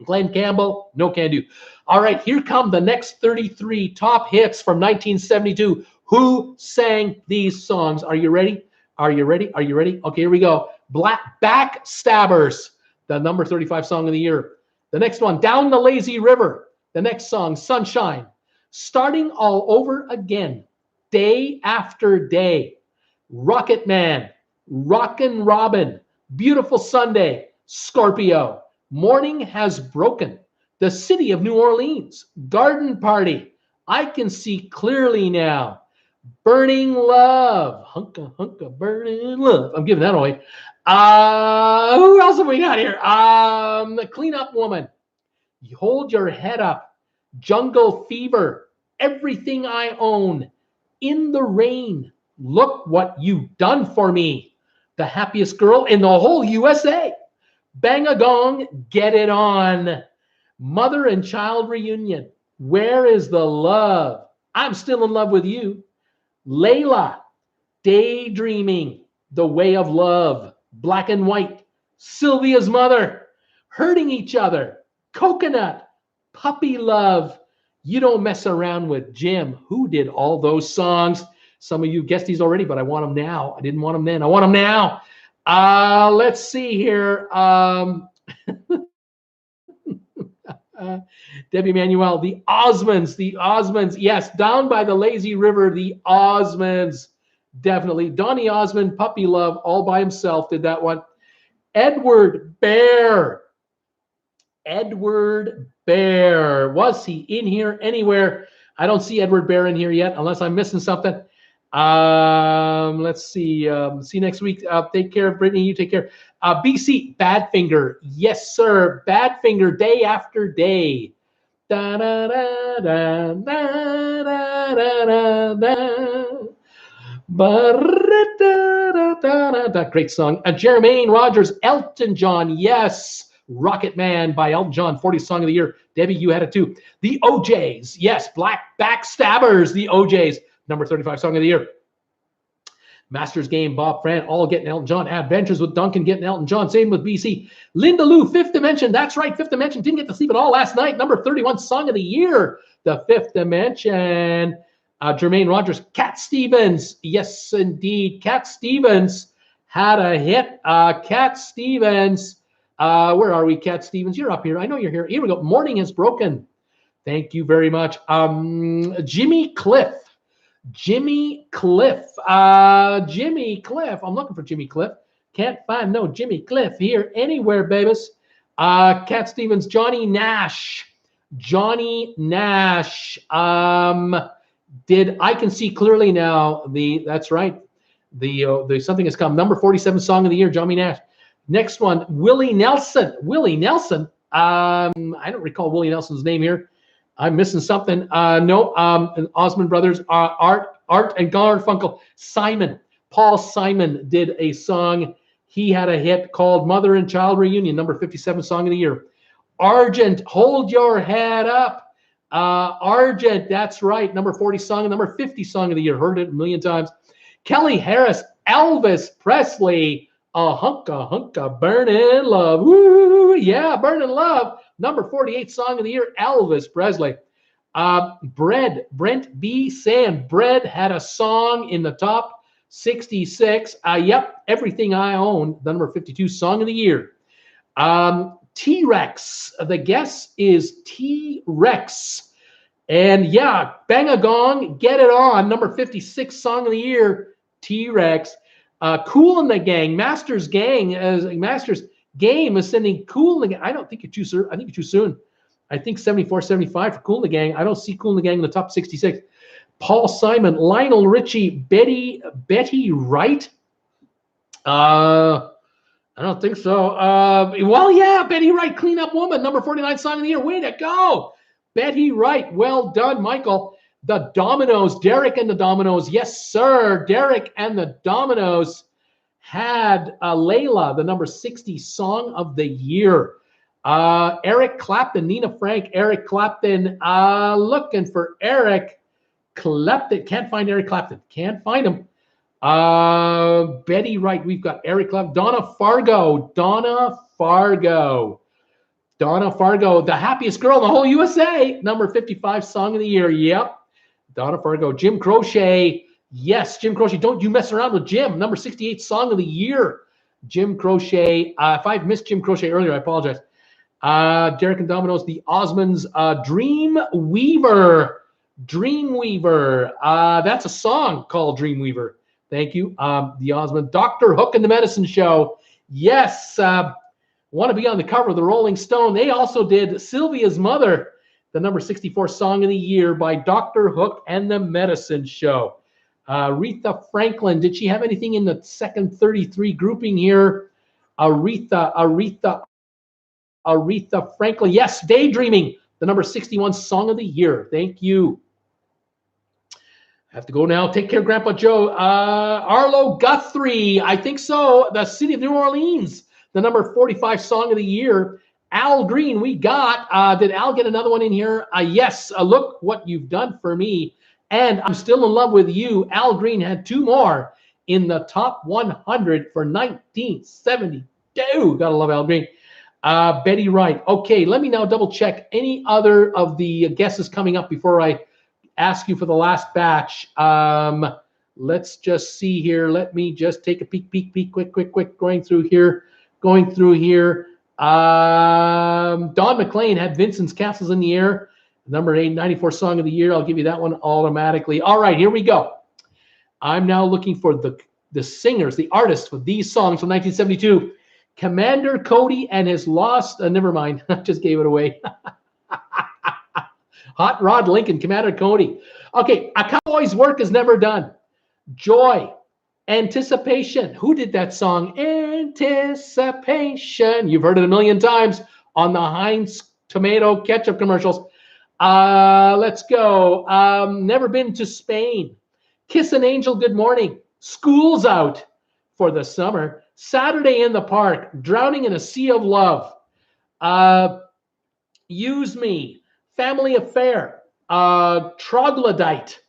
Glenn Campbell, no can do. All right, here come the next 33 top hits from 1972. Who sang these songs? Are you ready? Okay, here we go. Backstabbers, the number 35 song of the year. The next one, Down the Lazy River. The next song, Sunshine. Starting All Over Again, Day After Day. Rocket Man, Rockin' Robin, Beautiful Sunday, Scorpio. Morning Has Broken, The City of New Orleans, Garden Party, I Can See Clearly Now, Burning Love, Hunka, Burning Love. I'm giving that away. Who else have we got here? The Cleanup Woman, You Hold Your Head Up, Jungle Fever, Everything I Own, In the Rain, Look What You've Done for Me, The Happiest Girl in the Whole USA. Bang a Gong, Get It On. Mother and Child Reunion, Where Is the Love? I'm Still in Love with You. Layla, Daydreaming, The Way of Love, Black and White, Sylvia's Mother, Hurting Each Other, Coconut, Puppy Love, You Don't Mess Around with Jim. Who did all those songs? Some of you guessed these already, but I want them now. I didn't want them then. I want them now. Let's see here. Debbie Manuel, the Osmonds. Yes, Down by the Lazy River, the Osmonds. Definitely. Donny Osmond, Puppy Love, all by himself did that one. Edward Bear. Was he in here anywhere? I don't see Edward Bear in here yet, unless I'm missing something. Let's see. See you next week. Take care, Brittany. You take care. BC, Badfinger. Yes, sir. Badfinger, Day After Day. Da, da, da, da, da, da, da, da. Great song. Jermaine Rogers, Elton John. Yes. Rocket Man by Elton John, 40th Song of the Year. Debbie, you had it too. The OJs. Yes. Black Backstabbers. The OJs. Number 35 Song of the Year. Masters Game, Bob Fran, all getting Elton John. Adventures with Duncan getting Elton John. Same with BC. Linda Lou, Fifth Dimension. That's right, Fifth Dimension. Didn't get to sleep at all last night. Number 31 Song of the Year. The Fifth Dimension. Jermaine Rogers, Cat Stevens. Yes, indeed. Cat Stevens had a hit. Cat Stevens. Where are we, Cat Stevens? You're up here. I know you're here. Here we go. Morning Has Broken. Thank you very much. Jimmy Cliff. I'm looking for Jimmy Cliff. Can't find no Jimmy Cliff here anywhere, babies. Cat Stevens, Johnny Nash. Did I Can See Clearly Now? That's right. The something has come. Number 47 Song of the Year, Johnny Nash. Next one, Willie Nelson. I don't recall Willie Nelson's name here. I'm missing something. No, Osmond Brothers, Art and Garfunkel. Paul Simon did a song. He had a hit called Mother and Child Reunion, number 57 Song of the Year. Argent, Hold Your Head Up. Argent, that's right, number 40 song and number 50 Song of the Year. Heard it a million times. Kelly Harris, Elvis Presley, Hunka, Burnin' Love. Woo, yeah, Burnin' Love. Number 48 Song of the Year, Elvis Presley. Brent B. Sand. Bread had a song in the top 66. Yep, Everything I Own, the number 52 Song of the Year. T-Rex. The guess is T-Rex. And yeah, Bang a Gong, Get It On, number 56 Song of the Year, T-Rex. Cool in the Gang, Masters Game is sending Cool in the Gang. I don't think you're too soon. I think you're too soon. I think 74, 75 for Cool in the Gang. I don't see Cool in the Gang in the top 66. Paul Simon, Lionel Richie, Betty Wright. I don't think so. Well, yeah, Betty Wright, Clean Up Woman, number 49 Song of the Year. Way to go. Betty Wright. Well done, Michael. The Dominoes, Derek and the Dominoes. Yes, sir. Derek and the Dominoes had Layla, the number 60 Song of the Year. Eric Clapton, Nina Frank, Eric Clapton. Looking for Eric Clapton. Can't find Eric Clapton. Can't find him. Betty Wright. We've got Eric Clapton. Donna Fargo, The Happiest Girl in the Whole USA. Number 55 Song of the Year. Yep. Donna Fargo. Jim Croce. Yes, Jim Croce. Don't you mess around with Jim. Number 68 Song of the Year. Jim Croce. If I've missed Jim Croce earlier, I apologize. Derek and Dominoes, the Osmonds. Dreamweaver. That's a song called Dreamweaver. Thank you. The Osmond. Dr. Hook and the Medicine Show. Yes. Want to be on the cover of the Rolling Stone. They also did Sylvia's Mother, the number 64 Song of the Year by Dr. Hook and the Medicine Show. Aretha Franklin. Did she have anything in the second 33 grouping here? Aretha Franklin. Yes, Daydreaming, the number 61 Song of the Year. Thank you. I have to go now. Take care, Grandpa Joe. Arlo Guthrie. I think so. The City of New Orleans, the number 45 Song of the Year. Al Green, we got. Did Al get another one in here? Yes. Look what you've done for me. And I'm Still in Love with You. Al Green had 2 more in the top 100 for 1972. Gotta love Al Green. Betty Wright. Okay, let me now double check any other of the guesses coming up before I ask you for the last batch. Let's just see here. Let me just take a peek, quick, going through here. Don McLean had Vincent's Castles in the Air, number 894 song of the year. I'll give you that one automatically. All right, here we go. I'm now looking for the singers, the artists for these songs from 1972. Commander Cody and his Lost, never mind, I just gave it away. Hot Rod Lincoln, Commander Cody. Okay, A Cowboy's Work Is Never Done. Joy, Anticipation. Who did that song? Anticipation. You've heard it a million times on the Heinz tomato ketchup commercials. Let's go. Never Been to Spain. Kiss an Angel, Good Morning. School's Out for the Summer. Saturday in the Park. Drowning in a Sea of Love. Use Me. Family Affair. Troglodyte.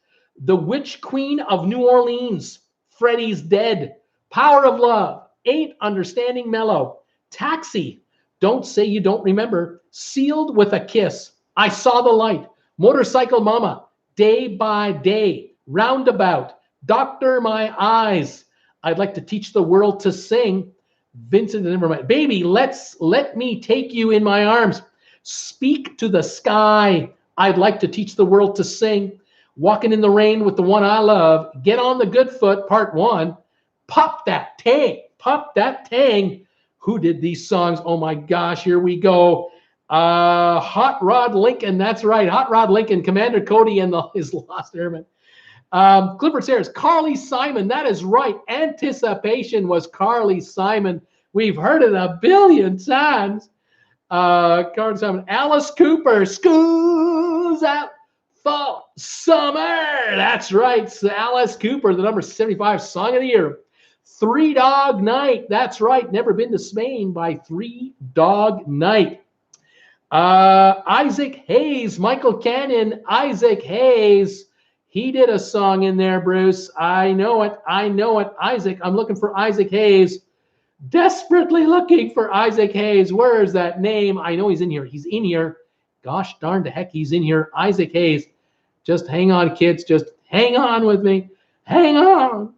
The Witch Queen of New Orleans. Freddie's Dead. Power of Love. 8, Understanding Mellow. Taxi. Don't Say You Don't Remember. Sealed with a Kiss. I Saw the Light. Motorcycle Mama. Day by Day. Roundabout. Doctor My Eyes. I'd Like to Teach the World to Sing. Vincent and Nevermind. Baby, let me take you in my arms. Speak to the Sky. I'd Like to Teach the World to Sing. Walking in the Rain with the One I Love. Get on the Good Foot, Part 1. Pop That Tang. Pop That Tang. Who did these songs? Oh my gosh, here we go. Hot Rod Lincoln, that's right. Hot Rod Lincoln, Commander Cody and his Lost Airmen. Clifford Sayers, Carly Simon, that is right. Anticipation was Carly Simon. We've heard it a billion times. Carly Simon, Alice Cooper, School's Out for Summer. That's right. So Alice Cooper, the number 75 song of the year. Three Dog Night. That's right. Never Been to Spain by Three Dog Night. Isaac Hayes, Michael Cannon, Isaac Hayes. He did a song in there, Bruce. I know it. Isaac, I'm looking for Isaac Hayes. Desperately looking for Isaac Hayes. Where is that name? I know he's in here. He's in here. Gosh darn the heck, he's in here. Isaac Hayes. Just hang on, kids. Just hang on with me. Hang on.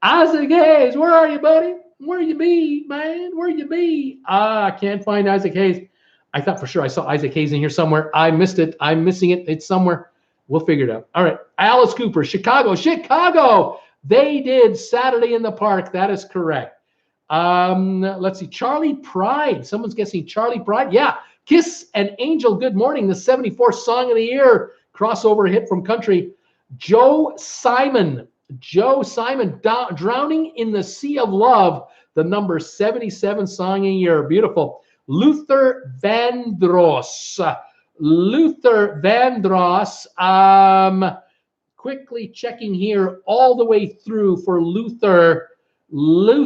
Isaac Hayes, where are you, buddy? Where you be, man? Where you be? I can't find Isaac Hayes. I thought for sure I saw Isaac Hayes in here somewhere. I missed it. I'm missing it. It's somewhere. We'll figure it out. All right. Alice Cooper, Chicago. They did Saturday in the Park. That is correct. Let's see. Charlie Pride. Someone's guessing Charlie Pride. Yeah. Kiss an Angel, Good Morning, the 74th song of the year. Crossover hit from country. Joe Simon, Drowning in the Sea of Love, the number 77 song of the year. Beautiful. Luther Vandross. Quickly checking here all the way through for Luther. No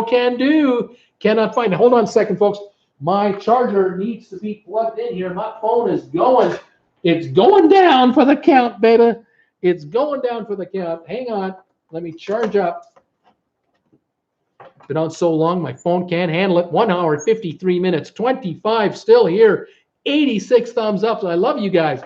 can do. Cannot find it. Hold on a second, folks. My charger needs to be plugged in here. My phone is going. It's going down for the count, baby. It's going down for the count. Hang on. Let me charge up. Been on so long, my phone can't handle it. 1 hour, 53 minutes, 25 still here, 86 thumbs up. I love you guys.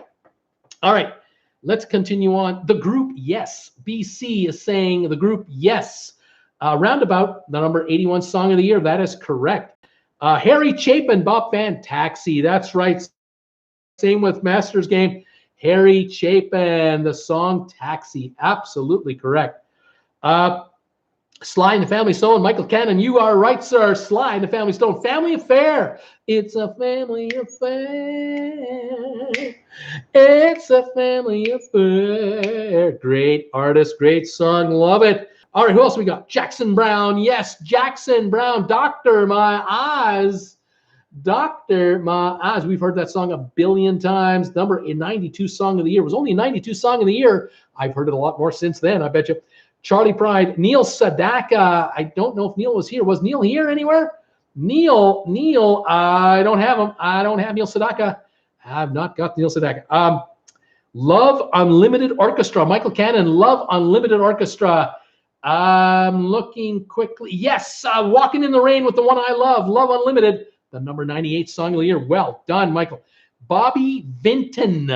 All right, let's continue on. The group Yes. BC is saying the group Yes. Roundabout, the number 81 song of the year. That is correct. Harry Chapin, Bob Fan, Taxi. That's right. Same with Masters Game. Harry Chapin, the song Taxi. Absolutely correct. Sly and the Family Stone, Michael Cannon, you are right, sir. Sly and the Family Stone, Family Affair. It's a family affair. It's a family affair. Great artist, great song, love it. All right, who else we got? Jackson Brown, yes, Jackson Brown, Doctor My Eyes. Doctor My Eyes. We've heard that song a billion times. Number 92 song of the year. It was only 92 song of the year. I've heard it a lot more since then, I bet you. Charlie Pride, Neil Sedaka. I don't know if Neil was here. Was Neil here anywhere? Neil, I don't have him. I don't have Neil Sedaka. Have not got Neil Sedaka. Love Unlimited Orchestra. Michael Cannon, Love Unlimited Orchestra. I'm looking quickly. Yes, Walking in the Rain with the one I love, Love Unlimited, the number 98 song of the year. Well done, Michael. Bobby Vinton,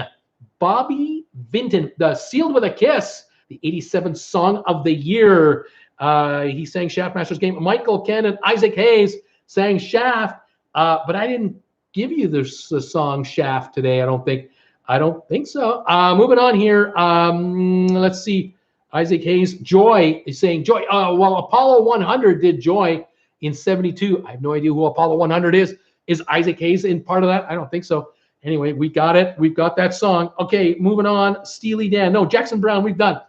the Sealed with a Kiss, the 87th song of the year. He sang Shaftmaster's Game. Michael Cannon, Isaac Hayes sang Shaft, but I didn't give you the song Shaft today. I don't think so. Moving on here. Let's see. Isaac Hayes, Joy is saying Joy. Well, Apollo 100 did Joy in 72. I have no idea who Apollo 100 is. Is Isaac Hayes in part of that? I don't think so. Anyway, we got it. We've got that song. Okay, moving on. Steely Dan. No, Jackson Browne, we've done.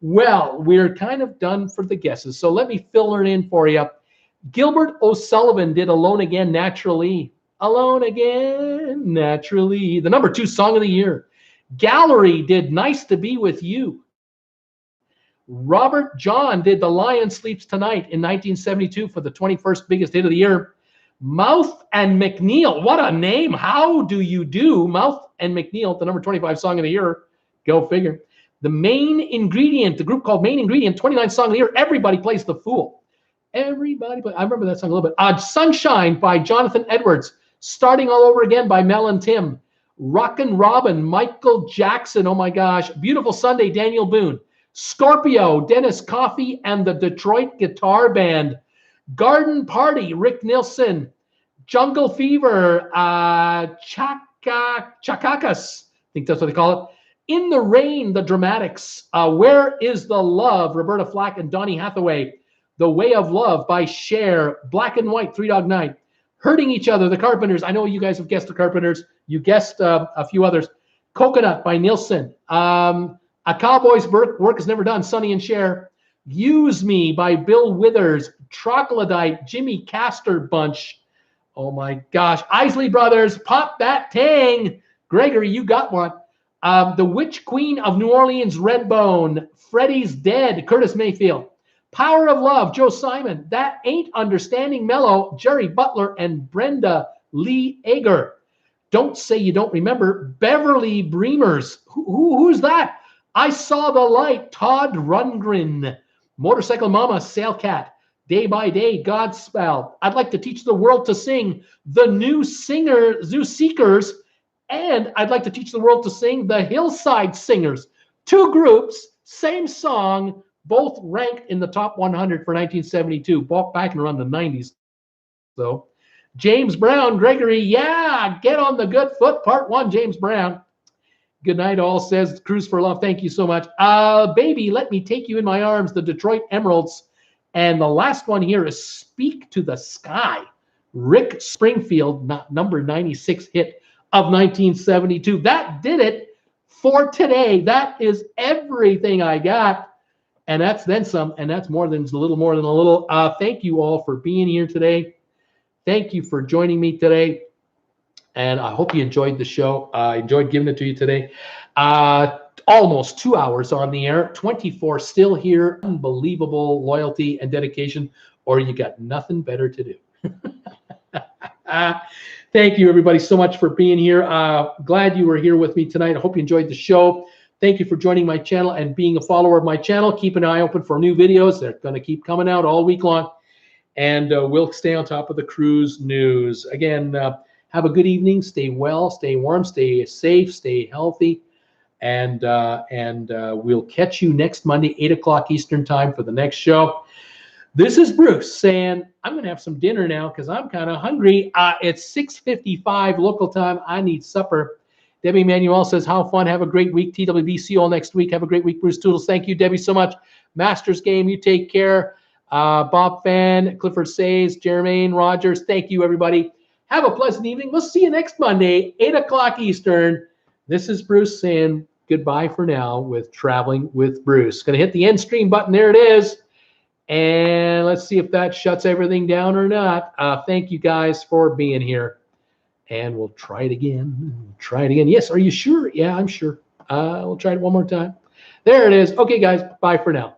Well, we're kind of done for the guesses. So let me fill it in for you. Gilbert O'Sullivan did Alone Again, Naturally. Alone Again, Naturally. The number 2 song of the year. Gallery did Nice to Be With You. Robert John did The Lion Sleeps Tonight in 1972 for the 21st biggest hit of the year. Mouth and McNeil. What a name. How do you do? Mouth and McNeil, the number 25 song of the year. Go figure. The Main Ingredient, the group called Main Ingredient, 29th song of the year. Everybody Plays the Fool. Everybody. I remember that song a little bit. Sunshine by Jonathan Edwards. Starting All Over Again by Mel and Tim. Rockin' Robin, Michael Jackson. Oh my gosh. Beautiful Sunday, Daniel Boone. Scorpio, Dennis Coffey and the Detroit Guitar Band. Garden Party, Rick Nielsen. Jungle Fever, Chakakas, I think that's what they call it. In the Rain, The Dramatics. Where is the Love, Roberta Flack and Donny Hathaway. The Way of Love by Cher. Black and White, Three Dog Night. Hurting Each Other, The Carpenters. I know you guys have guessed The Carpenters. You guessed a few others. Coconut by Nielsen. A Cowboy's Work Is Never Done, Sonny and Cher. Use Me by Bill Withers. Troglodyte, Jimmy Castor Bunch. Oh my gosh. Isley Brothers, Pop That Tang. Gregory, you got one. The Witch Queen of New Orleans, Redbone. Freddie's Dead, Curtis Mayfield. Power of Love, Joe Simon. That Ain't Understanding Mellow, Jerry Butler and Brenda Lee Ager. Don't Say You Don't Remember, Beverly Breamers. Who's that? I Saw the Light, Todd Rundgren. Motorcycle Mama, Sailcat. Day by Day, Godspell. I'd Like to Teach the World to Sing, The New Seekers, and I'd Like to Teach the World to Sing, The Hillside Singers. 2 groups, same song, both ranked in the top 100 for 1972, back in around the 90s. So, James Brown, Gregory, yeah, get on the good foot, part 1, James Brown. Good night, all, says Cruise for Love. Thank you so much. Baby, Let Me Take You in My Arms, the Detroit Emeralds. And the last one here is Speak to the Sky. Rick Springfield, number 96 hit of 1972. That did it for today. That is everything I got. And that's then some, and that's more than a little more than a little. Thank you all for being here today. Thank you for joining me today. And I hope you enjoyed the show. I enjoyed giving it to you today. Almost 2 hours on the air, 24 still here. Unbelievable loyalty and dedication, or you got nothing better to do. Thank you, everybody, so much for being here. Glad you were here with me tonight. I hope you enjoyed the show. Thank you for joining my channel and being a follower of my channel. Keep an eye open for new videos. They're going to keep coming out all week long. And we'll stay on top of the cruise news. Again, have a good evening. Stay well, stay warm, stay safe, stay healthy. And we'll catch you next Monday, 8 o'clock Eastern time for the next show. This is Bruce saying, I'm going to have some dinner now because I'm kind of hungry. It's 6:55 local time. I need supper. Debbie Manuel says, how fun. Have a great week. TWB, see you all next week. Have a great week, Bruce Toodles. Thank you, Debbie, so much. Masters Game, you take care. Bob Fan, Clifford Says, Jermaine Rogers, thank you, everybody. Have a pleasant evening. We'll see you next Monday, 8 o'clock Eastern. This is Bruce saying goodbye for now with Traveling with Bruce. Going to hit the end stream button. There it is. And let's see if that shuts everything down or not. Thank you guys for being here. And we'll try it again. Try it again. Yes, are you sure? Yeah, I'm sure. We'll try it one more time. There it is. Okay, guys. Bye for now.